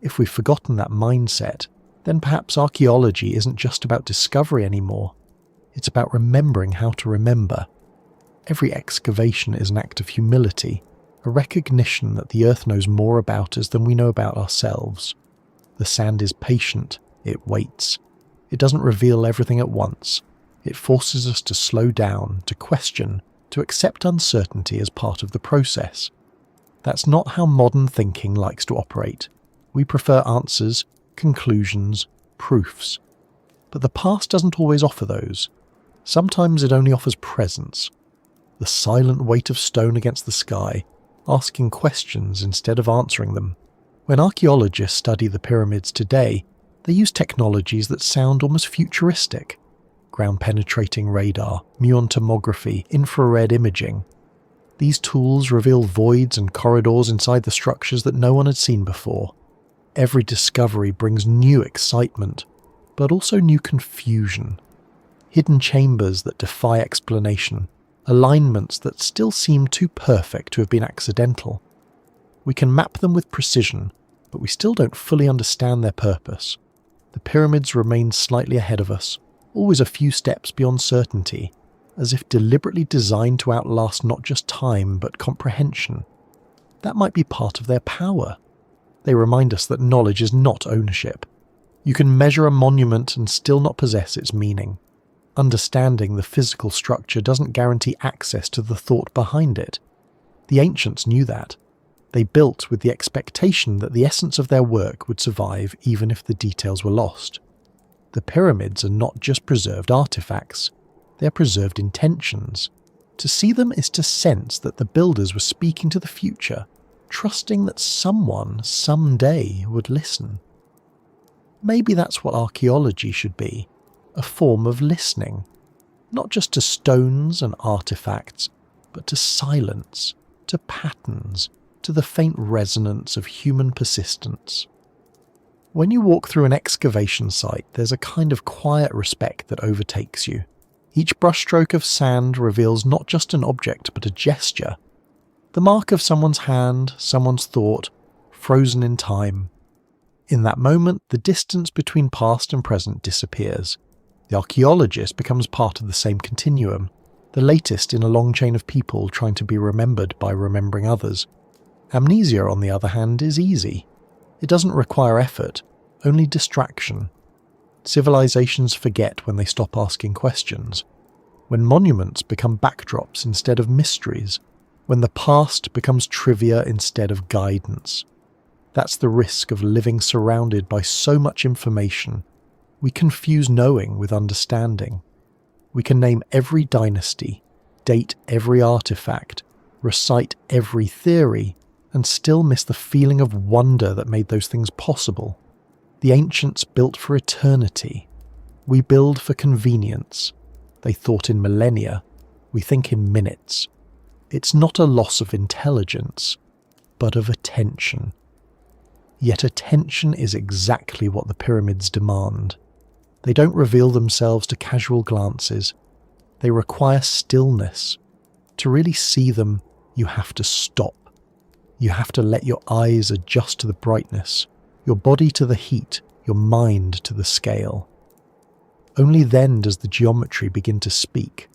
If we've forgotten that mindset, then perhaps archaeology isn't just about discovery anymore. It's about remembering how to remember. Every excavation is an act of humility, a recognition that the earth knows more about us than we know about ourselves. The sand is patient, it waits. It doesn't reveal everything at once. It forces us to slow down, to question, to accept uncertainty as part of the process. That's not how modern thinking likes to operate. We prefer answers, conclusions, proofs. But the past doesn't always offer those. Sometimes it only offers presence. The silent weight of stone against the sky, asking questions instead of answering them. When archaeologists study the pyramids today, they use technologies that sound almost futuristic. Ground-penetrating radar, muon tomography, infrared imaging. These tools reveal voids and corridors inside the structures that no one had seen before. Every discovery brings new excitement, but also new confusion. Hidden chambers that defy explanation, alignments that still seem too perfect to have been accidental. We can map them with precision, but we still don't fully understand their purpose. The pyramids remain slightly ahead of us, always a few steps beyond certainty, as if deliberately designed to outlast not just time but comprehension. That might be part of their power. They remind us that knowledge is not ownership. You can measure a monument and still not possess its meaning. Understanding the physical structure doesn't guarantee access to the thought behind it. The ancients knew that. They built with the expectation that the essence of their work would survive even if the details were lost. The pyramids are not just preserved artifacts, they are preserved intentions. To see them is to sense that the builders were speaking to the future, trusting that someone someday would listen. Maybe that's what archaeology should be, a form of listening, not just to stones and artifacts, but to silence, to patterns, to the faint resonance of human persistence. When you walk through an excavation site, there's a kind of quiet respect that overtakes you. Each brushstroke of sand reveals not just an object but a gesture, the mark of someone's hand, someone's thought, frozen in time. In that moment, the distance between past and present disappears. The archaeologist becomes part of the same continuum, the latest in a long chain of people trying to be remembered by remembering others. Amnesia, on the other hand, is easy. It doesn't require effort, only distraction. Civilizations forget when they stop asking questions, when monuments become backdrops instead of mysteries, when the past becomes trivia instead of guidance. That's the risk of living surrounded by so much information. We confuse knowing with understanding. We can name every dynasty, date every artifact, recite every theory, and still miss the feeling of wonder that made those things possible. The ancients built for eternity. We build for convenience. They thought in millennia. We think in minutes. It's not a loss of intelligence, but of attention. Yet attention is exactly what the pyramids demand. They don't reveal themselves to casual glances. They require stillness. To really see them, you have to stop. You have to let your eyes adjust to the brightness, your body to the heat, your mind to the scale. Only then does the geometry begin to speak.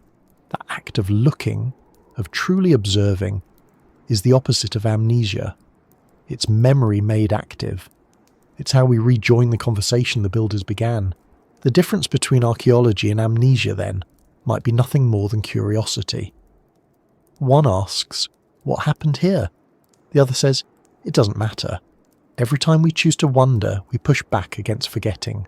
That act of looking, of truly observing, is the opposite of amnesia. It's memory made active. It's how we rejoin the conversation the builders began. The difference between archaeology and amnesia, then, might be nothing more than curiosity. One asks, what happened here? The other says, it doesn't matter. Every time we choose to wonder, we push back against forgetting.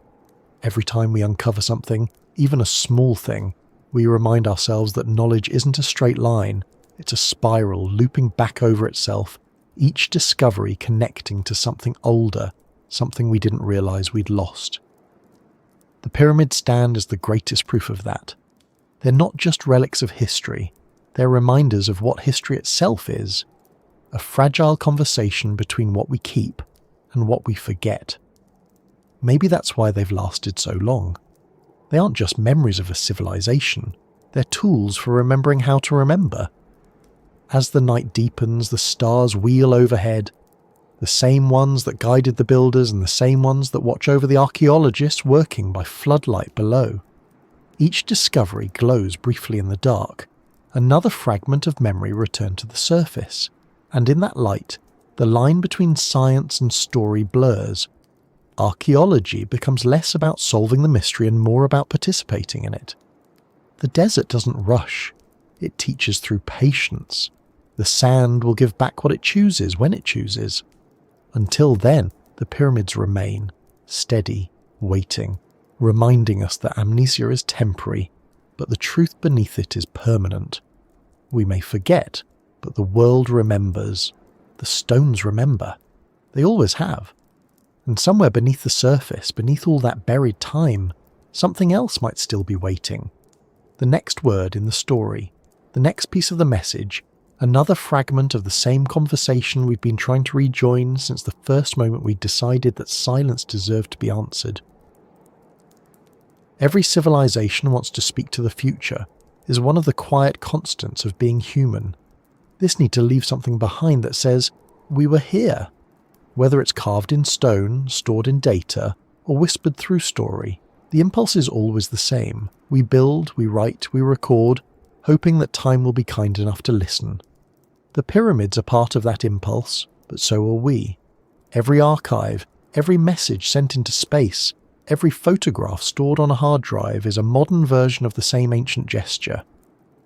Every time we uncover something, even a small thing, we remind ourselves that knowledge isn't a straight line, it's a spiral looping back over itself, each discovery connecting to something older, something we didn't realize we'd lost. The pyramids stand as the greatest proof of that. They're not just relics of history, they're reminders of what history itself is. A fragile conversation between what we keep and what we forget. Maybe that's why they've lasted so long. They aren't just memories of a civilization, they're tools for remembering how to remember. As the night deepens, the stars wheel overhead, the same ones that guided the builders and the same ones that watch over the archaeologists working by floodlight below. Each discovery glows briefly in the dark. Another fragment of memory returned to the surface, and in that light, the line between science and story blurs. Archaeology becomes less about solving the mystery and more about participating in it. The desert doesn't rush, it teaches through patience. The sand will give back what it chooses when it chooses. Until then, the pyramids remain, steady, waiting, reminding us that amnesia is temporary, but the truth beneath it is permanent. We may forget, but the world remembers. The stones remember. They always have. And somewhere beneath the surface, beneath all that buried time, something else might still be waiting. The next word in the story, the next piece of the message, Another fragment of the same conversation we've been trying to rejoin since the first moment we decided that silence deserved to be answered. Every civilization wants to speak to the future is one of the quiet constants of being human. This need to leave something behind that says, we were here. Whether it's carved in stone, stored in data, or whispered through story, the impulse is always the same. We build, we write, we record, hoping that time will be kind enough to listen. The pyramids are part of that impulse, but so are we. Every archive, every message sent into space, every photograph stored on a hard drive is a modern version of the same ancient gesture.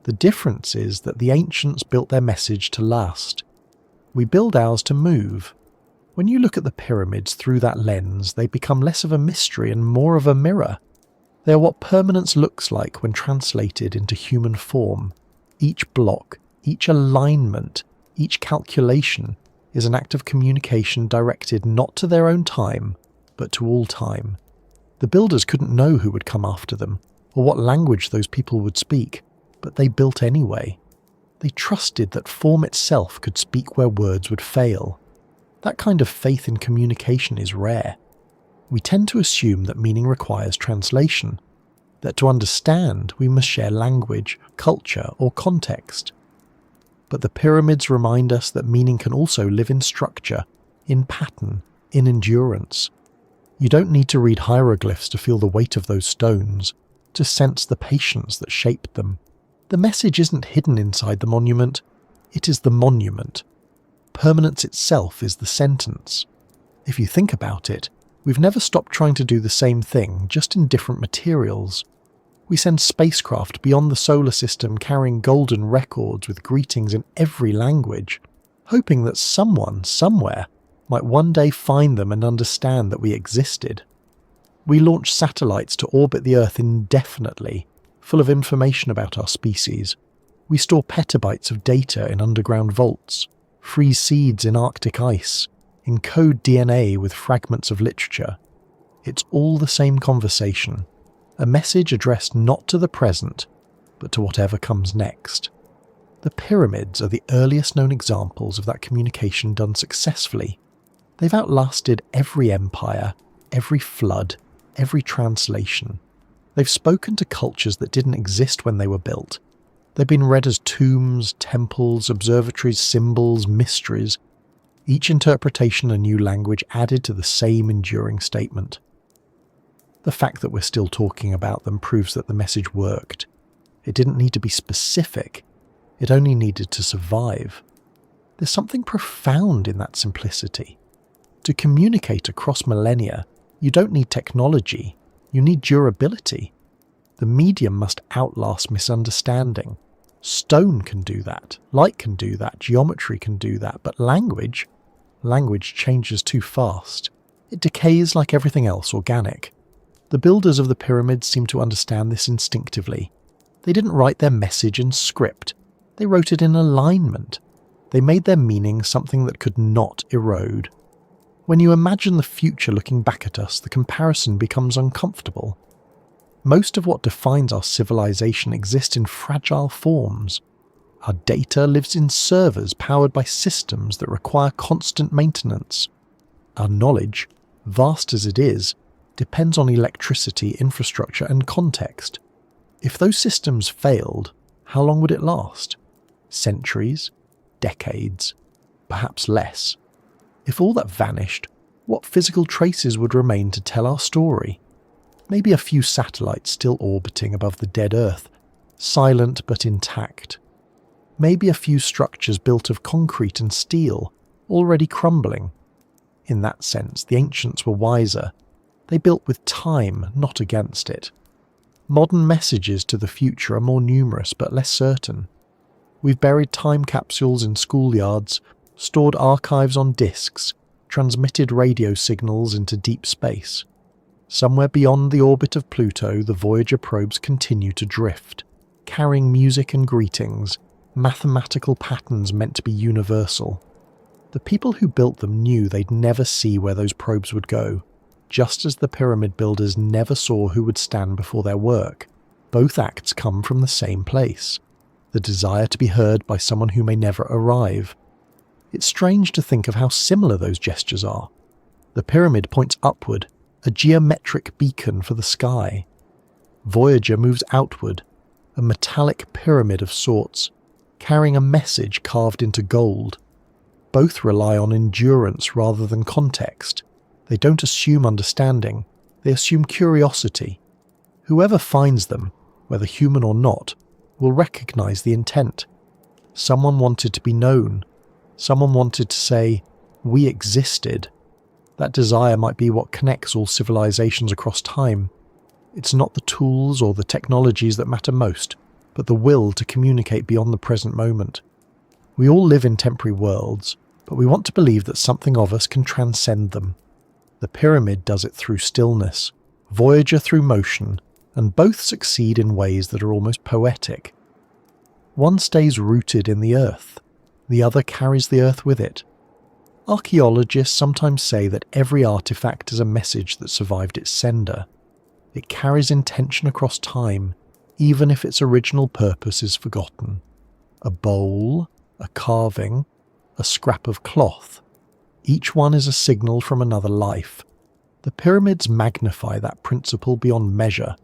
The difference is that the ancients built their message to last. We build ours to move. When you look at the pyramids through that lens, they become less of a mystery and more of a mirror. They are what permanence looks like when translated into human form. Each block, each alignment, each calculation is an act of communication directed not to their own time, but to all time. The builders couldn't know who would come after them, or what language those people would speak, but they built anyway. They trusted that form itself could speak where words would fail. That kind of faith in communication is rare. We tend to assume that meaning requires translation, that to understand we must share language, culture, or context. But the pyramids remind us that meaning can also live in structure, in pattern, in endurance. You don't need to read hieroglyphs to feel the weight of those stones, to sense the patience that shaped them. The message isn't hidden inside the monument, it is the monument. Permanence itself is the sentence. If you think about it, we've never stopped trying to do the same thing, just in different materials. We send spacecraft beyond the solar system carrying golden records with greetings in every language, hoping that someone, somewhere, might one day find them and understand that we existed. We launch satellites to orbit the Earth indefinitely, full of information about our species. We store petabytes of data in underground vaults, freeze seeds in Arctic ice, encode DNA with fragments of literature. It's all the same conversation, a message addressed not to the present, but to whatever comes next. The pyramids are the earliest known examples of that communication done successfully. They've outlasted every empire, every flood, every translation. They've spoken to cultures that didn't exist when they were built. They've been read as tombs, temples, observatories, symbols, mysteries. Each interpretation a new language added to the same enduring statement. The fact that we're still talking about them proves that the message worked. It didn't need to be specific. It only needed to survive. There's something profound in that simplicity. To communicate across millennia, you don't need technology, you need durability. The medium must outlast misunderstanding. Stone can do that, light can do that, geometry can do that, but language changes too fast. It decays like everything else organic. The builders of the pyramids seem to understand this instinctively. They didn't write their message in script, they wrote it in alignment. They made their meaning something that could not erode. When you imagine the future looking back at us, the comparison becomes uncomfortable. Most of what defines our civilization exists in fragile forms. Our data lives in servers powered by systems that require constant maintenance. Our knowledge, vast as it is, depends on electricity, infrastructure, and context. If those systems failed, how long would it last? Centuries? Decades? Perhaps less. If all that vanished, what physical traces would remain to tell our story? Maybe a few satellites still orbiting above the dead Earth, silent but intact. Maybe a few structures built of concrete and steel, already crumbling. In that sense, the ancients were wiser. They built with time, not against it. Modern messages to the future are more numerous but less certain. We've buried time capsules in schoolyards, stored archives on disks, transmitted radio signals into deep space. Somewhere beyond the orbit of Pluto, the Voyager probes continue to drift, carrying music and greetings, mathematical patterns meant to be universal. The people who built them knew they'd never see where those probes would go, just as the pyramid builders never saw who would stand before their work. Both acts come from the same place. the desire to be heard by someone who may never arrive. It's strange to think of how similar those gestures are. The pyramid points upward, a geometric beacon for the sky. Voyager moves outward, a metallic pyramid of sorts, carrying a message carved into gold. Both rely on endurance rather than context. They don't assume understanding, they assume curiosity. Whoever finds them, whether human or not, will recognize the intent. Someone wanted to be known. Someone wanted to say, "We existed." That desire might be what connects all civilizations across time. It's not the tools or the technologies that matter most, but the will to communicate beyond the present moment. We all live in temporary worlds, but we want to believe that something of us can transcend them. The pyramid does it through stillness, Voyager through motion, and both succeed in ways that are almost poetic. One stays rooted in the earth, the other carries the earth with it. Archaeologists sometimes say that every artifact is a message that survived its sender. It carries intention across time, even if its original purpose is forgotten. A bowl, a carving, a scrap of cloth. Each one is a signal from another life. The pyramids magnify that principle beyond measure.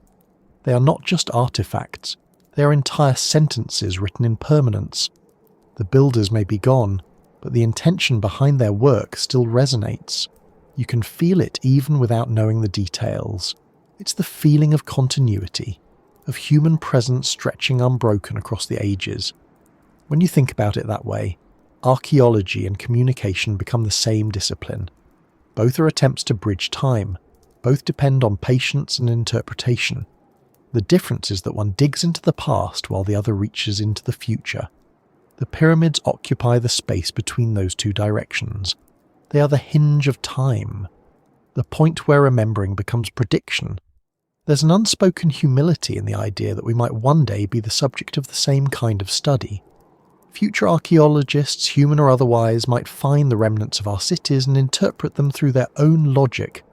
They are not just artifacts, they are entire sentences written in permanence. The builders may be gone, but the intention behind their work still resonates. You can feel it even without knowing the details. It's the feeling of continuity, of human presence stretching unbroken across the ages. When you think about it that way, archaeology and communication become the same discipline. Both are attempts to bridge time. Both depend on patience and interpretation. The difference is that one digs into the past while the other reaches into the future. The pyramids occupy the space between those two directions. They are the hinge of time, the point where remembering becomes prediction. There's an unspoken humility in the idea that we might one day be the subject of the same kind of study. Future archaeologists, human or otherwise, might find the remnants of our cities and interpret them through their own logic,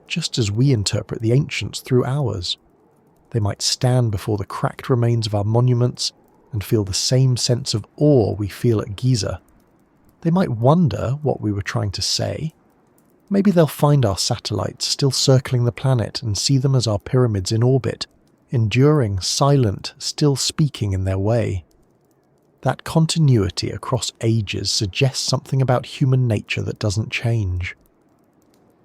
just as we interpret the ancients through ours. They might stand before the cracked remains of our monuments and feel the same sense of awe we feel at Giza. They might wonder what we were trying to say. Maybe they'll find our satellites still circling the planet and see them as our pyramids in orbit, enduring, silent, still speaking in their way. That continuity across ages suggests something about human nature that doesn't change.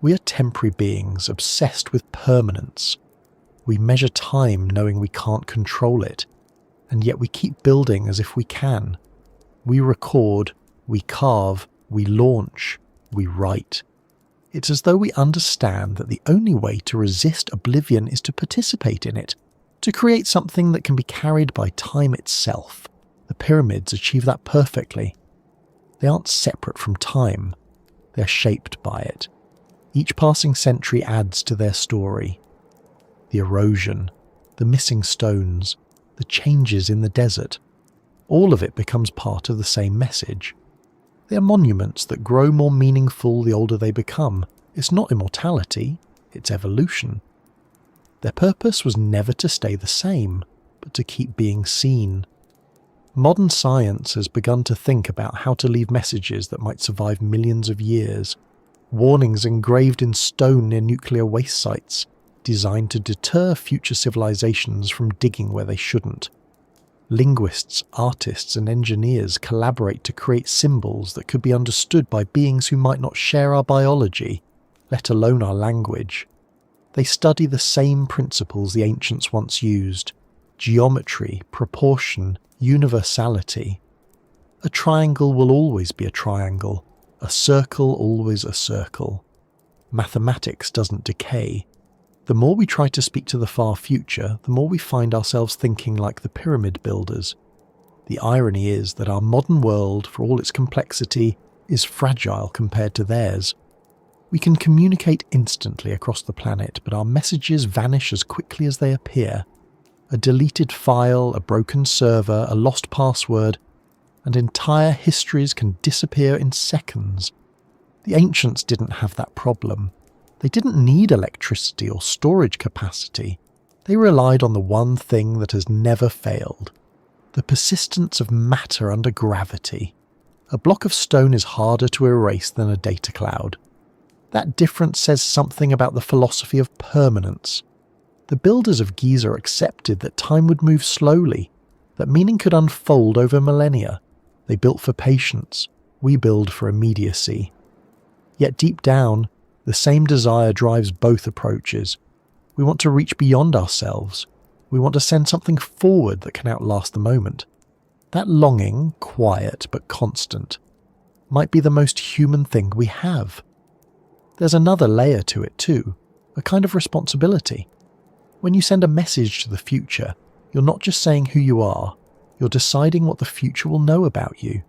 We are temporary beings obsessed with permanence. We measure time knowing we can't control it, and yet we keep building as if we can. We record, we carve, we launch, we write. It's as though we understand that the only way to resist oblivion is to participate in it, to create something that can be carried by time itself. The pyramids achieve that perfectly. They aren't separate from time. They're shaped by it. Each passing century adds to their story. The erosion, the missing stones, the changes in the desert. All of it becomes part of the same message. They are monuments that grow more meaningful the older they become. It's not immortality, it's evolution. Their purpose was never to stay the same, but to keep being seen. Modern science has begun to think about how to leave messages that might survive millions of years. Warnings engraved in stone near nuclear waste sites, designed to deter future civilizations from digging where they shouldn't. Linguists, artists, and engineers collaborate to create symbols that could be understood by beings who might not share our biology, let alone our language. They study the same principles the ancients once used: geometry, proportion, universality. A triangle will always be a triangle, a circle always a circle. Mathematics doesn't decay. The more we try to speak to the far future, the more we find ourselves thinking like the pyramid builders. The irony is that our modern world, for all its complexity, is fragile compared to theirs. We can communicate instantly across the planet, but our messages vanish as quickly as they appear. A deleted file, a broken server, a lost password, and entire histories can disappear in seconds. The ancients didn't have that problem. They didn't need electricity or storage capacity. They relied on the one thing that has never failed: The persistence of matter under gravity. A block of stone is harder to erase than a data cloud. That difference says something about the philosophy of permanence. The builders of Giza accepted that time would move slowly, that meaning could unfold over millennia. They built for patience. We build for immediacy. Yet deep down, the same desire drives both approaches. We want to reach beyond ourselves. We want to send something forward that can outlast the moment. That longing, quiet but constant, might be the most human thing we have. There's another layer to it too, a kind of responsibility. When you send a message to the future, you're not just saying who you are, you're deciding what the future will know about you.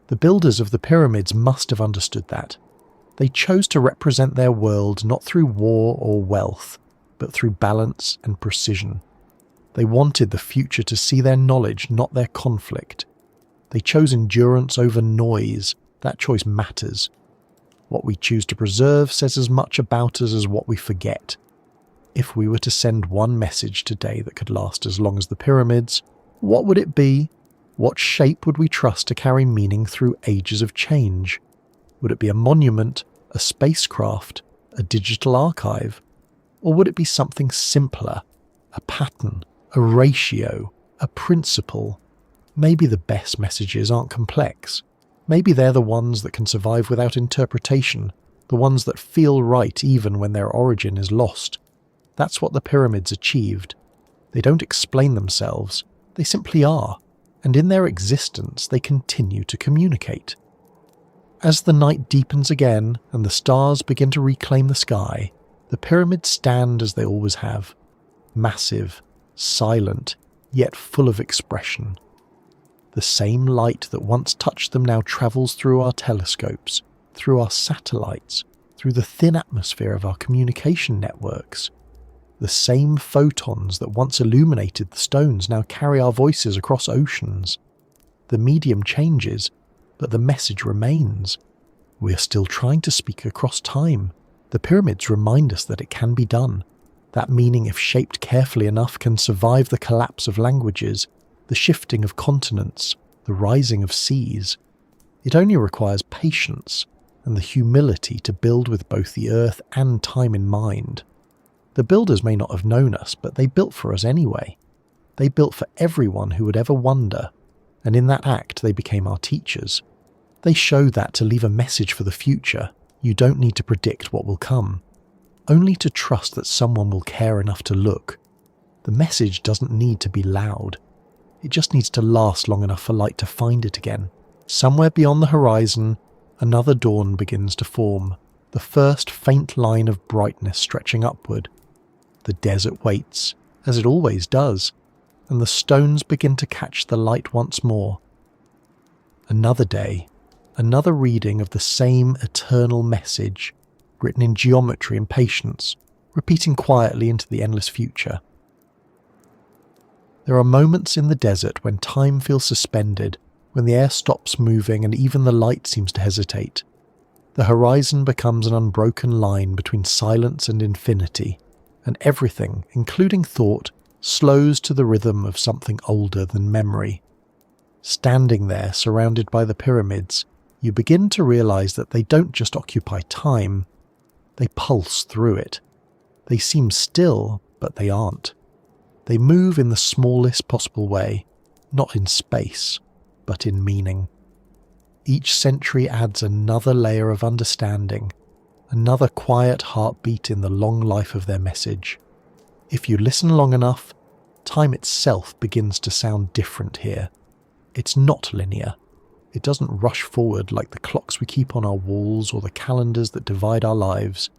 The builders of the pyramids must have understood that. They chose to represent their world not through war or wealth, but through balance and precision. They wanted the future to see their knowledge, not their conflict. They chose endurance over noise. That choice matters. What we choose to preserve says as much about us as what we forget. If we were to send one message today that could last as long as the pyramids, what would it be? What shape would we trust to carry meaning through ages of change? Would it be a monument, a spacecraft, a digital archive? Or would it be something simpler, a pattern, a ratio, a principle? Maybe the best messages aren't complex. Maybe they're the ones that can survive without interpretation, the ones that feel right even when their origin is lost. That's what the pyramids achieved. They don't explain themselves, they simply are, and in their existence they continue to communicate. As the night deepens again and the stars begin to reclaim the sky, the pyramids stand as they always have, massive, silent, yet full of expression. The same light that once touched them now travels through our telescopes, through our satellites, through the thin atmosphere of our communication networks. The same photons that once illuminated the stones now carry our voices across oceans. The medium changes, but the message remains. We are still trying to speak across time. The pyramids remind us that it can be done. That meaning, if shaped carefully enough, can survive the collapse of languages, the shifting of continents, the rising of seas. It only requires patience and the humility to build with both the earth and time in mind. The builders may not have known us, but they built for us anyway. They built for everyone who would ever wonder, and in that act they became our teachers. They show that to leave a message for the future, you don't need to predict what will come, only to trust that someone will care enough to look. The message doesn't need to be loud. It just needs to last long enough for light to find it again. Somewhere beyond the horizon, another dawn begins to form, the first faint line of brightness stretching upward. The desert waits, as it always does, and the stones begin to catch the light once more. Another day, another reading of the same eternal message, written in geometry and patience, repeating quietly into the endless future. There are moments in the desert when time feels suspended, when the air stops moving and even the light seems to hesitate. The horizon becomes an unbroken line between silence and infinity, and everything, including thought, slows to the rhythm of something older than memory. Standing there, surrounded by the pyramids, you begin to realize that they don't just occupy time, they pulse through it. They seem still, but they aren't. They move in the smallest possible way, not in space, but in meaning. Each century adds another layer of understanding, another quiet heartbeat in the long life of their message. If you listen long enough, time itself begins to sound different here. It's not linear. It doesn't rush forward like the clocks we keep on our walls or the calendars that divide our lives.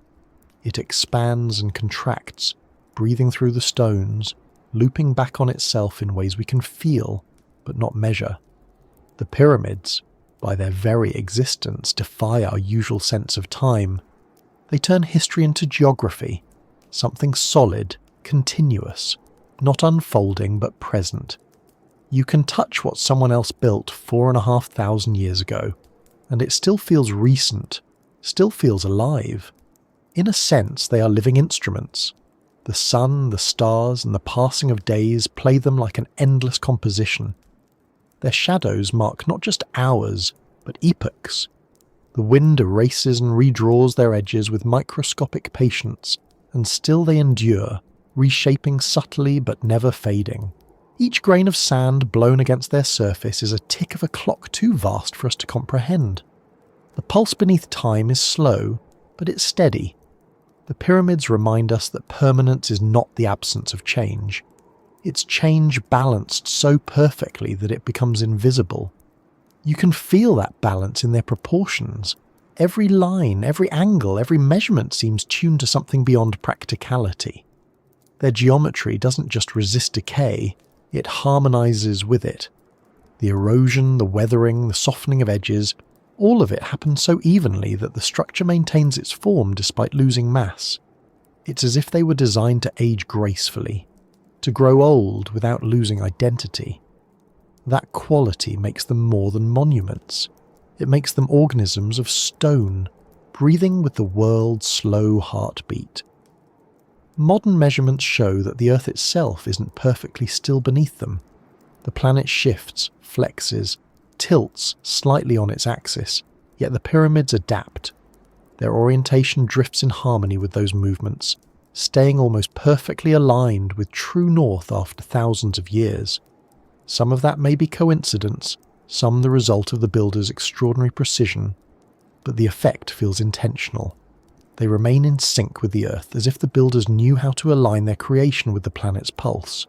It expands and contracts, breathing through the stones, looping back on itself in ways we can feel, but not measure. The pyramids, by their very existence, defy our usual sense of time. They turn history into geography, something solid, continuous, not unfolding but present. You can touch what someone else built 4,500 years ago, and it still feels recent, still feels alive. In a sense, they are living instruments. The sun, the stars, and the passing of days play them like an endless composition, Their shadows mark not just hours, but epochs. The wind erases and redraws their edges with microscopic patience, and still they endure, reshaping subtly but never fading. Each grain of sand blown against their surface is a tick of a clock too vast for us to comprehend. The pulse beneath time is slow, but it's steady. The pyramids remind us that permanence is not the absence of change. It's change balanced so perfectly that it becomes invisible. You can feel that balance in their proportions. Every line, every angle, every measurement seems tuned to something beyond practicality. Their geometry doesn't just resist decay, it harmonizes with it. The erosion, the weathering, the softening of edges, all of it happens so evenly that the structure maintains its form despite losing mass. It's as if they were designed to age gracefully, to grow old without losing identity. That quality makes them more than monuments. It makes them organisms of stone, breathing with the world's slow heartbeat. Modern measurements show that the Earth itself isn't perfectly still beneath them. The planet shifts, flexes, tilts slightly on its axis, yet the pyramids adapt. Their orientation drifts in harmony with those movements, staying almost perfectly aligned with true north after thousands of years. Some of that may be coincidence, some the result of the builder's extraordinary precision, but the effect feels intentional. They remain in sync with the Earth, as if the builders knew how to align their creation with the planet's pulse.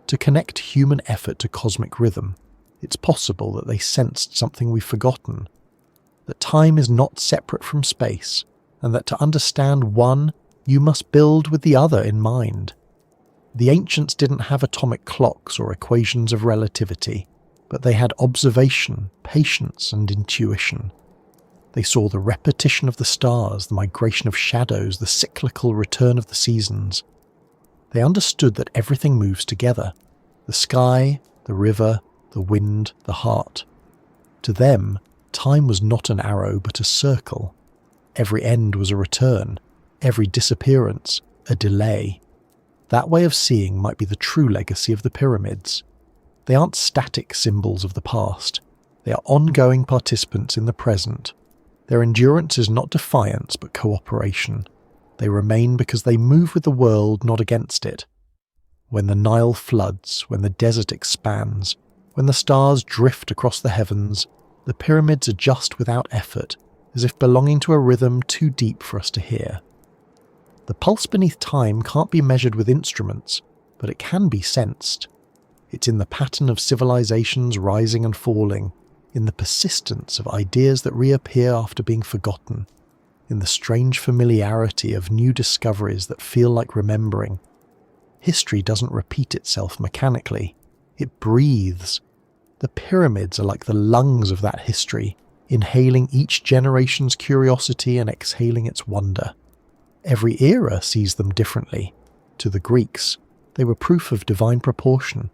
To connect human effort to cosmic rhythm, it's possible that they sensed something we've forgotten, that time is not separate from space, and that to understand one, you must build with the other in mind. The ancients didn't have atomic clocks or equations of relativity, but they had observation, patience, and intuition. They saw the repetition of the stars, the migration of shadows, the cyclical return of the seasons. They understood that everything moves together: the sky, the river, the wind, the heart. To them, time was not an arrow but a circle. Every end was a return, every disappearance a delay. That way of seeing might be the true legacy of the pyramids. They aren't static symbols of the past. They are ongoing participants in the present. Their endurance is not defiance but cooperation. They remain because they move with the world, not against it. When the Nile floods, when the desert expands, when the stars drift across the heavens, the pyramids adjust without effort, as if belonging to a rhythm too deep for us to hear. The pulse beneath time can't be measured with instruments, but it can be sensed. It's in the pattern of civilizations rising and falling, in the persistence of ideas that reappear after being forgotten, in the strange familiarity of new discoveries that feel like remembering. History doesn't repeat itself mechanically, it breathes. The pyramids are like the lungs of that history, inhaling each generation's curiosity and exhaling its wonder. Every era sees them differently. To the Greeks, they were proof of divine proportion.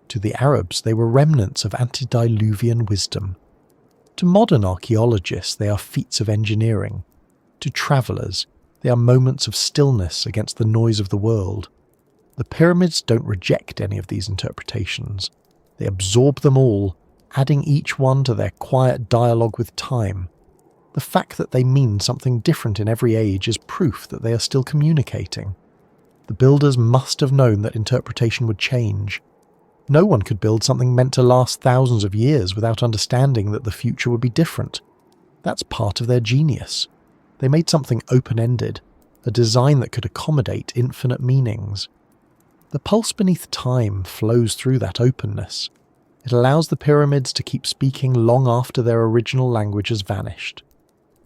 To the Arabs, they were remnants of antediluvian wisdom. To modern archaeologists, they are feats of engineering. To travellers, they are moments of stillness against the noise of the world. The pyramids don't reject any of these interpretations. They absorb them all, adding each one to their quiet dialogue with time. The fact that they mean something different in every age is proof that they are still communicating. The builders must have known that interpretation would change. No one could build something meant to last thousands of years without understanding that the future would be different. That's part of their genius. They made something open-ended, a design that could accommodate infinite meanings. The pulse beneath time flows through that openness. It allows the pyramids to keep speaking long after their original language has vanished.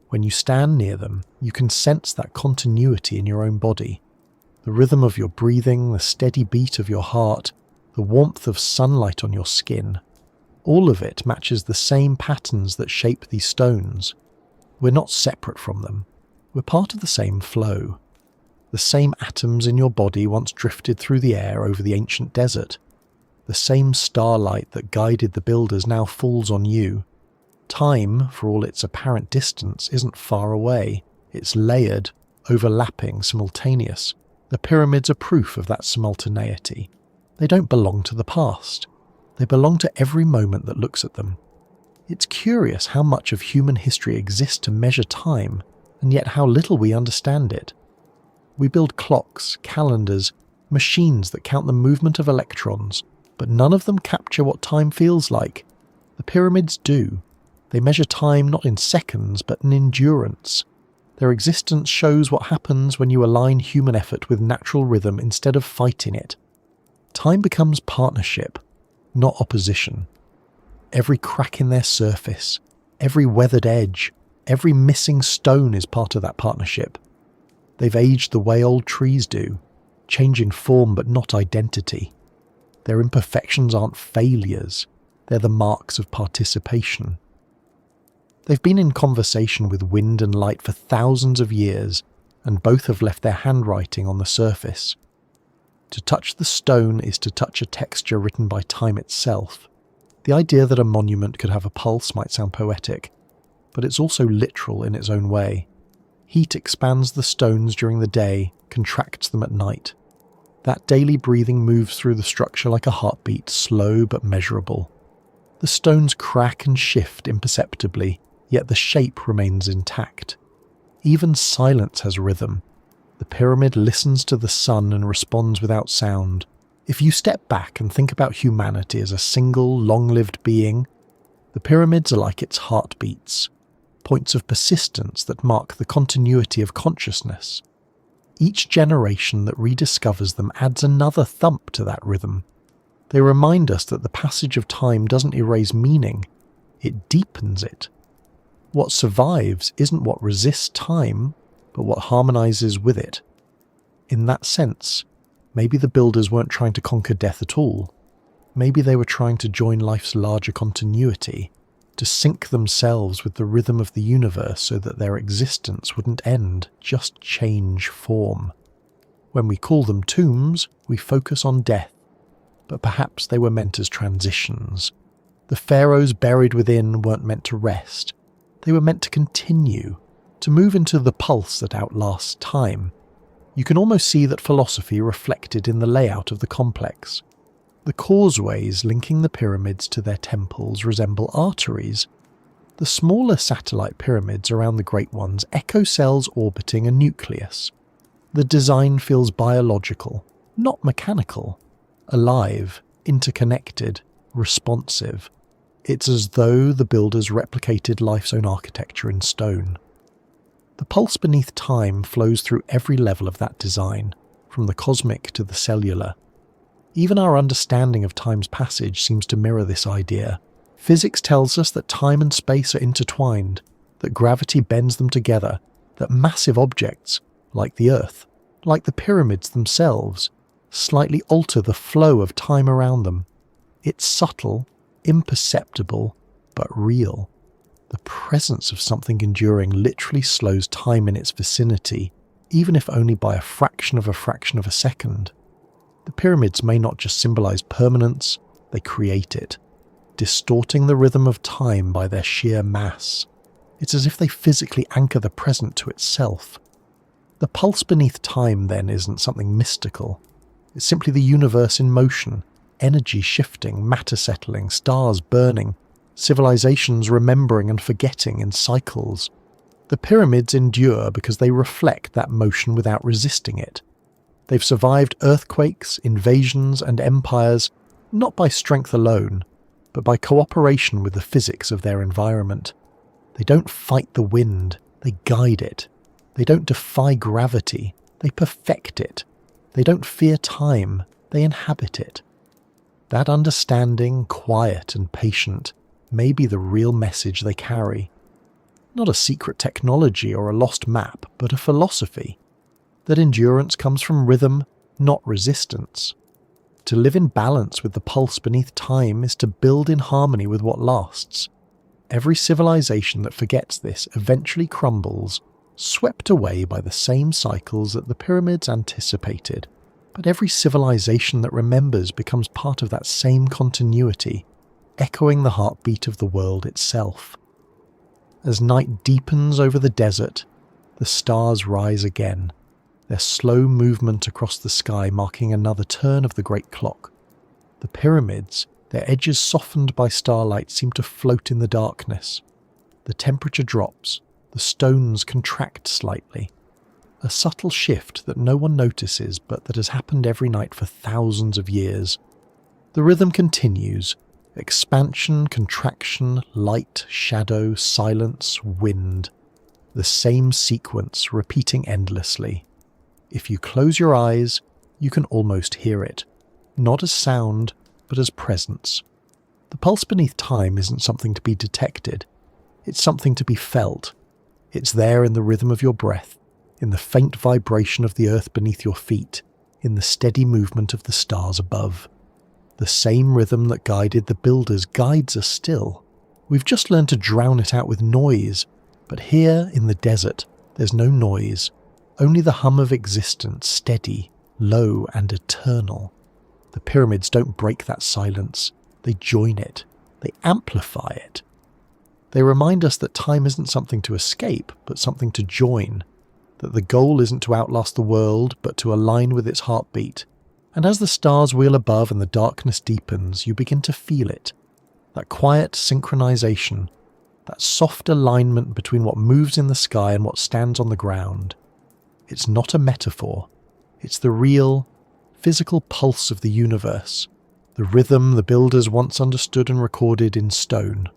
When you stand near them, you can sense that continuity in your own body. The rhythm of your breathing, the steady beat of your heart, the warmth of sunlight on your skin. All of it matches the same patterns that shape these stones. We're not separate from them. We're part of the same flow. The same atoms in your body once drifted through the air over the ancient desert. The same starlight that guided the builders now falls on you. Time, for all its apparent distance, isn't far away. It's layered, overlapping, simultaneous. The pyramids are proof of that simultaneity. They don't belong to the past. They belong to every moment that looks at them. It's curious how much of human history exists to measure time, and yet how little we understand it. We build clocks, calendars, machines that count the movement of electrons, but none of them capture what time feels like. The pyramids do. They measure time not in seconds, but in endurance. Their existence shows what happens when you align human effort with natural rhythm instead of fighting it. Time becomes partnership, not opposition. Every crack in their surface, every weathered edge, every missing stone is part of that partnership. They've aged the way old trees do, changing form but not identity. Their imperfections aren't failures, they're the marks of participation. They've been in conversation with wind and light for thousands of years, and both have left their handwriting on the surface. To touch the stone is to touch a texture written by time itself. The idea that a monument could have a pulse might sound poetic, but it's also literal in its own way. Heat expands the stones during the day, contracts them at night. That daily breathing moves through the structure like a heartbeat, slow but measurable. The stones crack and shift imperceptibly, yet the shape remains intact. Even silence has rhythm. The pyramid listens to the sun and responds without sound. If you step back and think about humanity as a single, long-lived being, the pyramids are like its heartbeats, points of persistence that mark the continuity of consciousness. Each generation that rediscovers them adds another thump to that rhythm. They remind us that the passage of time doesn't erase meaning, it deepens it. What survives isn't what resists time, but what harmonizes with it. In that sense, maybe the builders weren't trying to conquer death at all. Maybe they were trying to join life's larger continuity, to sync themselves with the rhythm of the universe so that their existence wouldn't end, just change form. When we call them tombs, we focus on death, but perhaps they were meant as transitions. The pharaohs buried within weren't meant to rest. They were meant to continue, to move into the pulse that outlasts time. You can almost see that philosophy reflected in the layout of the complex. The causeways linking the pyramids to their temples resemble arteries. The smaller satellite pyramids around the great ones echo cells orbiting a nucleus. The design feels biological, not mechanical, alive, interconnected, responsive. It's as though the builders replicated life's own architecture in stone. The pulse beneath time flows through every level of that design, from the cosmic to the cellular. Even our understanding of time's passage seems to mirror this idea. Physics tells us that time and space are intertwined, that gravity bends them together, that massive objects, like the Earth, like the pyramids themselves, slightly alter the flow of time around them. It's subtle, imperceptible, but real. The presence of something enduring literally slows time in its vicinity, even if only by a fraction of a second. The pyramids may not just symbolize permanence, they create it, distorting the rhythm of time by their sheer mass. It's as if they physically anchor the present to itself. The pulse beneath time, then, isn't something mystical. It's simply the universe in motion, energy shifting, matter settling, stars burning, civilizations remembering and forgetting in cycles. The pyramids endure because they reflect that motion without resisting it. They've survived earthquakes, invasions, and empires, not by strength alone, but by cooperation with the physics of their environment. They don't fight the wind, they guide it. They don't defy gravity, they perfect it. They don't fear time, they inhabit it. That understanding, quiet and patient, may be the real message they carry. Not a secret technology or a lost map, but a philosophy. That endurance comes from rhythm, not resistance. To live in balance with the pulse beneath time is to build in harmony with what lasts. Every civilization that forgets this eventually crumbles, swept away by the same cycles that the pyramids anticipated. But every civilization that remembers becomes part of that same continuity, echoing the heartbeat of the world itself. As night deepens over the desert, the stars rise again, their slow movement across the sky marking another turn of the great clock. The pyramids, Their edges softened by starlight seem to float in the darkness. The temperature drops, the stones contract slightly. A subtle shift that no one notices but that has happened every night for thousands of years. The rhythm continues. Expansion, contraction, light, shadow, silence, wind. The same sequence repeating endlessly. If you close your eyes, you can almost hear it. Not as sound, but as presence. The pulse beneath time isn't something to be detected. It's something to be felt. It's there in the rhythm of your breath, in the faint vibration of the earth beneath your feet, in the steady movement of the stars above. The same rhythm that guided the builders guides us still. We've just learned to drown it out with noise, but here in the desert, there's no noise, only the hum of existence, steady, low and eternal. The pyramids don't break that silence, they join it, they amplify it. They remind us that time isn't something to escape, but something to join, that the goal isn't to outlast the world, but to align with its heartbeat. And as the stars wheel above and the darkness deepens, you begin to feel it. That quiet synchronization, that soft alignment between what moves in the sky and what stands on the ground. It's not a metaphor. It's the real, physical pulse of the universe, the rhythm the builders once understood and recorded in stone.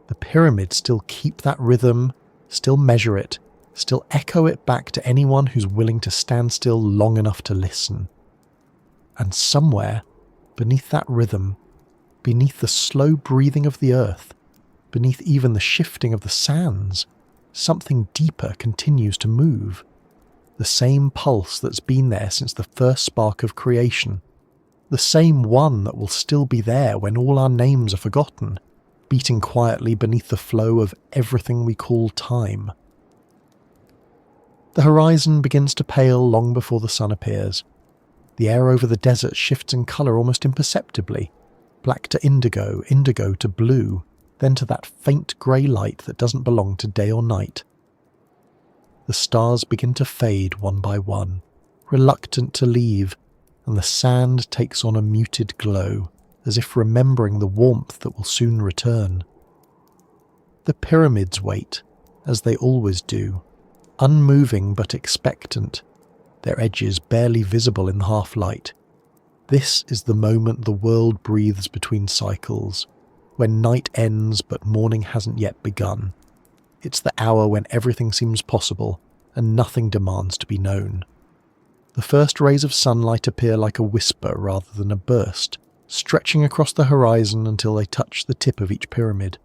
The pyramids still keep that rhythm, still measure it, still echo it back to anyone who's willing to stand still long enough to listen. And somewhere, beneath that rhythm, beneath the slow breathing of the earth, beneath even the shifting of the sands, something deeper continues to move. The same pulse that's been there since the first spark of creation. The same one that will still be there when all our names are forgotten, beating quietly beneath the flow of everything we call time. The horizon begins to pale long before the sun appears. The air over the desert shifts in colour almost imperceptibly, black to indigo, indigo to blue, then to that faint grey light that doesn't belong to day or night. The stars begin to fade one by one, reluctant to leave, and the sand takes on a muted glow, as if remembering the warmth that will soon return. The pyramids wait, as they always do, unmoving but expectant, their edges barely visible in the half-light. This is the moment the world breathes between cycles, when night ends but morning hasn't yet begun. It's the hour when everything seems possible and nothing demands to be known. The first rays of sunlight appear like a whisper rather than a burst, stretching across the horizon until they touch the tip of each pyramid.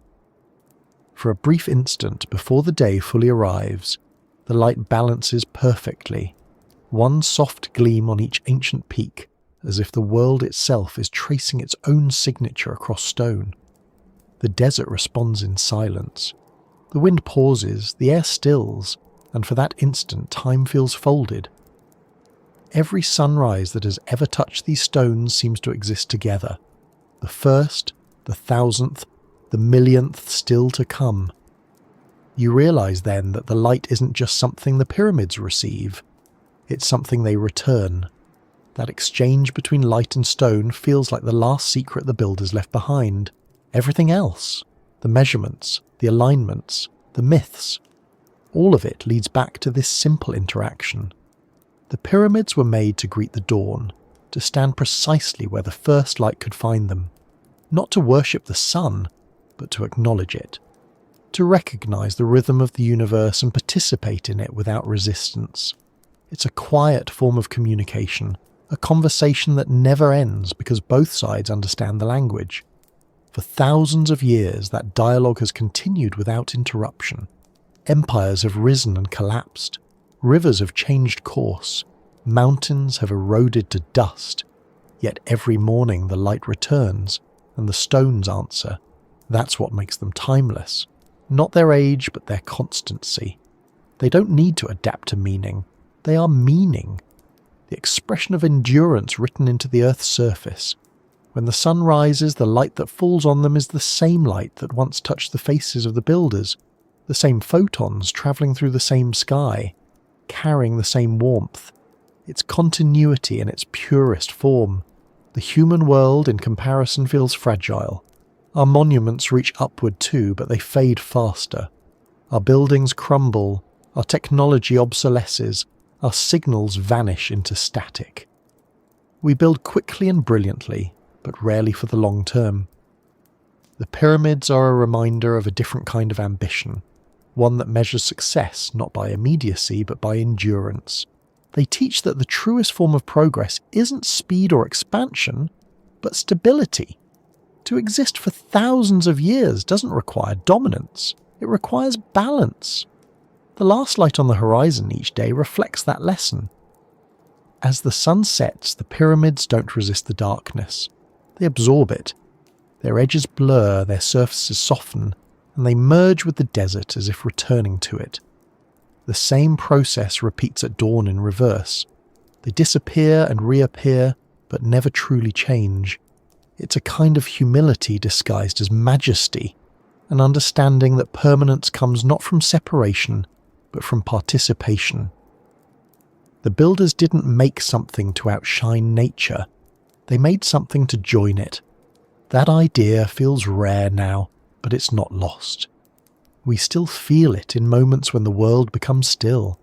For a brief instant before the day fully arrives, the light balances perfectly, one soft gleam on each ancient peak, as if the world itself is tracing its own signature across stone. The desert responds in silence. The wind pauses, the air stills, and for that instant time feels folded. Every sunrise that has ever touched these stones seems to exist together. The first, the 1,000th, the 1,000,000th still to come. You realise then that the light isn't just something the pyramids receive, it's something they return. That exchange between light and stone feels like the last secret the builders left behind. Everything else, the measurements, the alignments, the myths, all of it leads back to this simple interaction. The pyramids were made to greet the dawn, to stand precisely where the first light could find them, not to worship the sun, but to acknowledge it, to recognise the rhythm of the universe and participate in it without resistance. It's a quiet form of communication, a conversation that never ends because both sides understand the language. For thousands of years, that dialogue has continued without interruption. Empires have risen and collapsed. Rivers have changed course. Mountains have eroded to dust. Yet every morning the light returns, and the stones answer. That's what makes them timeless. Not their age, but their constancy. They don't need to adapt to meaning. They are meaning. The expression of endurance written into the earth's surface. When the sun rises, the light that falls on them is the same light that once touched the faces of the builders, the same photons travelling through the same sky, carrying the same warmth. It's continuity in its purest form. The human world in comparison feels fragile. Our monuments reach upward too, but they fade faster. Our buildings crumble, our technology obsolesces, our signals vanish into static. We build quickly and brilliantly, but rarely for the long term. The pyramids are a reminder of a different kind of ambition, one that measures success not by immediacy but by endurance. They teach that the truest form of progress isn't speed or expansion, but stability. To exist for thousands of years doesn't require dominance, it requires balance. The last light on the horizon each day reflects that lesson. As the sun sets, the pyramids don't resist the darkness. They absorb it. Their edges blur, their surfaces soften, and they merge with the desert as if returning to it. The same process repeats at dawn in reverse. They disappear and reappear, but never truly change. It's a kind of humility disguised as majesty, an understanding that permanence comes not from separation, but from participation. The builders didn't make something to outshine nature. They made something to join it. That idea feels rare now, but it's not lost. We still feel it in moments when the world becomes still,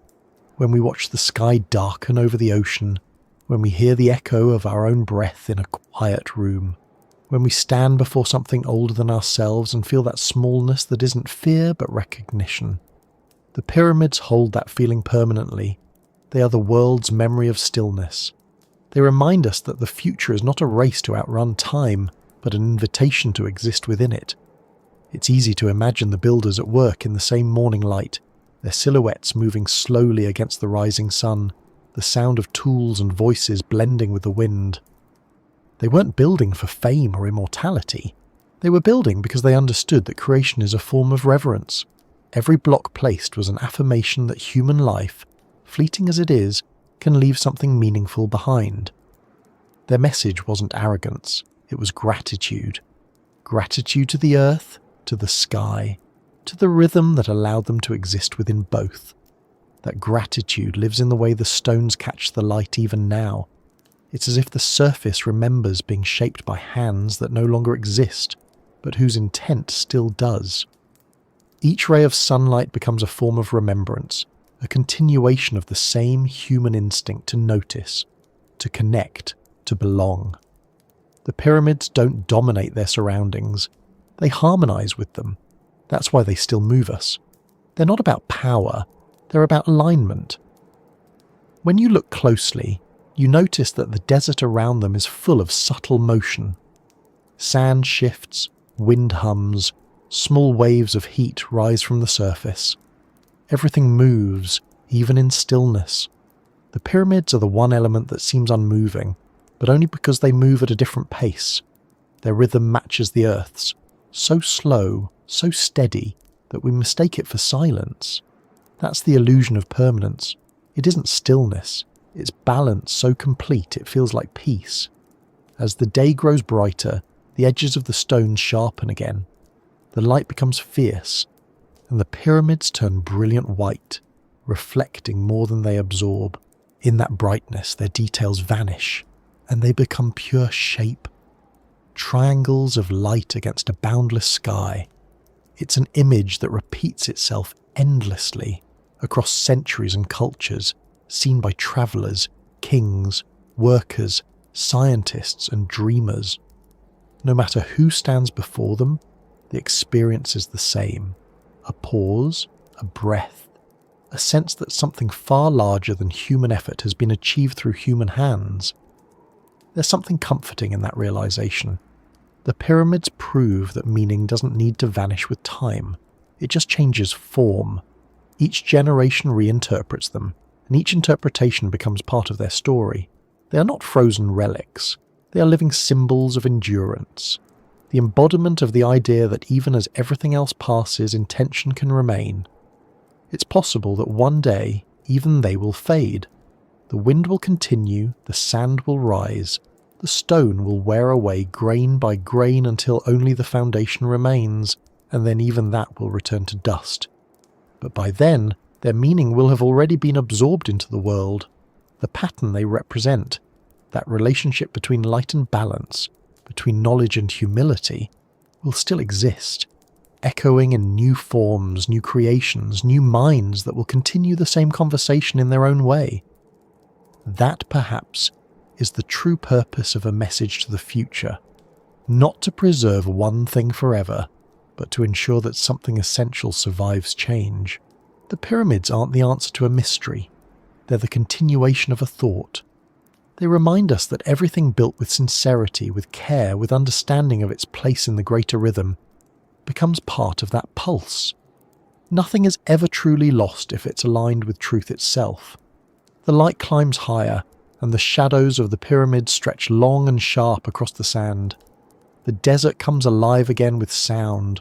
when we watch the sky darken over the ocean, when we hear the echo of our own breath in a quiet room, when we stand before something older than ourselves and feel that smallness that isn't fear but recognition. The pyramids hold that feeling permanently. They are the world's memory of stillness. They remind us that the future is not a race to outrun time, but an invitation to exist within it. It's easy to imagine the builders at work in the same morning light, their silhouettes moving slowly against the rising sun, the sound of tools and voices blending with the wind. They weren't building for fame or immortality. They were building because they understood that creation is a form of reverence. Every block placed was an affirmation that human life, fleeting as it is, can leave something meaningful behind. Their message wasn't arrogance, it was gratitude. Gratitude to the earth, to the sky, to the rhythm that allowed them to exist within both. That gratitude lives in the way the stones catch the light even now. It's as if the surface remembers being shaped by hands that no longer exist, but whose intent still does. Each ray of sunlight becomes a form of remembrance, a continuation of the same human instinct to notice, to connect, to belong. The pyramids don't dominate their surroundings. They harmonize with them. That's why they still move us. They're not about power, they're about alignment. When you look closely, you notice that the desert around them is full of subtle motion. Sand shifts, wind hums, small waves of heat rise from the surface. Everything moves, even in stillness. The pyramids are the one element that seems unmoving, but only because they move at a different pace. Their rhythm matches the Earth's, so slow, so steady, that we mistake it for silence. That's the illusion of permanence. It isn't stillness, it's balance so complete it feels like peace. As the day grows brighter, the edges of the stones sharpen again. The light becomes fierce, and the pyramids turn brilliant white, reflecting more than they absorb. In that brightness, their details vanish, and they become pure shape. Triangles of light against a boundless sky. It's an image that repeats itself endlessly across centuries and cultures, seen by travellers, kings, workers, scientists and dreamers. No matter who stands before them, the experience is the same. A pause, a breath, a sense that something far larger than human effort has been achieved through human hands. There's something comforting in that realization. The pyramids prove that meaning doesn't need to vanish with time. It just changes form. Each generation reinterprets them, and each interpretation becomes part of their story. They are not frozen relics. They are living symbols of endurance. The embodiment of the idea that even as everything else passes, intention can remain. It's possible that one day, even they will fade. The wind will continue, the sand will rise, the stone will wear away grain by grain until only the foundation remains, and then even that will return to dust. But by then, their meaning will have already been absorbed into the world, the pattern they represent, that relationship between light and balance, between knowledge and humility, will still exist, echoing in new forms, new creations, new minds that will continue the same conversation in their own way. That, perhaps, is the true purpose of a message to the future, not to preserve one thing forever, but to ensure that something essential survives change. The pyramids aren't the answer to a mystery. They're the continuation of a thought. They remind us that everything built with sincerity, with care, with understanding of its place in the greater rhythm, becomes part of that pulse. Nothing is ever truly lost if it's aligned with truth itself. The light climbs higher, and the shadows of the pyramids stretch long and sharp across the sand. The desert comes alive again with sound,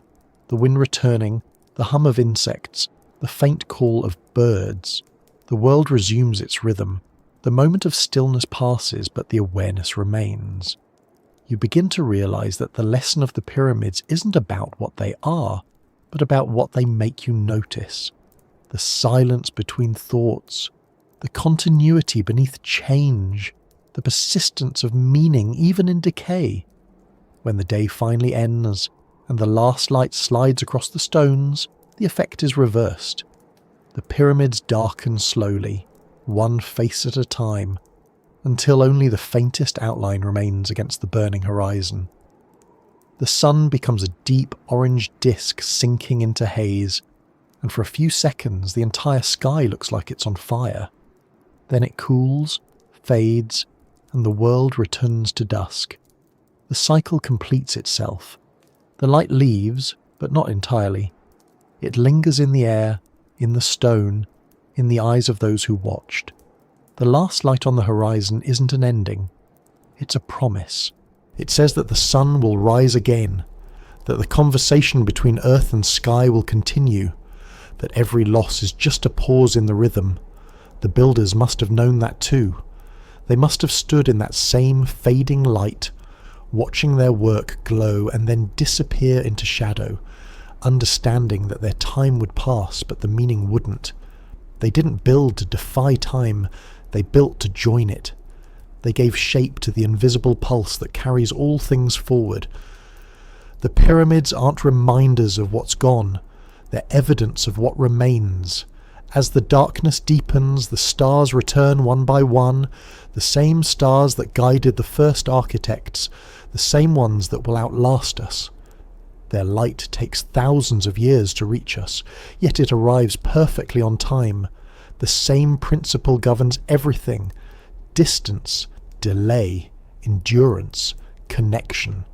the wind returning, the hum of insects, the faint call of birds. The world resumes its rhythm. The moment of stillness passes, but the awareness remains. You begin to realize that the lesson of the pyramids isn't about what they are, but about what they make you notice. The silence between thoughts, the continuity beneath change, the persistence of meaning even in decay. When the day finally ends, and the last light slides across the stones, the effect is reversed. The pyramids darken slowly, one face at a time, until only the faintest outline remains against the burning horizon. The sun becomes a deep orange disk sinking into haze, and for a few seconds the entire sky looks like it's on fire. Then it cools, fades, and the world returns to dusk. The cycle completes itself. The light leaves, but not entirely. It lingers in the air, in the stone, in the eyes of those who watched. The last light on the horizon isn't an ending. It's a promise. It says that the sun will rise again, that the conversation between earth and sky will continue, that every loss is just a pause in the rhythm. The builders must have known that too. They must have stood in that same fading light, watching their work glow and then disappear into shadow, understanding that their time would pass but the meaning wouldn't. They didn't build to defy time, they built to join it. They gave shape to the invisible pulse that carries all things forward. The pyramids aren't reminders of what's gone, they're evidence of what remains. As the darkness deepens, the stars return one by one, the same stars that guided the first architects, the same ones that will outlast us. Their light takes thousands of years to reach us, yet it arrives perfectly on time. The same principle governs everything: distance, delay, endurance, connection.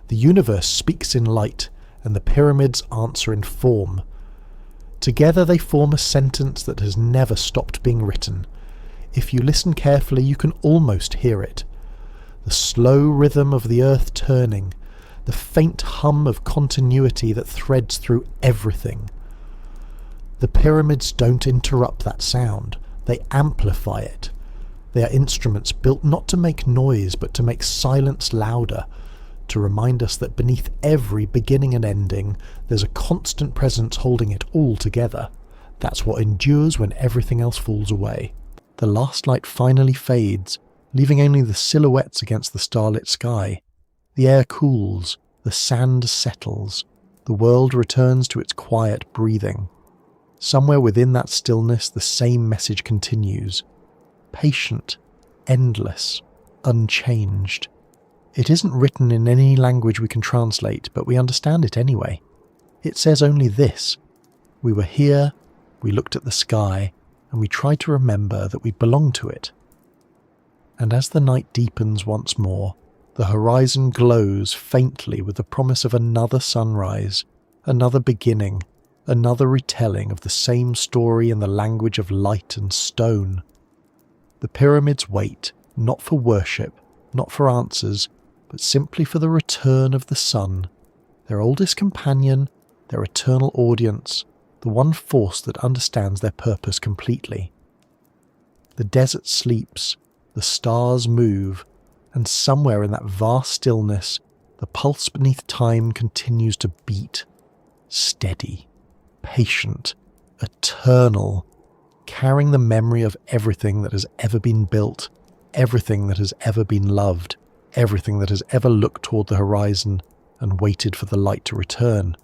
The universe speaks in light, and the pyramids answer in form. Together they form a sentence that has never stopped being written. If you listen carefully, you can almost hear it. The slow rhythm of the earth turning, the faint hum of continuity that threads through everything. The pyramids don't interrupt that sound, they amplify it. They are instruments built not to make noise, but to make silence louder, to remind us that beneath every beginning and ending, there's a constant presence holding it all together. That's what endures when everything else falls away. The last light finally fades, leaving only the silhouettes against the starlit sky. The air cools, the sand settles, the world returns to its quiet breathing. Somewhere within that stillness, the same message continues. Patient, endless, unchanged. It isn't written in any language we can translate, but we understand it anyway. It says only this: we were here, we looked at the sky, and we tried to remember that we belong to it. And as the night deepens once more, the horizon glows faintly with the promise of another sunrise, another beginning, another retelling of the same story in the language of light and stone. The pyramids wait, not for worship, not for answers, but simply for the return of the sun, their oldest companion, their eternal audience, the one force that understands their purpose completely. The desert sleeps, the stars move, and somewhere in that vast stillness, the pulse beneath time continues to beat, steady, patient, eternal, carrying the memory of everything that has ever been built, everything that has ever been loved, everything that has ever looked toward the horizon and waited for the light to return.